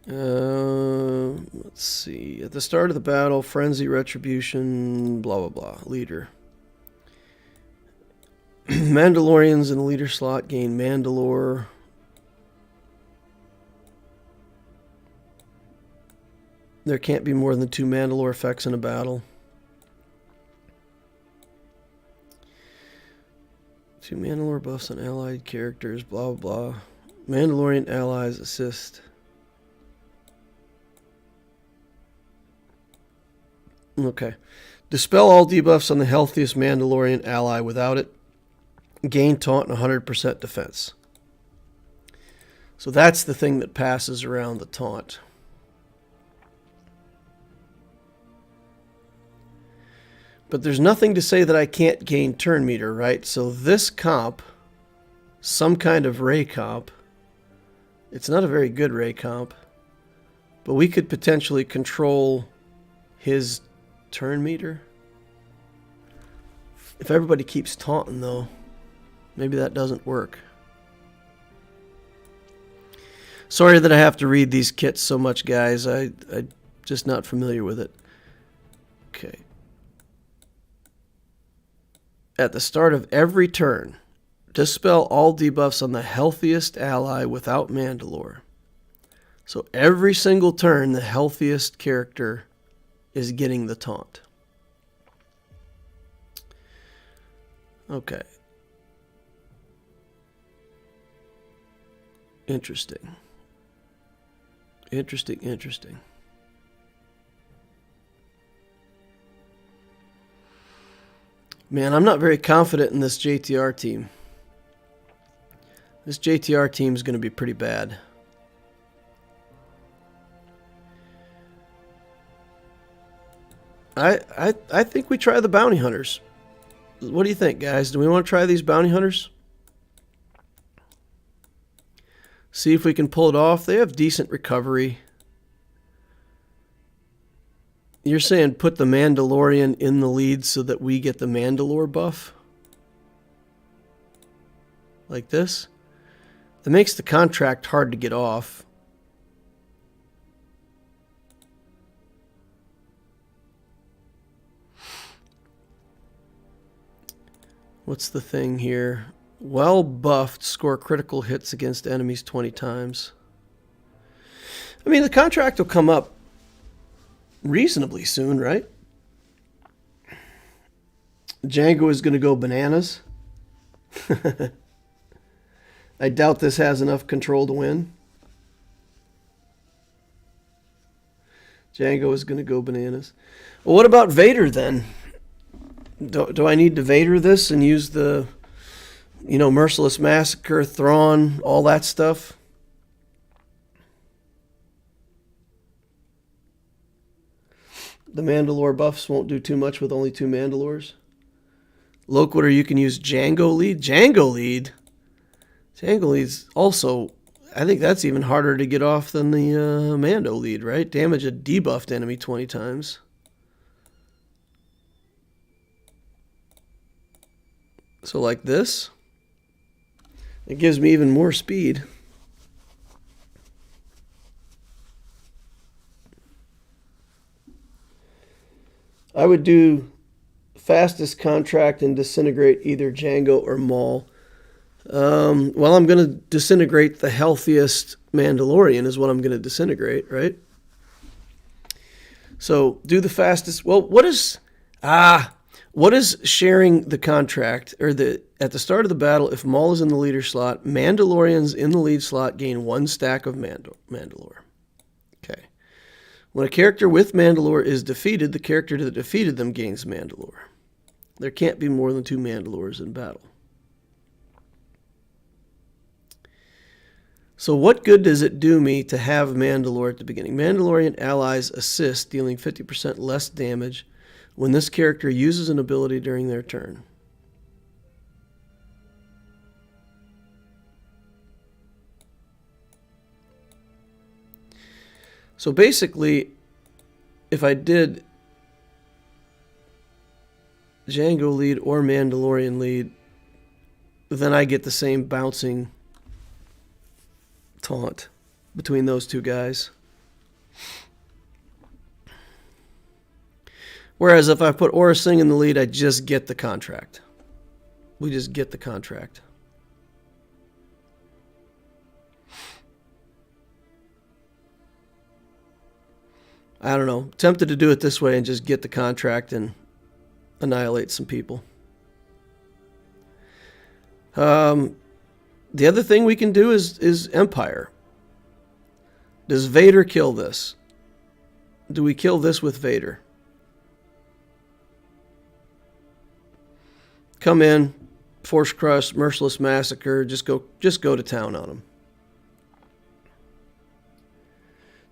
Let's see. At the start of the battle, frenzy, retribution, blah, blah, blah. Leader. Mandalorians in the leader slot gain Mandalore. There can't be more than 2 Mandalore effects in a battle. 2 Mandalore buffs on allied characters, blah, blah, blah. Mandalorian allies assist. Okay. Dispel all debuffs on the healthiest Mandalorian ally without it. Gain taunt and 100% defense. So that's the thing that passes around the taunt. But there's nothing to say that I can't gain turn meter, right? So this comp, some kind of Ray comp, it's not a very good Ray comp, but we could potentially control his turn meter. If everybody keeps taunting, though, maybe that doesn't work. Sorry that I have to read these kits so much, guys. I'm just not familiar with it. Okay. At the start of every turn, dispel all debuffs on the healthiest ally without Mandalore. So every single turn, the healthiest character is getting the taunt. Okay. Interesting. Interesting. Man, I'm not very confident in this JTR team. This JTR team is going to be pretty bad. I think we try the bounty hunters. What do you think, guys? Do we want to try these bounty hunters? See if we can pull it off. They have decent recovery. You're saying put the Mandalorian in the lead so that we get the Mandalore buff? like this. That makes the contract hard to get off. What's the thing here? Well buffed, score critical hits against enemies 20 times. I mean, the contract will come up reasonably soon, right? Django is going to go bananas. I doubt this has enough control to win. Django is going to go bananas. Well, what about Vader then? Do I need to Vader this and use the, Merciless Massacre, Thrawn, all that stuff? The Mandalore buffs won't do too much with only 2 Mandalores. Loquitur, you can use Django lead. Django lead's also, I think that's even harder to get off than the Mando lead, right? Damage a debuffed enemy 20 times. So like this, it gives me even more speed. I would do fastest contract and disintegrate either Django or Maul. Well, I'm going to disintegrate the healthiest Mandalorian is what I'm going to disintegrate, right? So do the fastest. Well, what is sharing the contract or at the start of the battle? If Maul is in the leader slot, Mandalorians in the lead slot gain 1 stack of Mandalore. Okay. When a character with Mandalore is defeated, the character that defeated them gains Mandalore. There can't be more than 2 Mandalores in battle. So what good does it do me to have Mandalore at the beginning? Mandalorian allies assist, dealing 50% less damage when this character uses an ability during their turn. So basically, if I did Django lead or Mandalorian lead, then I get the same bouncing taunt between those 2 guys. Whereas if I put Aura Singh in the lead, I just get the contract. We just get the contract. I don't know. Tempted to do it this way and just get the contract and annihilate some people. The other thing we can do is Empire. Does Vader kill this? Do we kill this with Vader? Come in, Force Crush, Merciless Massacre, just go to town on them.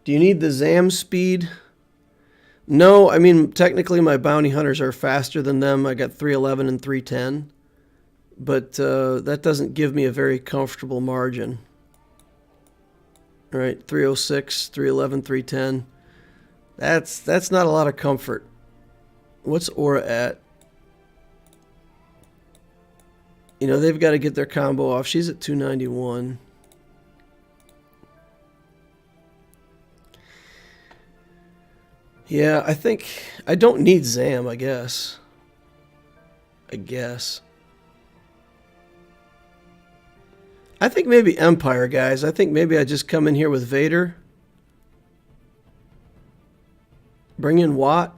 Do you need the Zam speed? No, I mean, technically my bounty hunters are faster than them. I got 311 and 310. But that doesn't give me a very comfortable margin. All right, 306, 311, 310. That's not a lot of comfort. What's Aura at? They've got to get their combo off. She's at 291. Yeah, I think I don't need Zam, I guess. I think maybe Empire, guys. I think maybe I just come in here with Vader. Bring in Watt.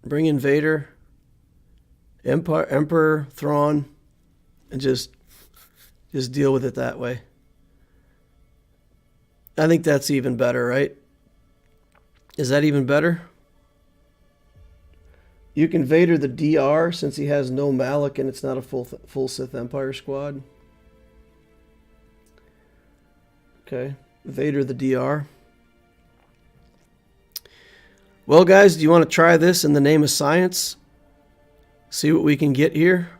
Bring in Vader. Emperor, Thrawn. And just deal with it that way. I think that's even better, right? Is that even better? You can Vader the DR since he has no Malak and it's not a full Sith Empire squad. Okay, Vader the DR. Well, guys, do you want to try this in the name of science? See what we can get here?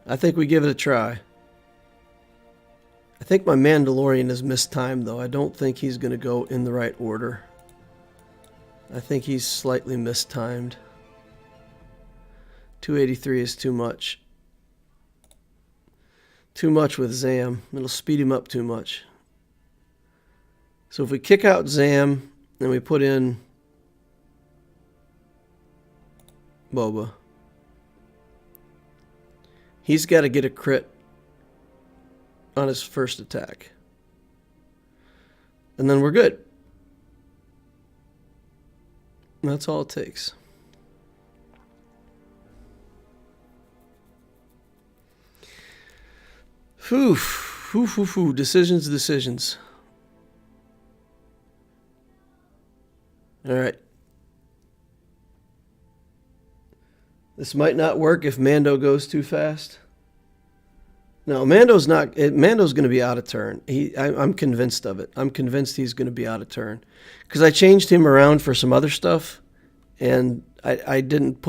I think we give it a try. I think my Mandalorian is mistimed, though. I don't think he's going to go in the right order. I think he's slightly mistimed. 283 is too much. too much with Zam. It'll speed him up too much. So if we kick out Zam and we put in Boba, he's got to get a crit on his first attack. And then we're good. That's all it takes. Whew. Decisions. All right. This might not work if Mando goes too fast. No, Mando's not. Mando's going to be out of turn. I'm convinced of it. I'm convinced he's going to be out of turn because I changed him around for some other stuff, and I didn't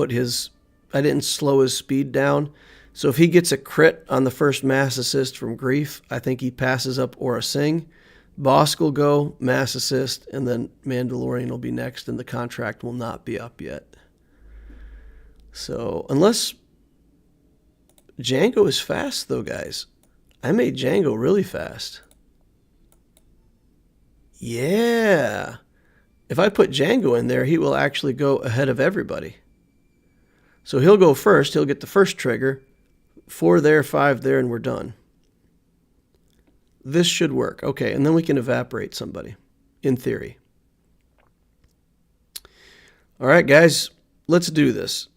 slow his speed down. So if he gets a crit on the first mass assist from Grief, I think he passes up Aura Singh. Bosk will go, mass assist, and then Mandalorian will be next, and the contract will not be up yet. So unless Django is fast, though, guys. I made Django really fast. Yeah. If I put Django in there, he will actually go ahead of everybody. So he'll go first. He'll get the first trigger. 4 there, 5 there, and we're done. This should work. Okay, and then we can evaporate somebody, in theory. All right, guys, let's do this.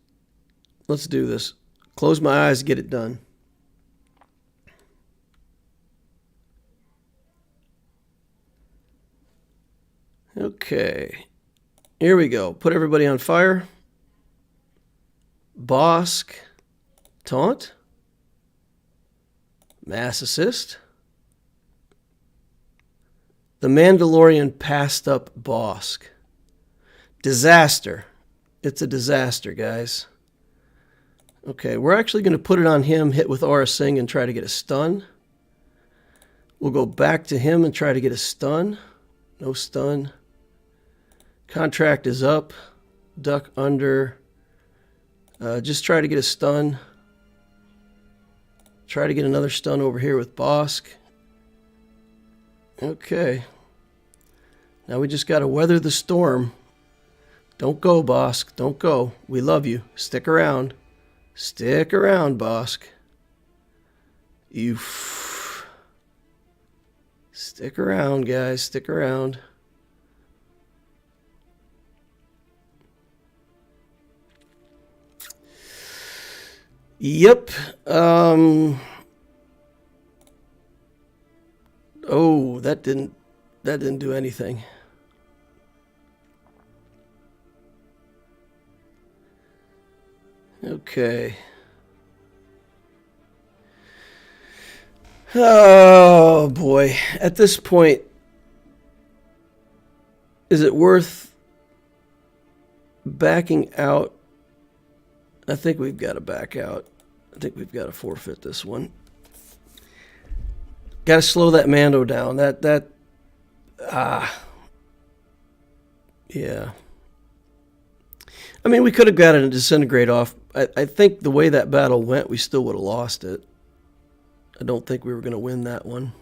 Close my eyes, get it done. Okay, here we go. Put everybody on fire. Bosk, taunt. Mass assist. The Mandalorian passed up Bosk. Disaster. It's a disaster, guys. Okay, we're actually going to put it on him, hit with Aura Singh, and try to get a stun. We'll go back to him and try to get a stun. No stun. Contract is up. Duck under. Just try to get a stun. Try to get another stun over here with Bosk. Okay. Now we just got to weather the storm. Don't go, Bosk. Don't go. We love you. Stick around. Stick around, Bosk. Stick around, guys. Stick around. Yep. Oh, that didn't do anything. Okay. Oh boy. At this point, is it worth backing out? I think we've got to back out. I think we've got to forfeit this one. Got to slow that Mando down. Yeah. I mean, we could have gotten a disintegrate off. I think the way that battle went, we still would have lost it. I don't think we were going to win that one.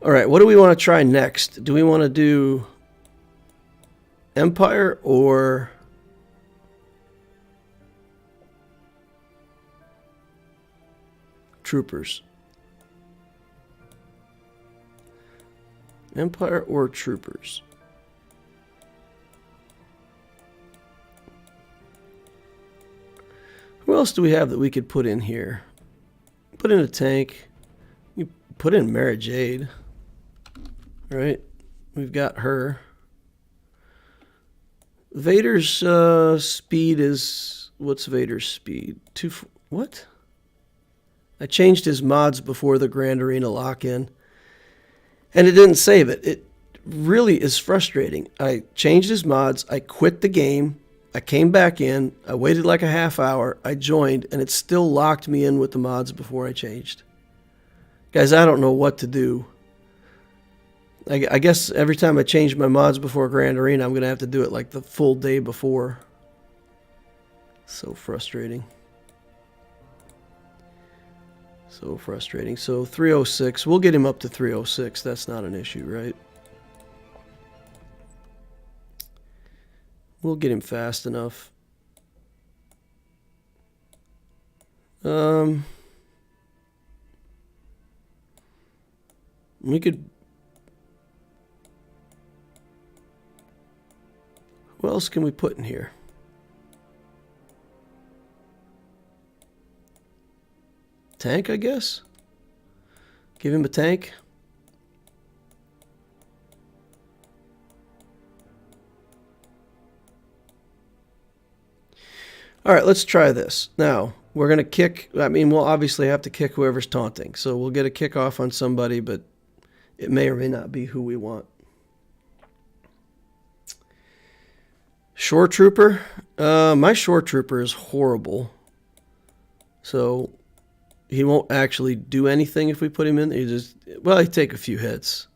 All right, what do we want to try next? Do we want to do Empire or Troopers? Empire or Troopers? Who else do we have that we could put in here? Put in a tank. You put in Mara Jade. Right? We've got her. Vader's speed is... What's Vader's speed? What? I changed his mods before the Grand Arena lock-in. And it didn't save it. It really is frustrating. I changed his mods. I quit the game. I came back in. I waited like a half hour. I joined, and it still locked me in with the mods before I changed. Guys, I don't know what to do. I guess every time I change my mods before Grand Arena, I'm going to have to do it like the full day before. So frustrating. So frustrating. So 306. We'll get him up to 306. That's not an issue, right? We'll get him fast enough. We could... What else can we put in here? Tank, I guess? Give him a tank. All right, let's try this. Now, we're going to kick... I mean, we'll obviously have to kick whoever's taunting. So we'll get a kickoff on somebody, but it may or may not be who we want. Shore Trooper. My Shore Trooper is horrible. So he won't actually do anything if we put him in. He just... Well, he'll take a few hits.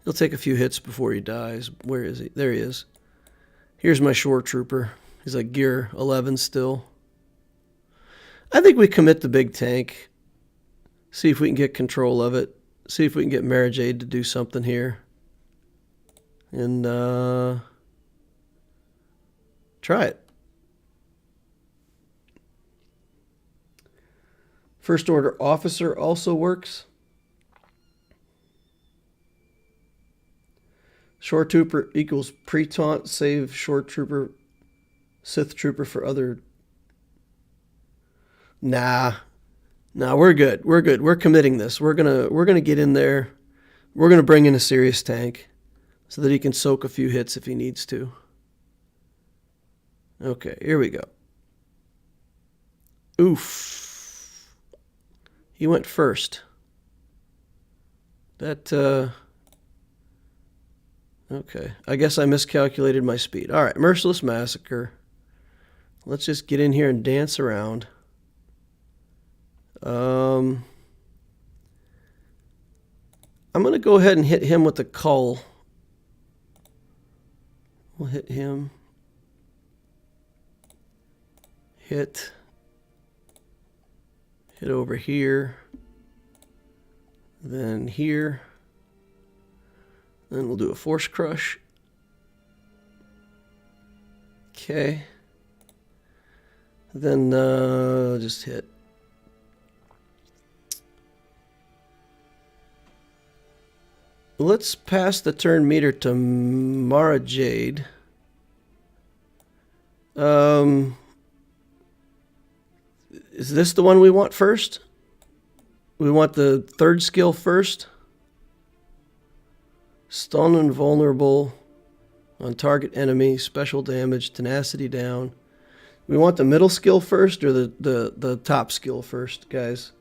He'll take a few hits before he dies. Where is he? There he is. Here's my Shore Trooper. He's like gear 11 still. I think we commit the big tank. See if we can get control of it. See if we can get Marriage Aid to do something here. And try it. First Order Officer also works. Shore Trooper equals pre-taunt. Save Shore Trooper, Sith Trooper for other... Nah, we're good. We're good. We're committing this. We're gonna get in there. We're gonna bring in a serious tank so that he can soak a few hits if he needs to. Okay, here we go. Oof. He went first. That okay. I guess I miscalculated my speed. All right, Merciless Massacre. Let's just get in here and dance around. I'm going to go ahead and hit him with the cull. We'll hit him. Hit over here. Then here. Then we'll do a Force Crush. Okay. Then just hit. Let's pass the turn meter to Mara Jade. Is this the one we want first? We want the third skill first. Stun and vulnerable on target enemy, special damage, tenacity down. We want the middle skill first or the top skill first, guys?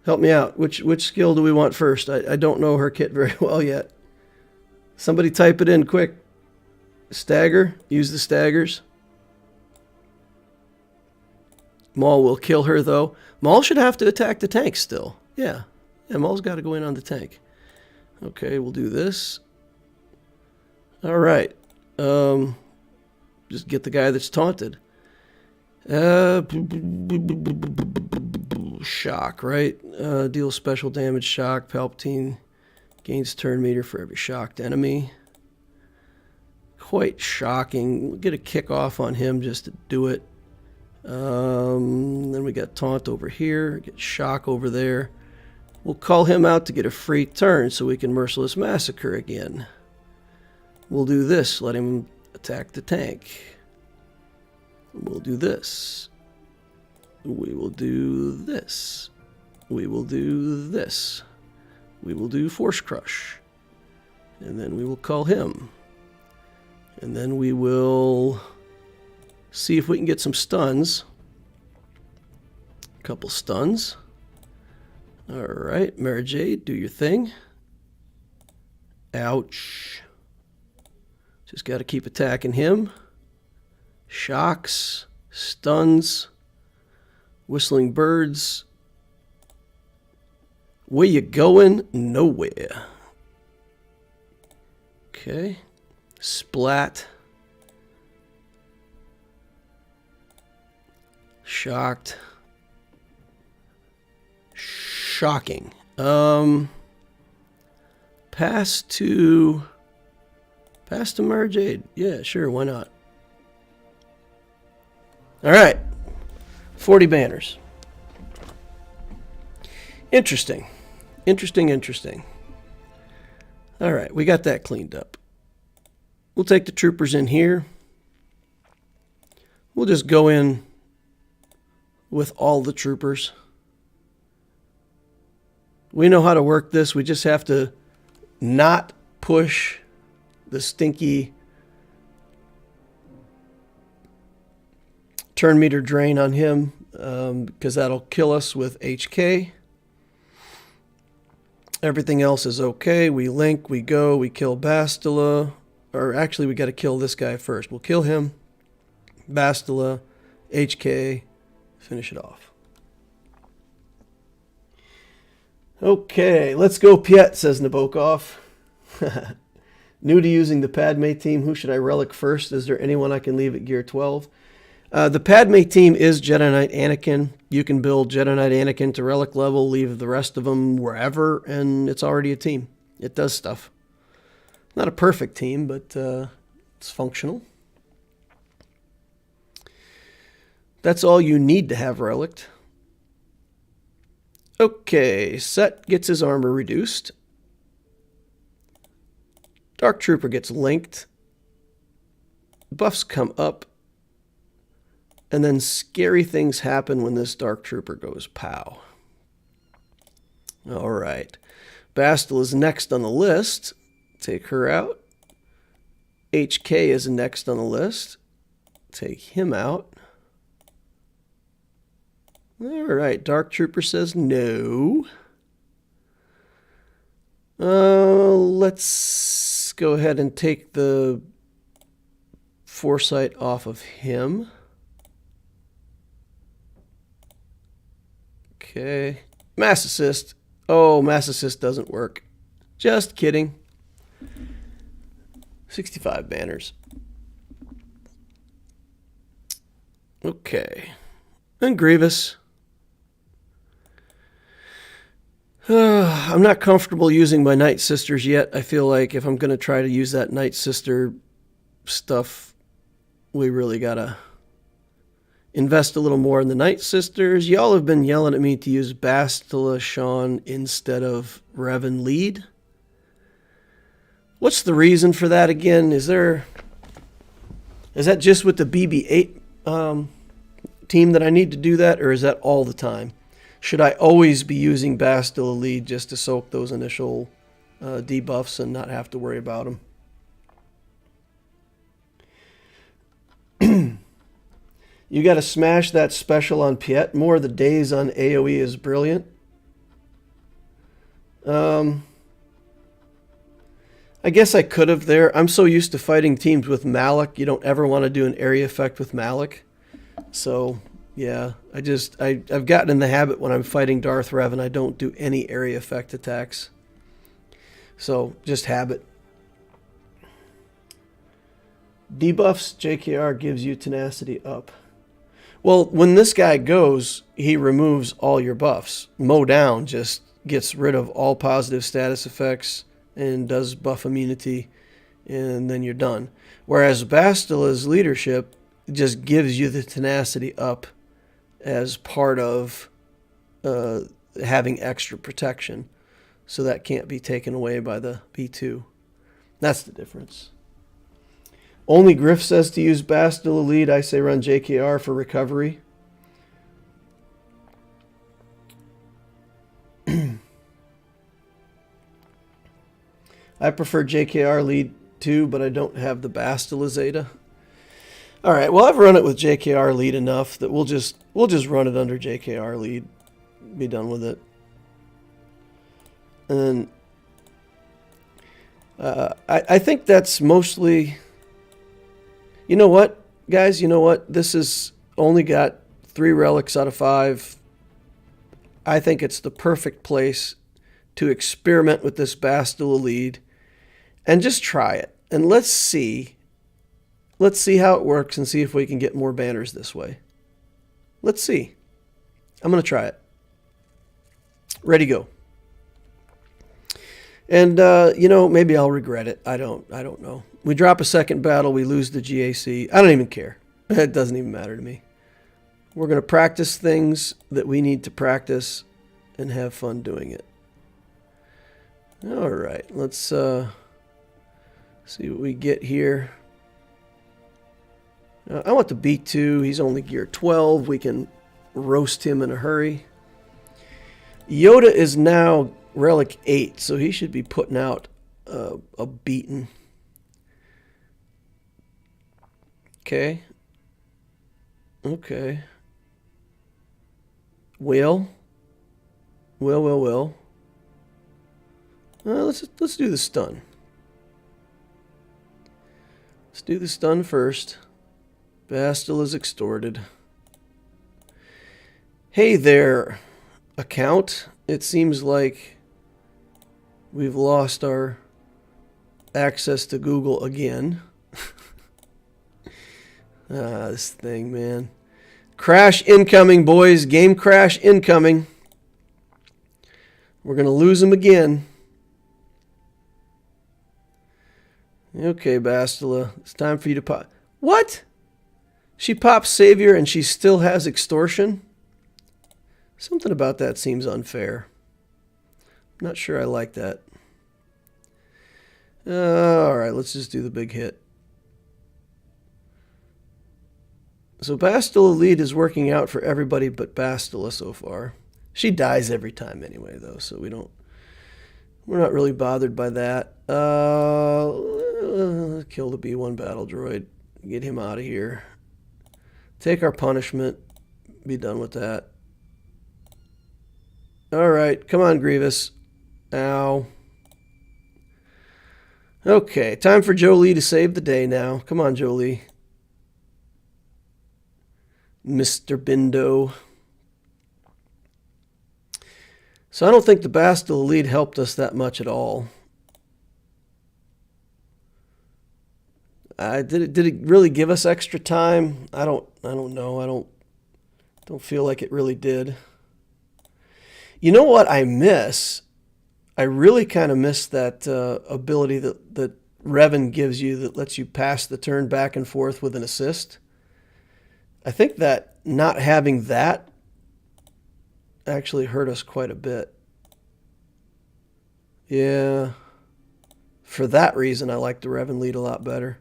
Help me out. Which skill do we want first? I don't know her kit very well yet. Somebody type it in quick. Stagger. Use the staggers. Maul will kill her, though. Maul should have to attack the tank still. Yeah. Yeah, Maul's got to go in on the tank. Okay, we'll do this. All right. Just get the guy that's taunted. Shock, right? Deals special damage, shock. Palpatine gains turn meter for every shocked enemy. Quite shocking. We'll get a kick off on him just to do it. Then we got taunt over here. Get shock over there. We'll call him out to get a free turn so we can Merciless Massacre again. We'll do this. Let him attack the tank. We'll do this. We will do this. We will do this. We will do Force Crush. And then we will call him. And then we will see if we can get some stuns. A couple stuns. Alright, Mara Jade, do your thing. Ouch. Just got to keep attacking him. Shocks. Stuns. Whistling birds. Where you going? Nowhere. Okay. Splat. Shocked. shocking. Pass to Mara Jade. Yeah, sure, why not? All right, 40 banners. Interesting. All right, we got that cleaned up. We'll take the troopers in here. We'll just go in with all the troopers. We know how to work this. We just have to not push the stinky turn meter drain on him, because that'll kill us with HK. Everything else is okay. We link, we go, we kill Bastila. Or actually, we got to kill this guy first. We'll kill him. Bastila, HK, finish it off. Okay, let's go Piet, says Nabokov. New to using the Padme team, who should I relic first? Is there anyone I can leave at gear 12? The Padme team is Jedi Knight Anakin. You can build Jedi Knight Anakin to relic level, leave the rest of them wherever, and it's already a team. It does stuff. Not a perfect team, but it's functional. That's all you need to have relicked. Okay, Set gets his armor reduced. Dark Trooper gets linked. Buffs come up. And then scary things happen when this Dark Trooper goes pow. All right. Bastila is next on the list. Take her out. HK is next on the list. Take him out. All right. Dark Trooper says no. Let's go ahead and take the foresight off of him. Okay. Mass assist. Oh, mass assist doesn't work. Just kidding. 65 banners. Okay. And Grievous. I'm not comfortable using my Night Sisters yet. I feel like if I'm going to try to use that Night Sister stuff, we really got to invest a little more in the Night Sisters. Y'all have been yelling at me to use Bastila Sean instead of Revan Lead. What's the reason for that again? Is that just with the BB-8 team that I need to do that, or is that all the time? Should I always be using Bastila Lead just to soak those initial debuffs and not have to worry about them? You got to smash that special on Piet. More of the days on AoE is brilliant. I guess I could have there. I'm so used to fighting teams with Malak. You don't ever want to do an area effect with Malak. So, yeah, I've gotten in the habit when I'm fighting Darth Revan, I don't do any area effect attacks. So, just habit. Debuffs, JKR gives you tenacity up. Well, when this guy goes, he removes all your buffs. Mow down just gets rid of all positive status effects and does buff immunity, and then you're done. Whereas Bastila's leadership just gives you the tenacity up as part of having extra protection. So that can't be taken away by the B2. That's the difference. Only Griff says to use Bastila Lead. I say run JKR for recovery. I prefer JKR Lead too, but I don't have the Bastila Zeta. All right, well, I've run it with JKR Lead enough that we'll just run it under JKR Lead. Be done with it. And I think that's mostly... You know what, guys? You know what? This has only got 3 relics out of 5. I think it's the perfect place to experiment with this Bastila Lead and just try it. And let's see how it works and see if we can get more banners this way. Let's see. I'm going to try it. Ready, go. And, maybe I'll regret it. I don't know. We drop a second battle, we lose the GAC. I don't even care. It doesn't even matter to me. We're going to practice things that we need to practice and have fun doing it. All right, let's see what we get here. I want the B2. He's only gear 12. We can roast him in a hurry. Yoda is now relic 8, so he should be putting out a beating. Okay. Okay. Well. Let's do the stun. Let's do the stun first. Bastille is extorted. Hey there, account. It seems like we've lost our access to Google again. This thing, man. Crash incoming, boys. Game crash incoming. We're going to lose him again. Okay, Bastila. It's time for you to pop. What? She pops Savior and she still has extortion? Something about that seems unfair. I'm not sure I like that. Alright, let's just do the big hit. So Bastila lead is working out for everybody but Bastila so far. She dies every time anyway, though, so we're not really bothered by that. Kill the B1 battle droid. Get him out of here. Take our punishment. Be done with that. Alright, come on, Grievous. Ow. Okay, time for Jolie to save the day now. Come on, Jolie. Mr. Bindo. So I don't think the Bastille lead helped us that much at all. Did it really give us extra time? I don't know. I don't feel like it really did. You know what I miss? I really kind of miss that ability that Revan gives you that lets you pass the turn back and forth with an assist. I think that not having that actually hurt us quite a bit. Yeah. For that reason, I like the Revan lead a lot better.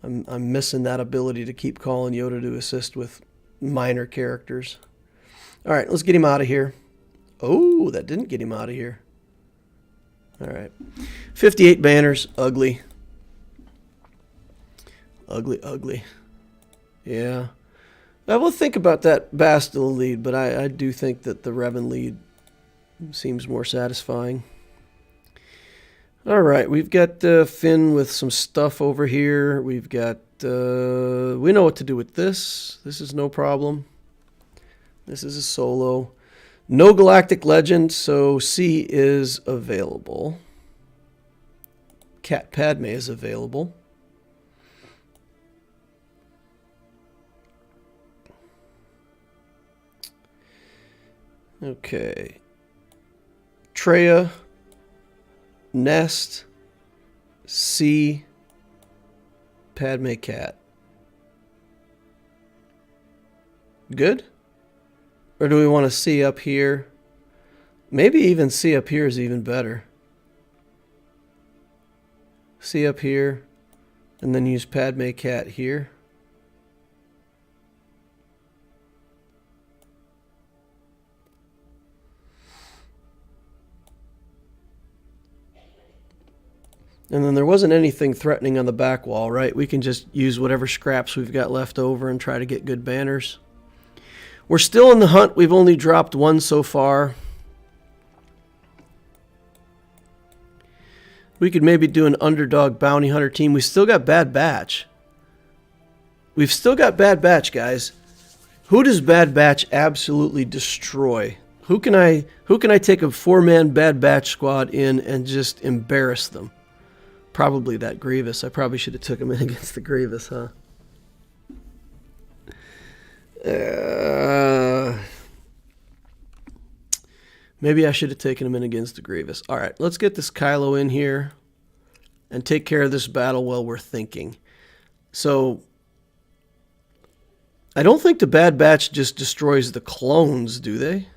I'm missing that ability to keep calling Yoda to assist with minor characters. All right, let's get him out of here. Oh, that didn't get him out of here. All right. 58 banners. Ugly. Ugly. Yeah. I will think about that Bastille lead, but I do think that the Revan lead seems more satisfying. All right, we've got Finn with some stuff over here. We've got, we know what to do with this. This is no problem. This is a solo. No Galactic Legend, so C is available. Cat Padme is available. Okay. Treya, Nest, C, Padme Cat. Good? Or do we want to see up here? Maybe even see up here is even better. See up here, and then use Padme Cat here. And then there wasn't anything threatening on the back wall, right? We can just use whatever scraps we've got left over and try to get good banners. We're still in the hunt. We've only dropped one so far. We could maybe do an underdog bounty hunter team. We still got Bad Batch. We've still got Bad Batch, guys. Who does Bad Batch absolutely destroy? Who can I take a 4-man Bad Batch squad in and just embarrass them? Probably that Grievous. I probably should have took him in against the Grievous, huh? Maybe I should have taken him in against the Grievous. All right, let's get this Kylo in here and take care of this battle while we're thinking. So, I don't think the Bad Batch just destroys the clones, do they?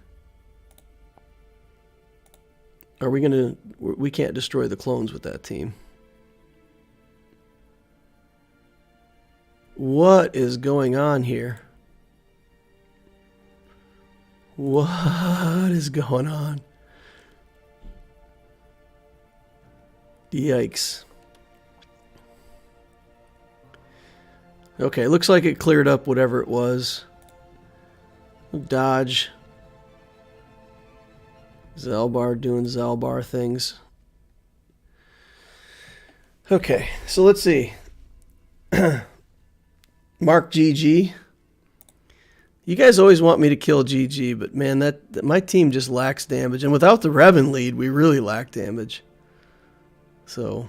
Are we gonna... We can't destroy the clones with that team. What is going on here? What is going on? Yikes. Okay, looks like it cleared up whatever it was. Dodge. Zalbar doing Zalbar things. Okay, so let's see. Mark GG. You guys always want me to kill GG, but man, that my team just lacks damage. And without the Revan lead, we really lack damage. So,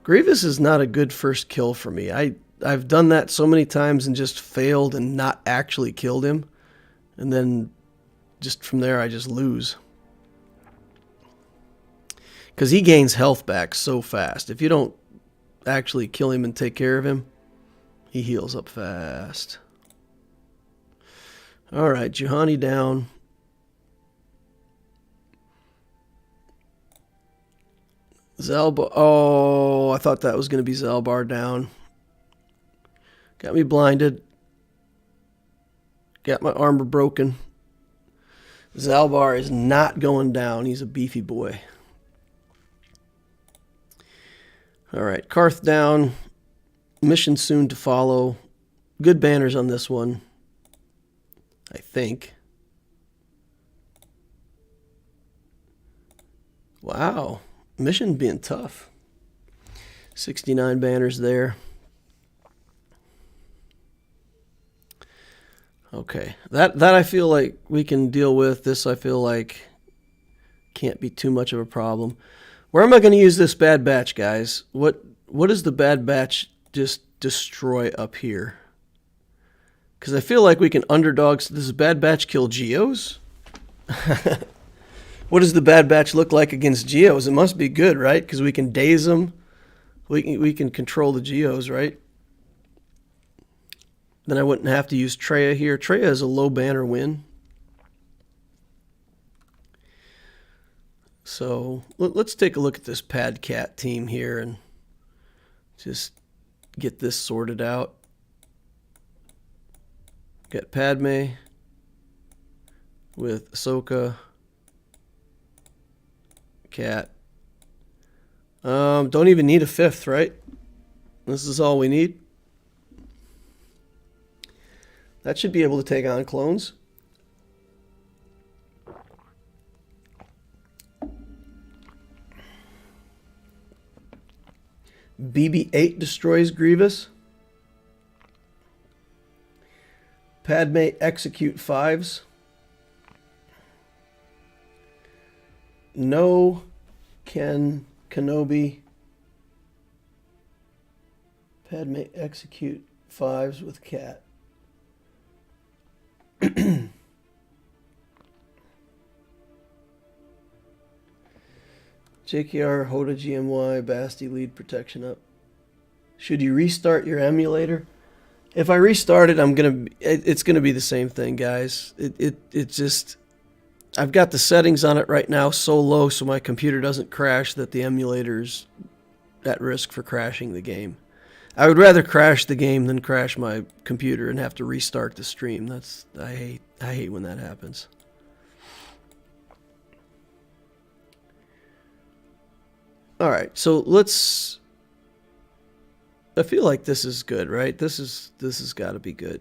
Grievous is not a good first kill for me. I've done that so many times and just failed and not actually killed him. And then just from there, I just lose. Because he gains health back so fast. If you don't actually kill him and take care of him, he heals up fast. Alright, Juhani down. Zalbar. Oh, I thought that was going to be Zalbar down. Got me blinded. Got my armor broken. Zalbar is not going down. He's a beefy boy. Alright, Karth down. Mission soon to follow. Good banners on this one, I think. Wow. Mission being tough. 69 banners there. Okay. That I feel like we can deal with. This I feel like can't be too much of a problem. Where am I going to use this Bad Batch, guys? What does the Bad Batch just destroy up here? Because I feel like we can underdog. Does the Bad Batch kill Geos? What does the Bad Batch look like against Geos? It must be good, right? Because we can daze them. We can control the Geos, right? Then I wouldn't have to use Treya here. Treya is a low banner win. So let's take a look at this Pad Cat team here and just get this sorted out. Got Padme with Ahsoka. Cat. Don't even need a fifth, right? This is all we need. That should be able to take on clones. BB-8 destroys Grievous. Padme execute 5s. No Ken Kenobi. Padme execute 5s with Cat. JKR, Hoda GMY, Basti lead protection up. Should you restart your emulator? If I restart it, it's gonna be the same thing, guys. It just, I've got the settings on it right now so low so my computer doesn't crash that the emulator's at risk for crashing the game. I would rather crash the game than crash my computer and have to restart the stream. I hate when that happens. All right, so let's. I feel like this is good, right? This has got to be good,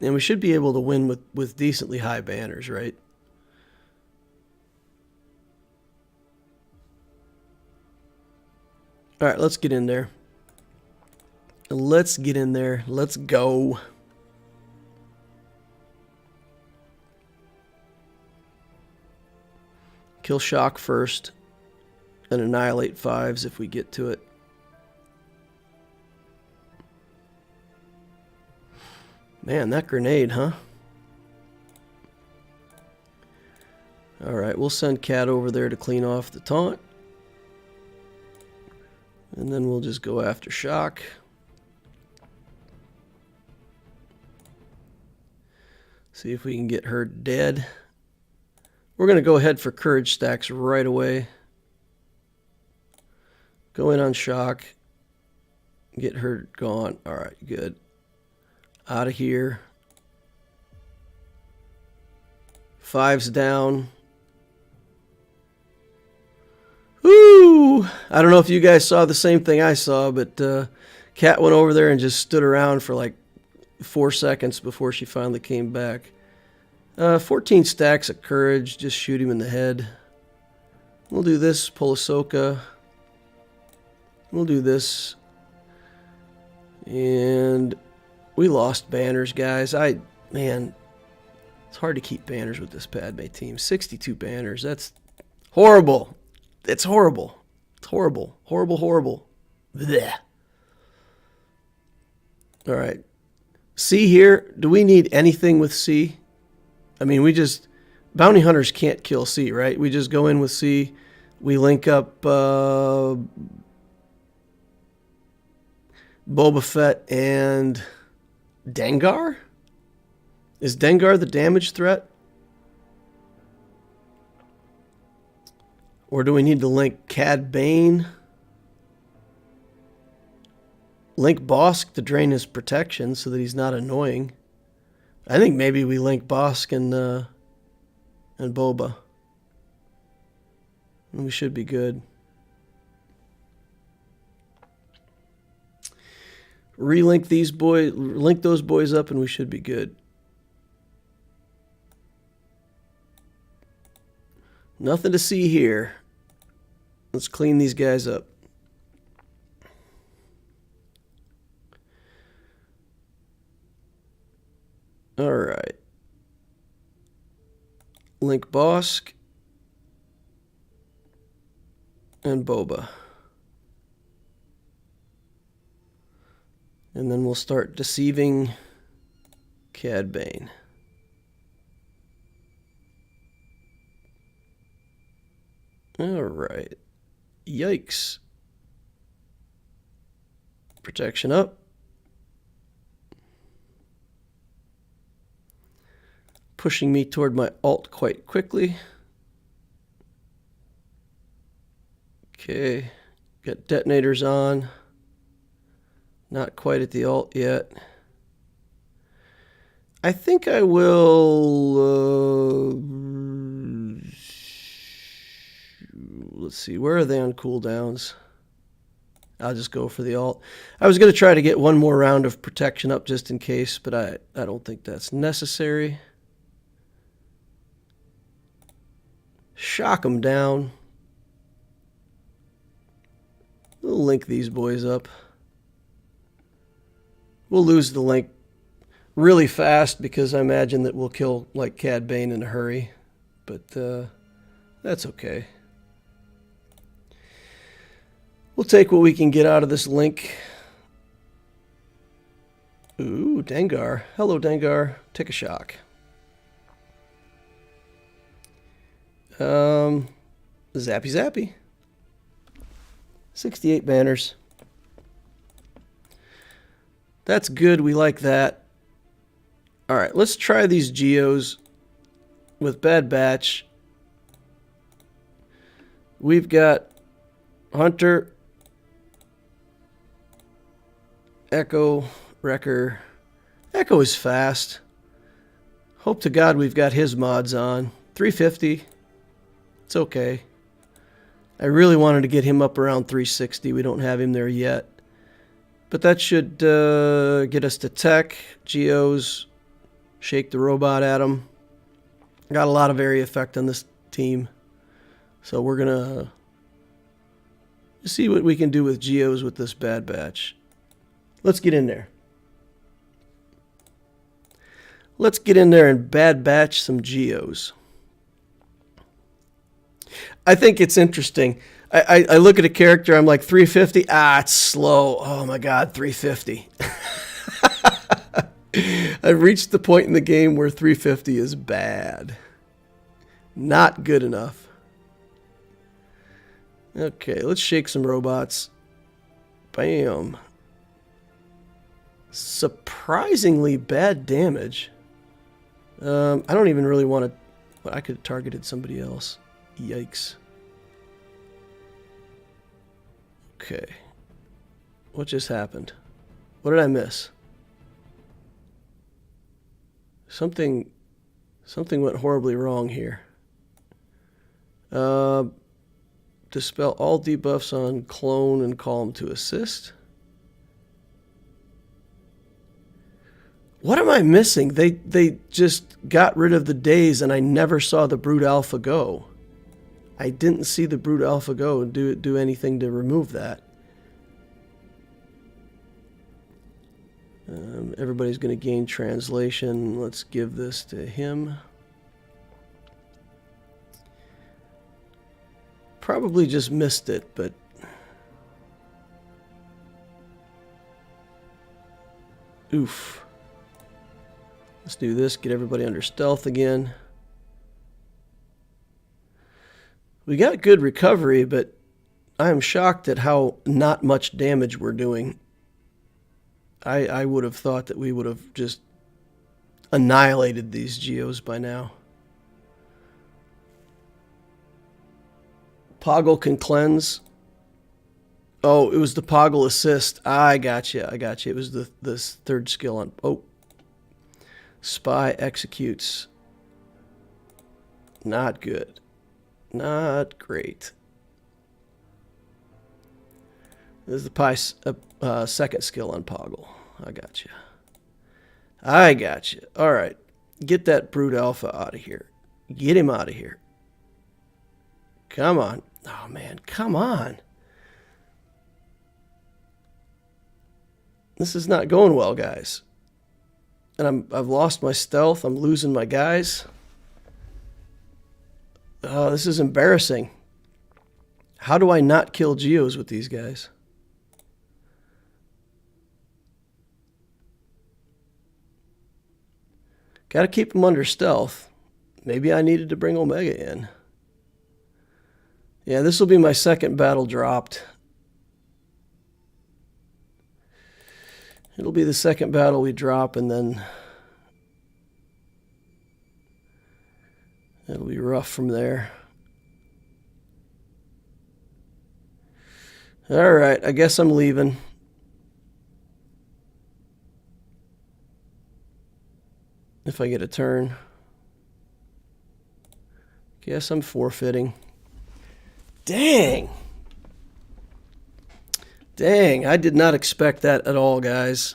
and we should be able to win with decently high banners, right? All right, let's get in there. Let's get in there. Let's go. Kill Shock first. And annihilate 5s if we get to it. Man, that grenade, huh? Alright, we'll send Cat over there to clean off the taunt. And then we'll just go after Shock. See if we can get her dead. We're going to go ahead for Courage stacks right away. Go in on Shock. Get her gone. Alright, good. Out of here. 5's down. Woo! I don't know if you guys saw the same thing I saw, but Cat went over there and just stood around for like 4 seconds before she finally came back. 14 stacks of Courage. Just shoot him in the head. We'll do this. Pull Ahsoka. We'll do this. And we lost banners, guys. Man, it's hard to keep banners with this Padme team. 62 banners. That's horrible. It's horrible. It's horrible. Horrible, horrible. Blech. All right. C here. Do we need anything with C? I mean, bounty hunters can't kill C, right? We just go in with C. We link up Boba Fett and Dengar? Is Dengar the damage threat? Or do we need to link Cad Bane? Link Bosk to drain his protection so that he's not annoying. I think maybe we link Bosk and Boba. And we should be good. Relink these boys, link those boys up, and we should be good. Nothing to see here. Let's clean these guys up. All right. Link Bosk and Boba. And then we'll start deceiving Cad Bane. All right. Yikes. Protection up. Pushing me toward my alt quite quickly. Okay. Got detonators on. Not quite at the alt yet. I think I will... let's see, where are they on cooldowns? I'll just go for the alt. I was going to try to get one more round of protection up just in case, but I don't think that's necessary. Shock them down. We'll link these boys up. We'll lose the link really fast because I imagine that we'll kill like Cad Bane in a hurry, but that's okay. We'll take what we can get out of this link. Ooh, Dengar. Hello, Dengar. Take a shock. Zappy Zappy. 68 banners. That's good. We like that. All right, let's try these Geos with Bad Batch. We've got Hunter, Echo, Wrecker. Echo is fast. Hope to God we've got his mods on. 350. It's okay. I really wanted to get him up around 360. We don't have him there yet. But that should get us to tech, Geos, shake the robot at him. Got a lot of area effect on this team. So we're going to see what we can do with Geos with this Bad Batch. Let's get in there. Let's get in there and Bad Batch some Geos. I think it's interesting. I look at a character, I'm like, 350? Ah, it's slow. Oh my God, 350. I've reached the point in the game where 350 is bad. Not good enough. Okay, let's shake some robots. Bam. Surprisingly bad damage. I don't even really want to... I could have targeted somebody else. Yikes. Okay. What just happened? What did I miss? Something went horribly wrong here. Dispel all debuffs on clone and call him to assist. What am I missing? They just got rid of the days and I never saw the Brute Alpha go. I didn't see the Brute Alpha go and do anything to remove that. Everybody's going to gain translation. Let's give this to him. Probably just missed it, but... Oof. Let's do this, get everybody under stealth again. We got good recovery, but I am shocked at how not much damage we're doing. I would have thought that we would have just annihilated these geos by now. Poggle can cleanse. Oh, it was the Poggle assist. I got you. It was the third skill on... Oh. Spy executes. Not good. Not great. This is the second skill on Poggle. I got you. All right. Get that Brute Alpha out of here. Get him out of here. Come on. Oh, man. Come on. This is not going well, guys. And I've lost my stealth. I'm losing my guys. Oh, this is embarrassing. How do I not kill geos with these guys? Got to keep them under stealth. Maybe I needed to bring Omega in. Yeah, this will be my second battle dropped. It'll be the second battle we drop, and then it'll be rough from there. All right, I guess I'm leaving. If I get a turn. Guess I'm forfeiting. Dang. Dang, I did not expect that at all, guys.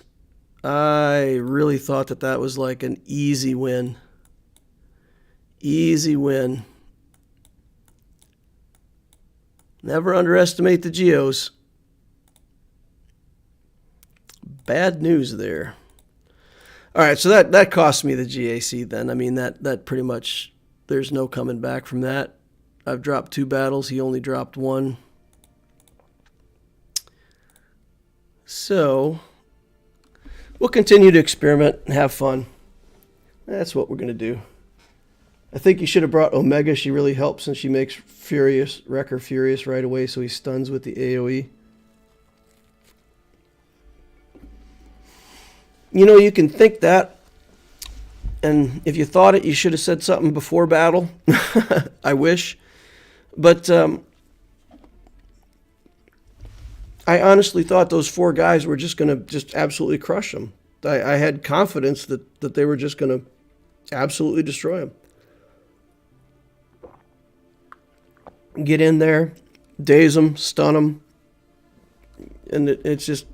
I really thought that that was like an easy win. Easy win. Never underestimate the geos. Bad news there. All right, so that cost me the GAC then. I mean, that pretty much, there's no coming back from that. I've dropped 2 battles. He only dropped 1. So, we'll continue to experiment and have fun. That's what we're going to do. I think you should have brought Omega. She really helps, and she makes Wrecker furious right away, so he stuns with the AoE. You know, you can think that, and if you thought it, you should have said something before battle. I wish. But I honestly thought those 4 guys were just going to just absolutely crush them. I had confidence that they were just going to absolutely destroy them. Get in there, daze them, stun them, and it's just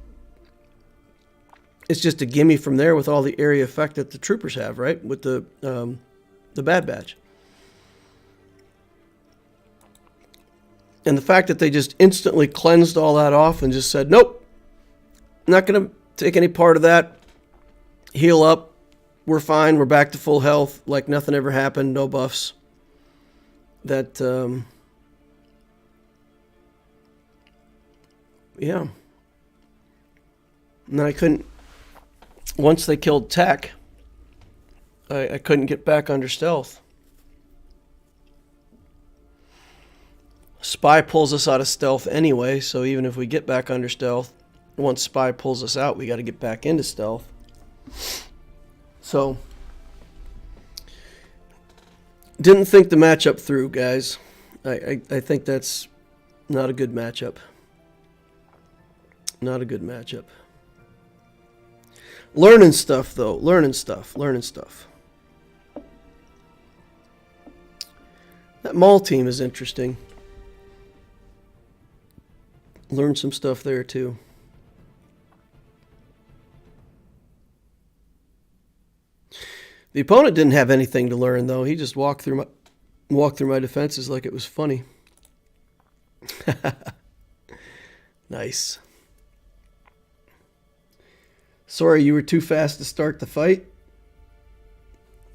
a gimme from there with all the area effect that the troopers have, right? With the Bad Batch. And the fact that they just instantly cleansed all that off and just said, nope, not going to take any part of that. Heal up. We're fine. We're back to full health. Like nothing ever happened. No buffs. That, yeah. And I couldn't, once they killed Tech, I couldn't get back under stealth. Spy pulls us out of stealth anyway, so even if we get back under stealth, once Spy pulls us out, we got to get back into stealth. So, didn't think the matchup through, guys. I think that's not a good matchup. Not a good matchup. Learning stuff, though. Learning stuff. That mall team is interesting. Learned some stuff there, too. The opponent didn't have anything to learn, though. He just walked through my defenses like it was funny. Nice. Sorry, you were too fast to start the fight.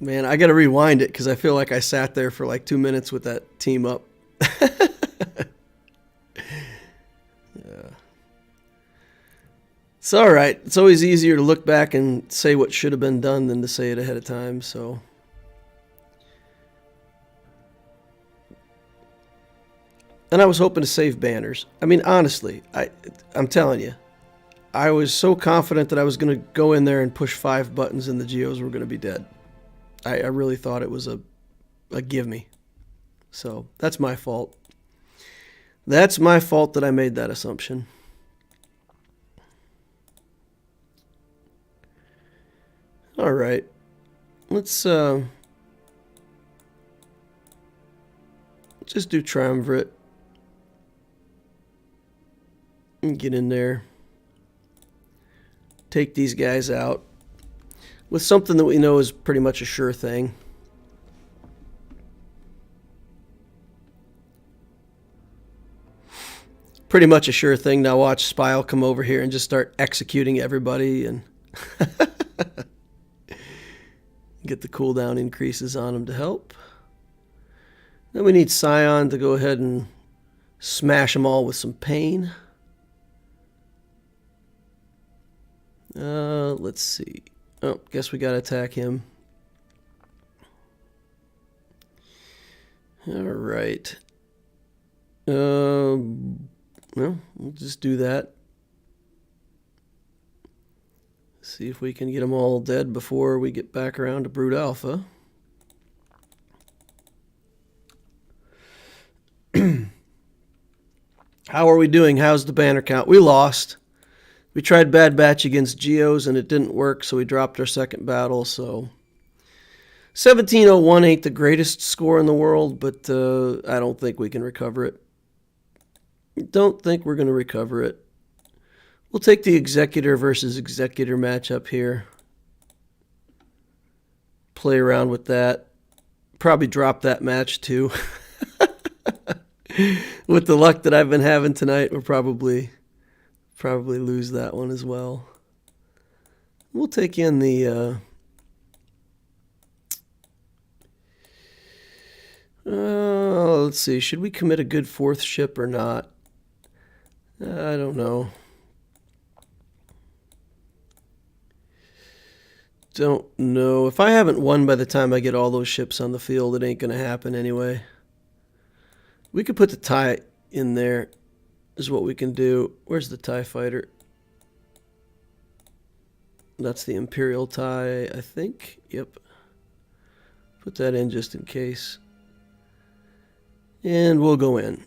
Man, I got to rewind it because I feel like I sat there for like 2 minutes with that team up. Yeah. It's all right. It's always easier to look back and say what should have been done than to say it ahead of time, so. And I was hoping to save banners. I mean, honestly, I'm telling you, I was so confident that I was going to go in there and push 5 buttons and the Geos were going to be dead. I really thought it was a give me. So that's my fault. That's my fault that I made that assumption. All right. Let's just do triumvirate. And get in there. Take these guys out with something that we know is pretty much a sure thing. Pretty much a sure thing. Now watch Spy will come over here and just start executing everybody and get the cooldown increases on them to help. Then we need Scion to go ahead and smash them all with some pain. Let's see. Oh, guess we gotta attack him. All right. Well, we'll just do that. See if we can get them all dead before we get back around to Brood Alpha. How are we doing? How's the banner count? We lost. We tried Bad Batch against Geos and it didn't work, so we dropped our second battle. So 1701 ain't the greatest score in the world, but I don't think we can recover it. Don't think we're going to recover it. We'll take the Executor versus Executor matchup here. Play around with that. Probably drop that match too. With the luck that I've been having tonight, we'll probably lose that one as well. We'll take in the let's see, should we commit a good 4th ship or not? I don't know. Don't know. If I haven't won by the time I get all those ships on the field, it ain't going to happen anyway. We could put the TIE in there, is what we can do. Where's the TIE fighter? That's the Imperial TIE, I think. Yep. Put that in just in case. And we'll go in.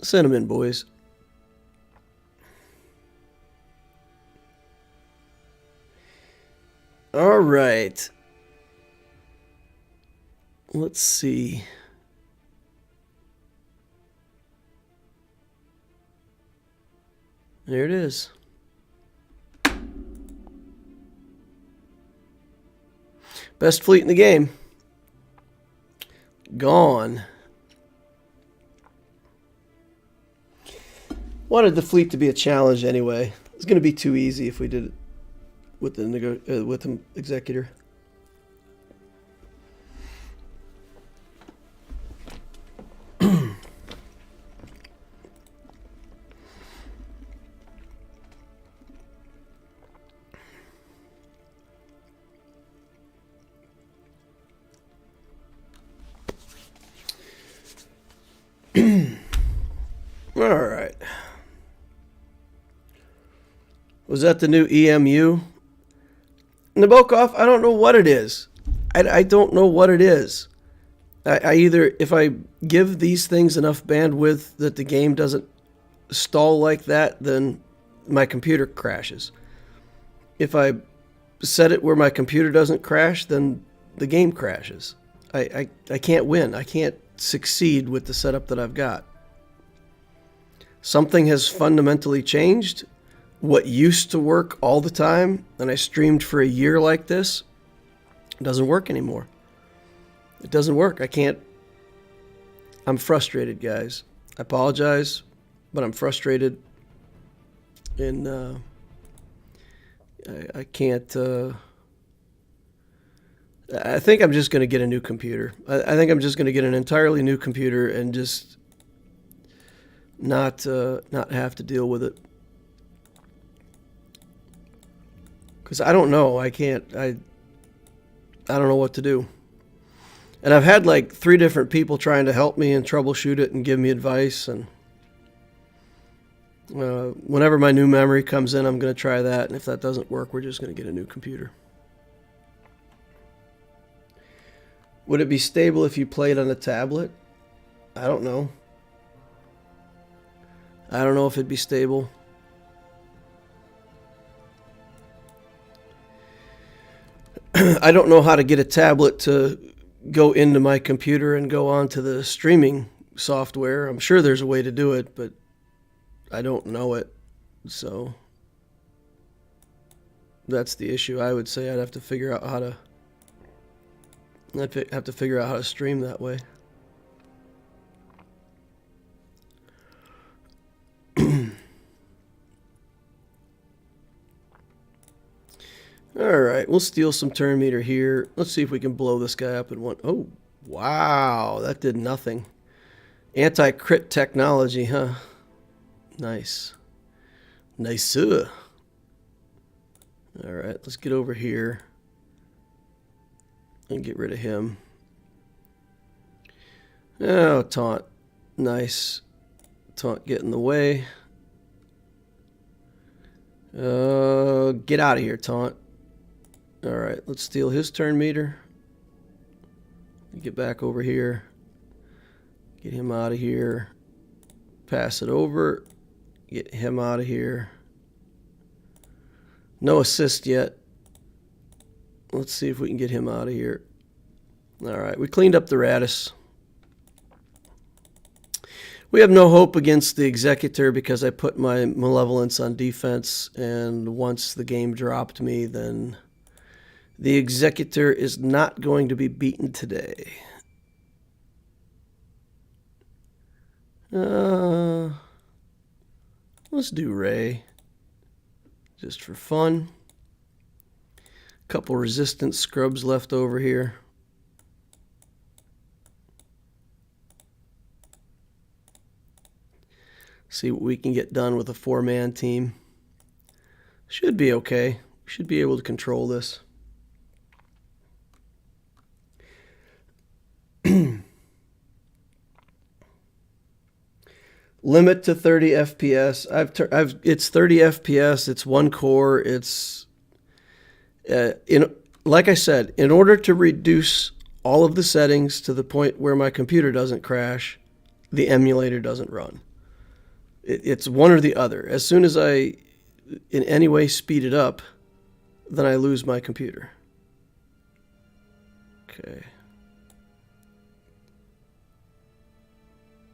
Send them in, boys. All right. Let's see. There it is. Best fleet in the game. Gone. Wanted the fleet to be a challenge anyway. It's going to be too easy if we did it with the Executor. Was that the new EMU? Nabokov, I don't know what it is. I don't know what it is. I either, if I give these things enough bandwidth that the game doesn't stall like that, then my computer crashes. If I set it where my computer doesn't crash, then the game crashes. I can't win. I can't succeed with the setup that I've got. Something has fundamentally changed. What used to work all the time, and I streamed for a year like this, it doesn't work anymore. It doesn't work. I can't. I'm frustrated, guys. I apologize, but I'm frustrated. And I can't. I think I'm just going to get a new computer. I think I'm just going to get an entirely new computer and just not have to deal with it. Because I don't know. I can't. I don't know what to do. And I've had like 3 different people trying to help me and troubleshoot it and give me advice. And whenever my new memory comes in, I'm going to try that. And if that doesn't work, we're just going to get a new computer. Would it be stable if you played on a tablet? I don't know. I don't know if it'd be stable. I don't know how to get a tablet to go into my computer and go on to the streaming software. I'm sure there's a way to do it, but I don't know it. So that's the issue. I would say I'd have to figure out how to stream that way. All right, we'll steal some turn meter here. Let's see if we can blow this guy up in one. Oh, wow, that did nothing. Anti-crit technology, huh? Nice. Nice. All right, let's get over here and get rid of him. Oh, taunt. Nice. Taunt get in the way. Get out of here, taunt. All right, let's steal his turn meter. Get back over here. Get him out of here. Pass it over. Get him out of here. No assist yet. Let's see if we can get him out of here. All right, we cleaned up the Radis. We have no hope against the Executor because I put my Malevolence on defense, and once the game dropped me, then the Executor is not going to be beaten today. Let's do Ray, just for fun. Couple resistance scrubs left over here. See what we can get done with a 4-man team. Should be okay. Should be able to control this. Limit to 30 FPS. It's 30 FPS. It's 1 core. It's like I said, in order to reduce all of the settings to the point where my computer doesn't crash, the emulator doesn't run. It's one or the other. As soon as I, in any way, speed it up, then I lose my computer. Okay.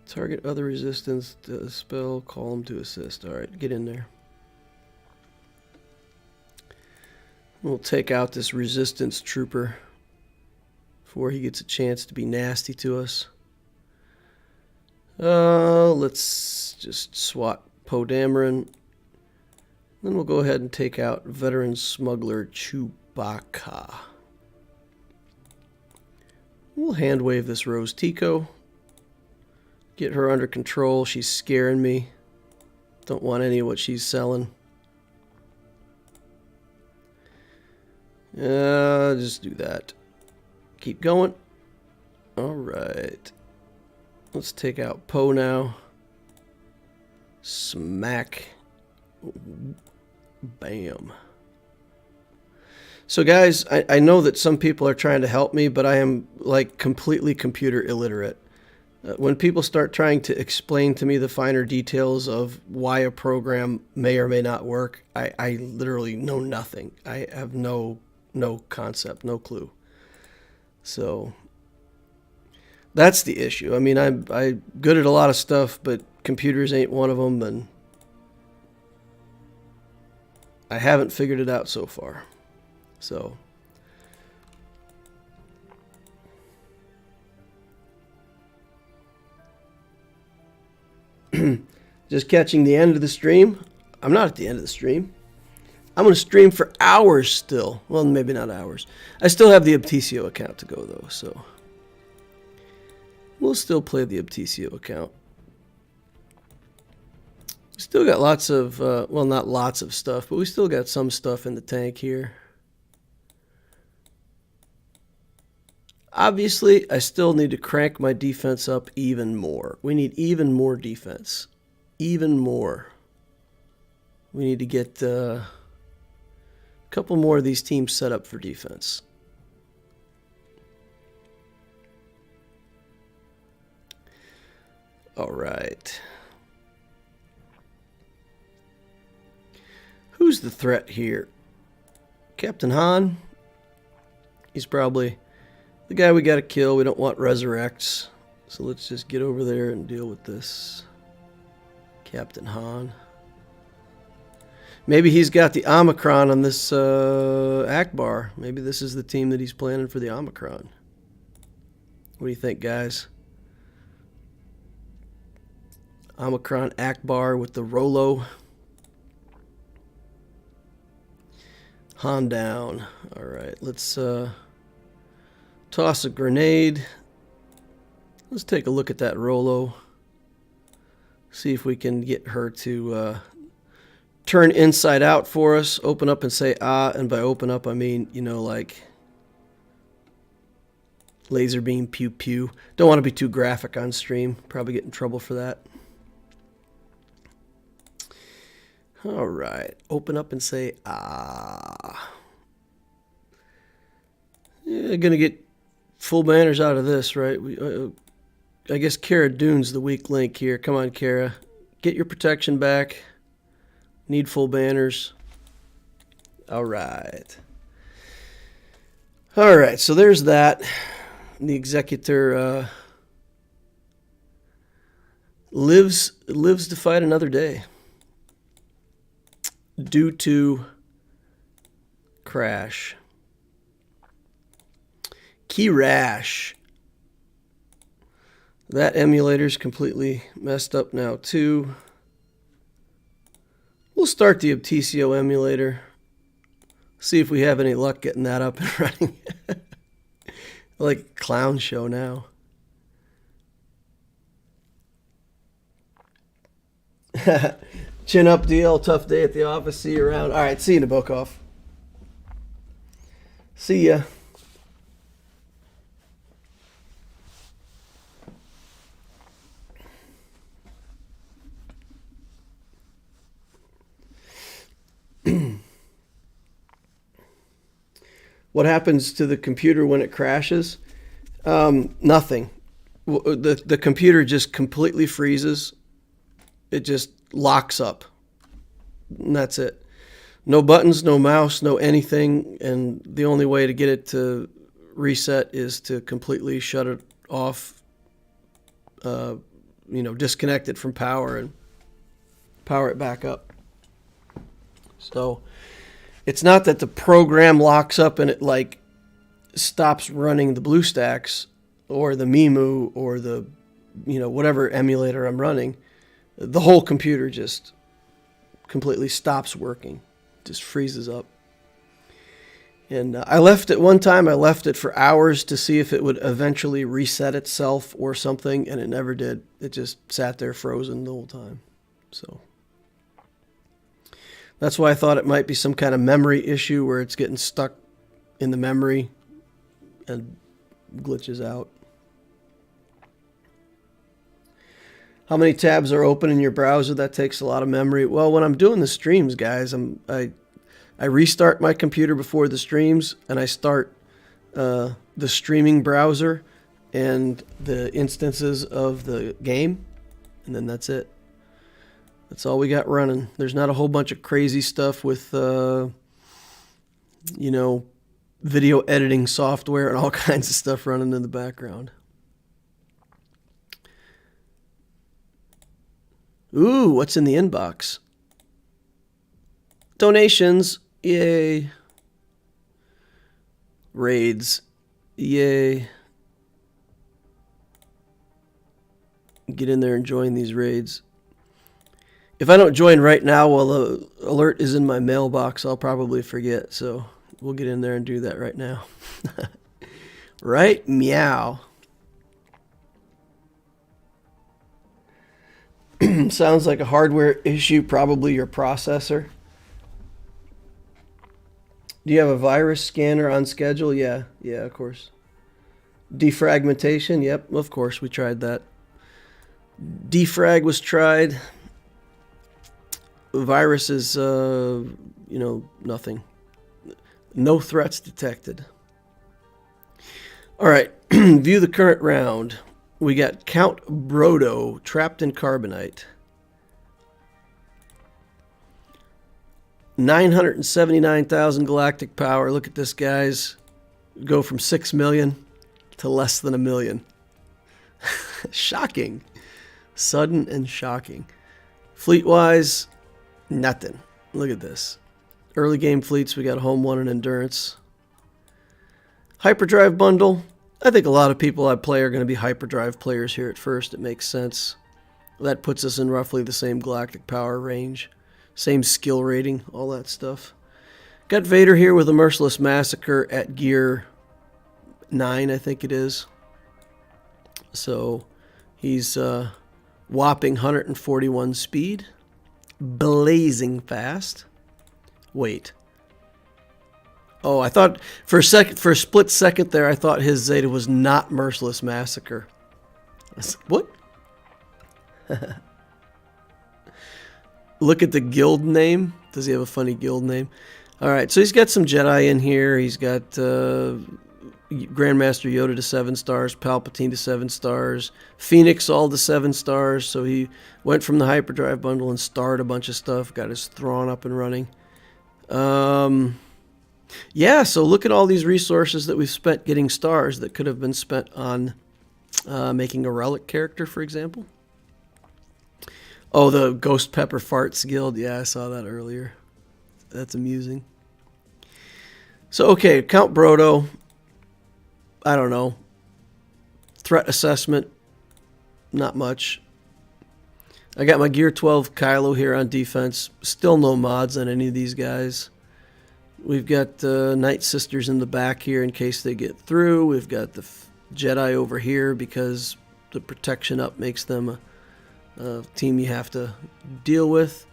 Target other resistance to spell, call them to assist. All right, get in there. We'll take out this resistance trooper before he gets a chance to be nasty to us. Let's just swat Poe Dameron. Then we'll go ahead and take out veteran smuggler Chewbacca. We'll hand wave this Rose Tico. Get her under control. She's scaring me. Don't want any of what she's selling. Just do that. Keep going. All right. Let's take out Poe now. Smack. Bam. So guys, I know that some people are trying to help me, but I am like completely computer illiterate. When people start trying to explain to me the finer details of why a program may or may not work, I literally know nothing. I have no concept, no clue. So that's the issue. I mean, I'm good at a lot of stuff, but computers ain't one of them, and I haven't figured it out so far. So just catching the end of the stream. I'm not at the end of the stream. I'm going to stream for hours still. Well, maybe not hours. I still have the Obtesio account to go, though, so we'll still play the Obtesio account. Still got lots of, well, not lots of stuff, but we still got some stuff in the tank here. Obviously, I still need to crank my defense up even more. We need even more defense. Even more. We need to get a couple more of these teams set up for defense. All right. Who's the threat here? Captain Han? He's probably the guy we got to kill. We don't want resurrects. So let's just get over there and deal with this. Captain Han. Maybe he's got the Omicron on this Ackbar. Maybe this is the team that he's planning for the Omicron. What do you think, guys? Omicron Ackbar with the Rolo. Han down. All right, let's toss a grenade. Let's take a look at that Rolo. See if we can get her to turn inside out for us. Open up and say ah, and by open up I mean, you know, like laser beam pew pew. Don't want to be too graphic on stream. Probably get in trouble for that. All right, open up and say ah. Yeah, gonna get full banners out of this, right? I guess Cara Dune's the weak link here. Come on, Cara. Get your protection back. Need full banners. All right. All right, so there's that. The Inquisitor lives to fight another day. Due to crash. Key rash. That emulator's completely messed up now too. We'll start the Obtesio emulator. See if we have any luck getting that up and running. Like a clown show now. Chin up, DL. Tough day at the office. See you around. All right, see you, Nabokov. See ya. What happens to the computer when it crashes? Nothing. The computer just completely freezes. It just locks up. And that's it. No buttons, no mouse, no anything. And the only way to get it to reset is to completely shut it off, disconnect it from power and power it back up. So it's not that the program locks up and it like stops running the BlueStacks or the Mimu or the, whatever emulator I'm running. The whole computer just completely stops working, just freezes up. And I left it one time, I left it for hours to see if it would eventually reset itself or something, and it never did. It just sat there frozen the whole time. So that's why I thought it might be some kind of memory issue where it's getting stuck in the memory and glitches out. How many tabs are open in your browser? That takes a lot of memory. Well, when I'm doing the streams, guys, I restart my computer before the streams, and I start the streaming browser and the instances of the game, and then that's it. That's all we got running. There's not a whole bunch of crazy stuff with, video editing software and all kinds of stuff running in the background. Ooh, what's in the inbox? Donations. Yay. Raids. Yay. Get in there and join these raids. If I don't join right now while the alert is in my mailbox, I'll probably forget. So we'll get in there and do that right now. Right? Meow. Sounds like a hardware issue, probably your processor. Do you have a virus scanner on schedule? Yeah, of course. Defragmentation? Yep, of course, we tried that. Defrag was tried. Virus is, nothing. No threats detected. All right, view the current round. We got Count Brodo trapped in carbonite. 979,000 galactic power. Look at this, guys. Go from 6 million to less than 1 million. Shocking. Sudden and shocking. Fleet-wise, nothing. Look at this. Early game fleets, we got Home 1 and Endurance. Hyperdrive bundle. I think a lot of people I play are going to be hyperdrive players here at first. It makes sense. That puts us in roughly the same galactic power range. Same skill rating, all that stuff. Got Vader here with a Merciless Massacre at gear 9, I think it is. So he's whopping 141 speed. Blazing fast. Wait. Oh, I thought for a split second there, I thought his Zeta was not Merciless Massacre. What? Look at the guild name. Does he have a funny guild name? All right, so he's got some Jedi in here. He's got Grandmaster Yoda to 7 stars, Palpatine to 7 stars, Phoenix all to 7 stars. So he went from the hyperdrive bundle and starred a bunch of stuff. Got his Thrawn up and running. Yeah, so look at all these resources that we've spent getting stars that could have been spent on making a relic character, for example. Oh, the Ghost Pepper Farts Guild. Yeah, I saw that earlier. That's amusing. So, okay, Count Brodo. I don't know. Threat assessment. Not much. I got my Gear 12 Kylo here on defense. Still no mods on any of these guys. We've got Night Sisters in the back here in case they get through. We've got the Jedi over here because the protection up makes them a team you have to deal with.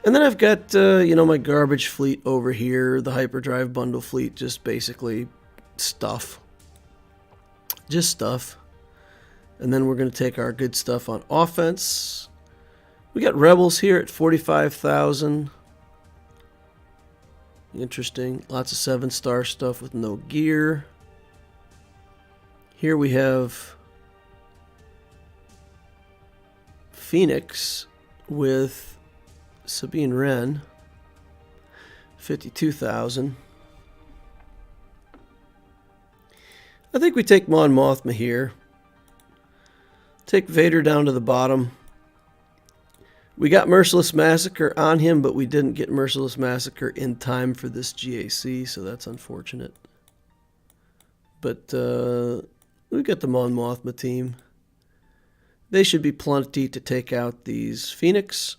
And then I've got, my garbage fleet over here, the hyperdrive bundle fleet, just basically stuff. Just stuff. And then we're going to take our good stuff on offense. We got Rebels here at 45,000. Interesting. Lots of 7-star stuff with no gear. Here we have Phoenix with Sabine Wren. 52,000. I think we take Mon Mothma here. Take Vader down to the bottom. We got Merciless Massacre on him, but we didn't get Merciless Massacre in time for this GAC, so that's unfortunate. But we got the Mon Mothma team. They should be plenty to take out these Phoenix.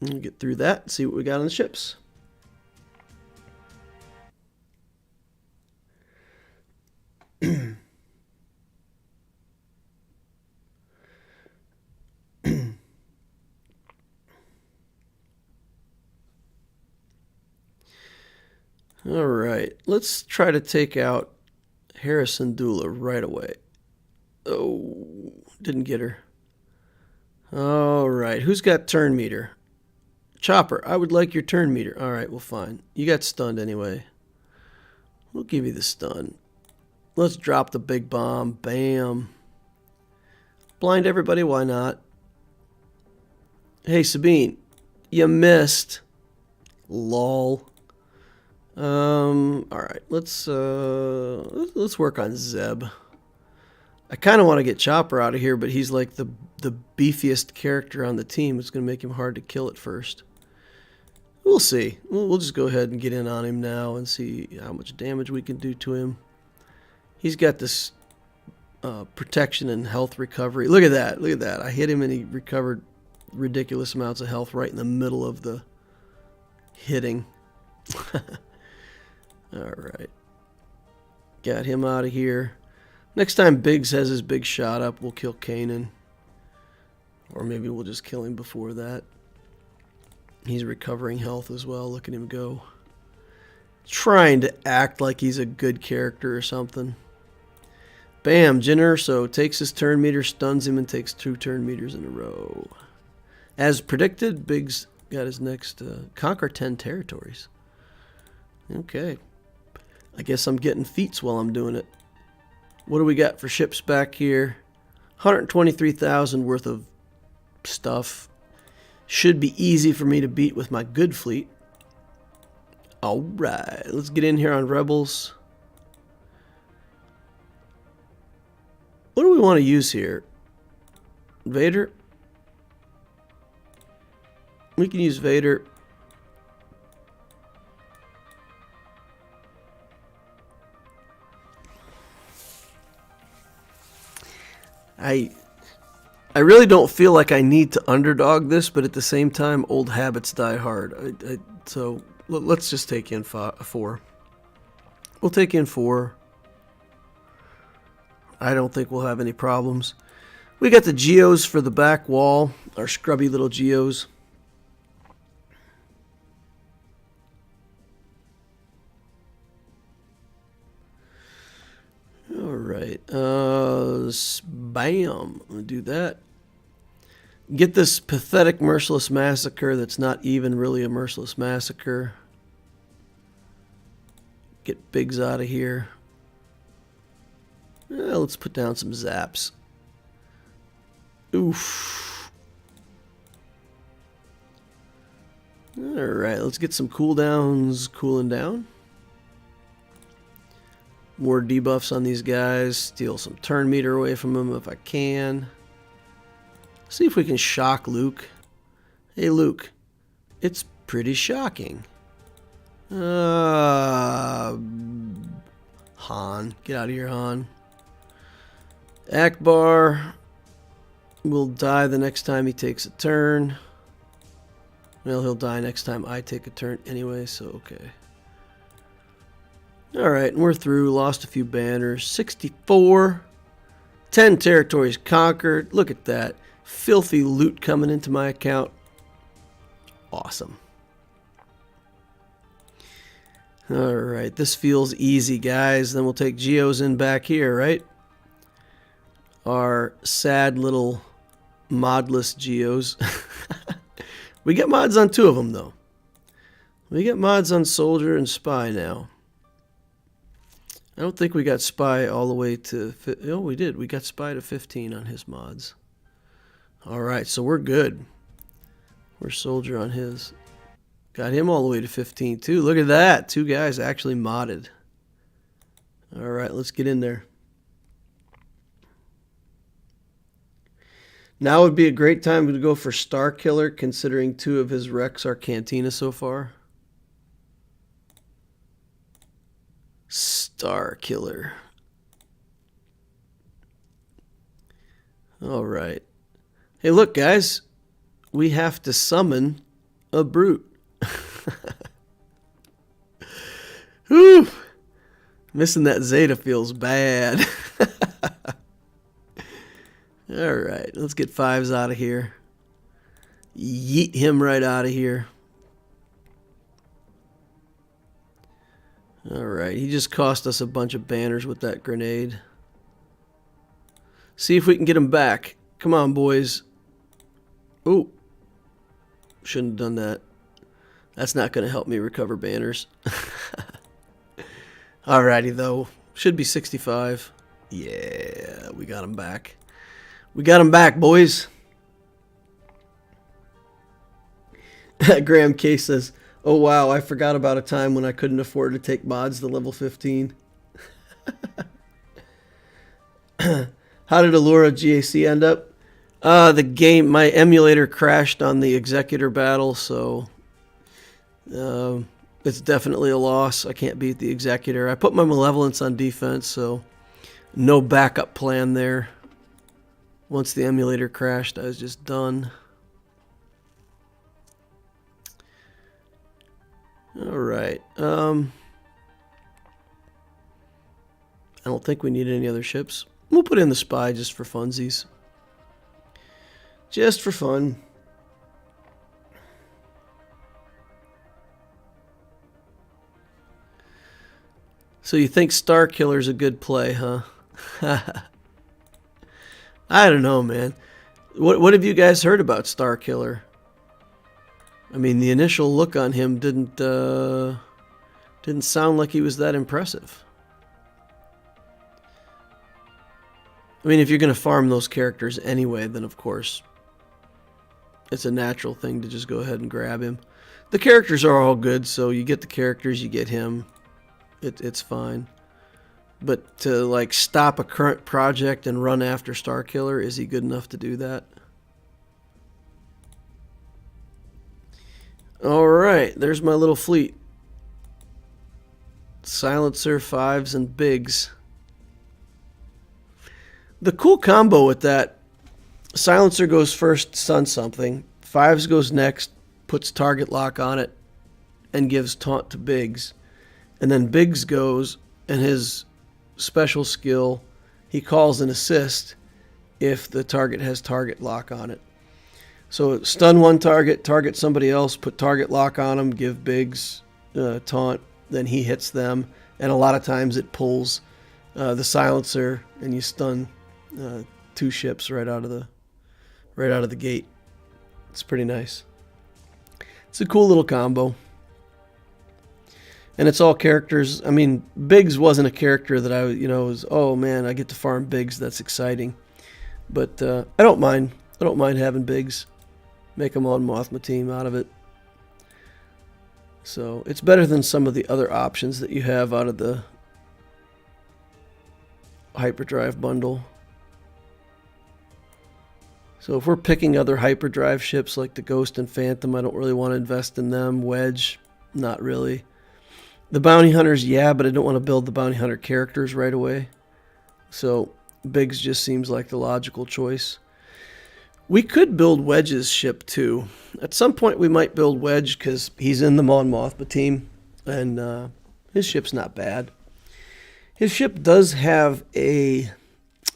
We'll get through that and see what we got on the ships. All right, let's try to take out Harrison Dula right away. Oh, didn't get her. All right, who's got turn meter? Chopper, I would like your turn meter. All right, well, fine. You got stunned anyway. We'll give you the stun. Let's drop the big bomb. Bam. Blind everybody, why not? Hey, Sabine, you missed. Lol. All right, let's work on Zeb. I kind of want to get Chopper out of here, but he's like the beefiest character on the team. It's going to make him hard to kill at first. We'll see. We'll just go ahead and get in on him now and see how much damage we can do to him. He's got this protection and health recovery. Look at that. Look at that. I hit him and he recovered ridiculous amounts of health right in the middle of the hitting. All right. Got him out of here. Next time Biggs has his big shot up, we'll kill Kanan. Or maybe we'll just kill him before that. He's recovering health as well. Look at him go. Trying to act like he's a good character or something. Bam, Jin Urso takes his turn meter, stuns him, and takes 2 turn meters in a row. As predicted, Biggs got his next conquer 10 territories. Okay. I guess I'm getting feats while I'm doing it. What do we got for ships back here? 123,000 worth of stuff. Should be easy for me to beat with my good fleet. Alright, let's get in here on Rebels. What do we want to use here? Vader? We can use Vader. I really don't feel like I need to underdog this, but at the same time, old habits die hard. So let's just take in 4. We'll take in 4. I don't think we'll have any problems. We got the Geos for the back wall, our scrubby little Geos. All right, bam, I'm gonna do that. Get this pathetic merciless massacre that's not even really a merciless massacre. Get Biggs out of here. Let's put down some zaps. Oof. Alright, let's get some cooldowns cooling down. More debuffs on these guys. Steal some turn meter away from them if I can. See if we can shock Luke. Hey Luke, it's pretty shocking. Han, get out of here, Han. Ackbar will die the next time he takes a turn. Well, he'll die next time I take a turn anyway, so okay. Alright, and we're through. Lost a few banners. 64. 10 territories conquered. Look at that. Filthy loot coming into my account. Awesome. Alright, this feels easy, guys. Then we'll take Geos in back here, right? Our sad little modless Geos. We get mods on 2 of them, though. We get mods on Soldier and Spy now. I don't think we got Spy all the way to... Oh, we did. We got Spy to 15 on his mods. Alright, so we're good. We're Soldier on his. Got him all the way to 15, too. Look at that. 2 guys actually modded. Alright, let's get in there. Now would be a great time to go for Star Killer, considering 2 of his wrecks are Cantina so far. Star Killer. All right. Hey, look, guys. We have to summon a brute. Whew. Missing that Zeta feels bad. All right. Let's get 5s out of here. Yeet him right out of here. Alright, he just cost us a bunch of banners with that grenade. See if we can get him back. Come on, boys. Ooh. Shouldn't have done that. That's not going to help me recover banners. Alrighty, though. Should be 65. Yeah, we got him back. We got him back, boys. Graham K says, oh, wow, I forgot about a time when I couldn't afford to take mods to level 15. How did Allura GAC end up? The game, my emulator crashed on the Executor battle, so it's definitely a loss. I can't beat the Executor. I put my Malevolence on defense, so no backup plan there. Once the emulator crashed, I was just done. All right. I don't think we need any other ships. We'll put in the Spy just for funsies. Just for fun. So you think Star Killer's a good play, huh? I don't know, man. What have you guys heard about Star Killer? I mean, the initial look on him didn't sound like he was that impressive. I mean, if you're going to farm those characters anyway, then of course it's a natural thing to just go ahead and grab him. The characters are all good, so you get the characters, you get him. It's fine. But to like stop a current project and run after Star Killer, is he good enough to do that? All right, there's my little fleet. Silencer, 5s, and bigs. The cool combo with that, Silencer goes first, stun something. 5s goes next, puts target lock on it, and gives taunt to bigs. And then bigs goes, and his special skill, he calls an assist if the target has target lock on it. So stun one target, target somebody else, put target lock on them, give bigs taunt, then he hits them, and a lot of times it pulls the silencer, and you stun 2 ships right out of the gate. It's pretty nice. It's a cool little combo. And it's all characters. I mean, Biggs wasn't a character that I, was, oh man, I get to farm Biggs. That's exciting. But I don't mind. I don't mind having Biggs. Make them on Mothma team out of it. So it's better than some of the other options that you have out of the hyperdrive bundle. So if we're picking other hyperdrive ships like the Ghost and Phantom, I don't really want to invest in them. Wedge, not really. The Bounty Hunters, yeah, but I don't want to build the Bounty Hunter characters right away. So Biggs just seems like the logical choice. We could build Wedge's ship too. At some point we might build Wedge because he's in the Mon Mothma team, and his ship's not bad. His ship does have a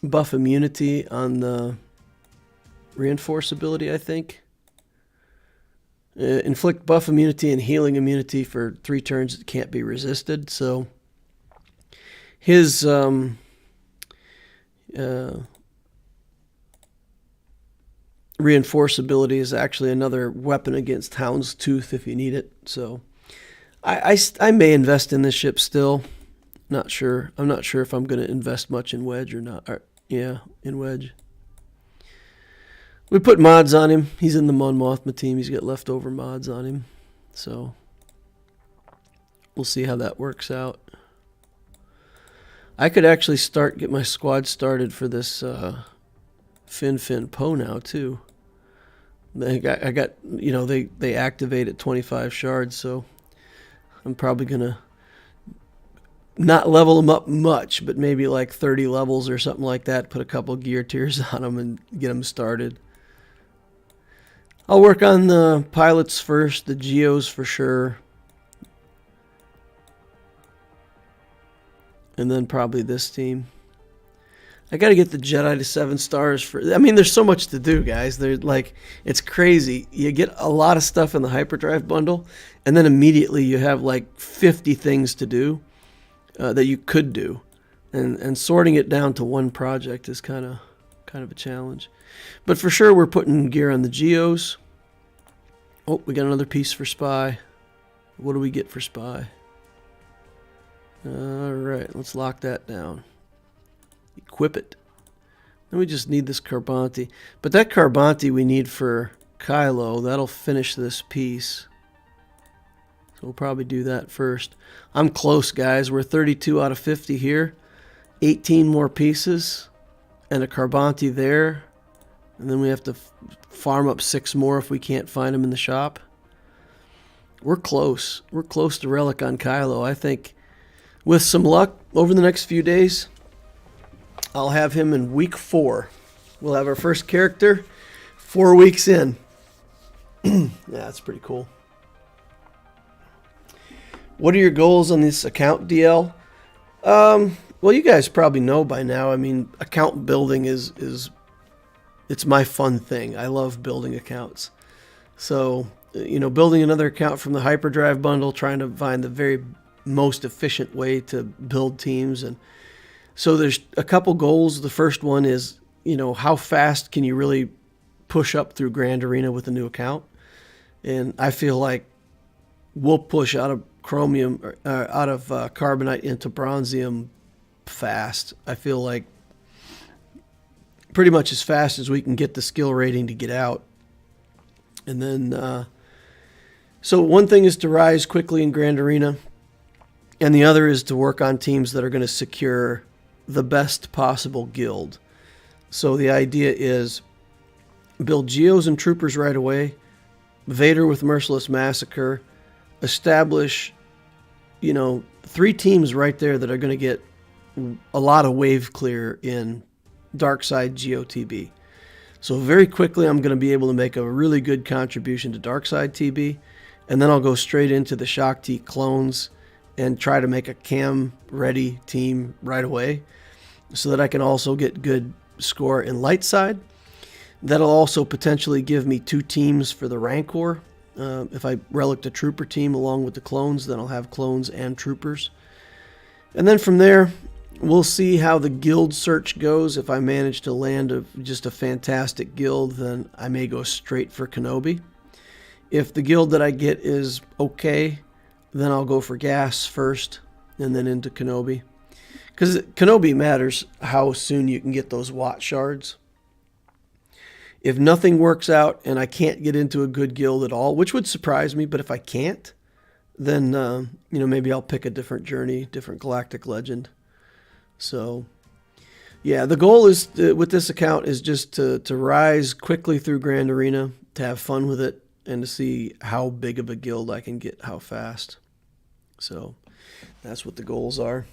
buff immunity on the reinforce ability, I think. Inflict buff immunity and healing immunity for 3 turns that can't be resisted. So his reinforce ability is actually another weapon against Hound's Tooth if you need it. So I may invest in this ship still. Not sure. I'm not sure if I'm going to invest much in Wedge or not. Yeah, in Wedge. We put mods on him. He's in the Mon Mothma team. He's got leftover mods on him. So we'll see how that works out. I could actually get my squad started for this Fin Poe now too. I got they activate at 25 shards, so I'm probably gonna not level them up much, but maybe like 30 levels or something like that. Put a couple gear tiers on them and get them started. I'll work on the pilots first, the Geos for sure. And then probably this team. I got to get the Jedi to 7 stars I mean, there's so much to do, guys. It's crazy. You get a lot of stuff in the hyperdrive bundle, and then immediately you have like 50 things to do that you could do. And sorting it down to one project is kind kind of a challenge. But for sure, we're putting gear on the geos. Oh, we got another piece for spy. What do we get for spy? All right, let's lock that down. Equip it. Then we just need this Carbonti. But that Carbonti we need for Kylo. That'll finish this piece. So we'll probably do that first. I'm close, guys. We're 32 out of 50 here. 18 more pieces. And a Carbonti there. And then we have to farm up 6 more if we can't find them in the shop. We're close. We're close to Relic on Kylo. I think with some luck over the next few days, I'll have him in week 4. We'll have our first character 4 weeks in. Yeah, that's pretty cool. What are your goals on this account, DL? Well, you guys probably know by now. I mean, account building is it's my fun thing. I love building accounts. So, you know, building another account from the Hyperdrive bundle, trying to find the very most efficient way to build teams. And so there's a couple goals. The first one is, you know, how fast can you really push up through Grand Arena with a new account? And I feel like we'll push out of chromium, out of carbonite into bronzium fast. I feel like pretty much as fast as we can get the skill rating to get out. And then, so one thing is to rise quickly in Grand Arena, and the other is to work on teams that are going to secure the best possible guild. So the idea is build Geos and Troopers right away, Vader with Merciless Massacre, establish, you know, 3 teams right there that are going to get a lot of wave clear in Darkside GOTB. So very quickly I'm going to be able to make a really good contribution to Darkside TB, and then I'll go straight into the Shock T clones and try to make a cam ready team right away so that I can also get good score in light side. That'll also potentially give me 2 teams for the Rancor. If I relic the Trooper team along with the clones, then I'll have clones and Troopers. And then from there, we'll see how the guild search goes. If I manage to land just a fantastic guild, then I may go straight for Kenobi. If the guild that I get is okay, then I'll go for gas first and then into Kenobi. Because Kenobi matters how soon you can get those Watt shards. If nothing works out and I can't get into a good guild at all, which would surprise me, but if I can't, then you know, maybe I'll pick a different journey, different galactic legend. So yeah, the goal is with this account is just to rise quickly through Grand Arena, to have fun with it, and to see how big of a guild I can get, how fast. So that's what the goals are.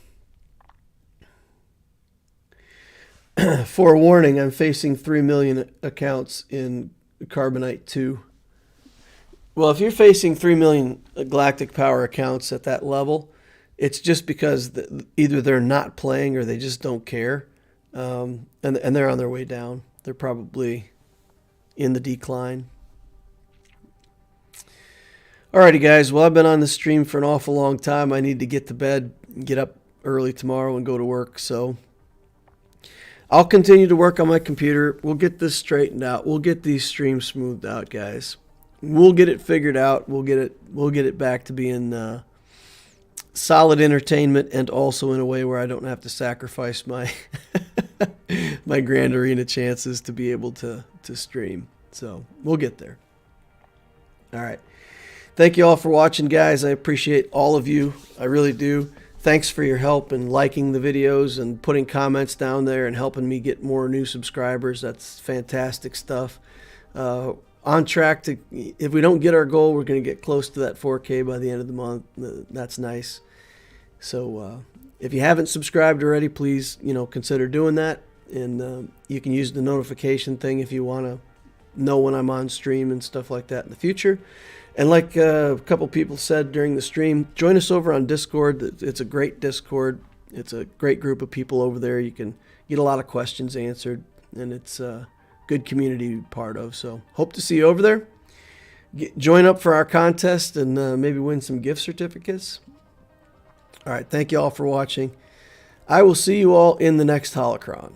Forewarning, I'm facing 3 million accounts in Carbonite 2. Well, if you're facing 3 million Galactic Power accounts at that level, it's just because either they're not playing or they just don't care. And they're on their way down. They're probably in the decline. Alrighty, guys. Well, I've been on the stream for an awful long time. I need to get to bed, get up early tomorrow and go to work. So I'll continue to work on my computer. We'll get this straightened out. We'll get these streams smoothed out, guys. We'll get it figured out. We'll get it back to being solid entertainment, and also in a way where I don't have to sacrifice my my Grand Arena chances to be able to stream. So we'll get there. All right. Thank you all for watching, guys. I appreciate all of you. I really do. Thanks for your help in liking the videos and putting comments down there and helping me get more new subscribers. That's fantastic stuff. On track to, if we don't get our goal, we're going to get close to that 4K by the end of the month. That's nice. So if you haven't subscribed already, please, you know, consider doing that. And you can use the notification thing if you want to know when I'm on stream and stuff like that in the future. And like a couple people said during the stream, join us over on Discord. It's a great Discord. It's a great group of people over there. You can get a lot of questions answered, and it's a good community to be part of. So hope to see you over there. Join up for our contest and maybe win some gift certificates. All right, thank you all for watching. I will see you all in the next Holocron.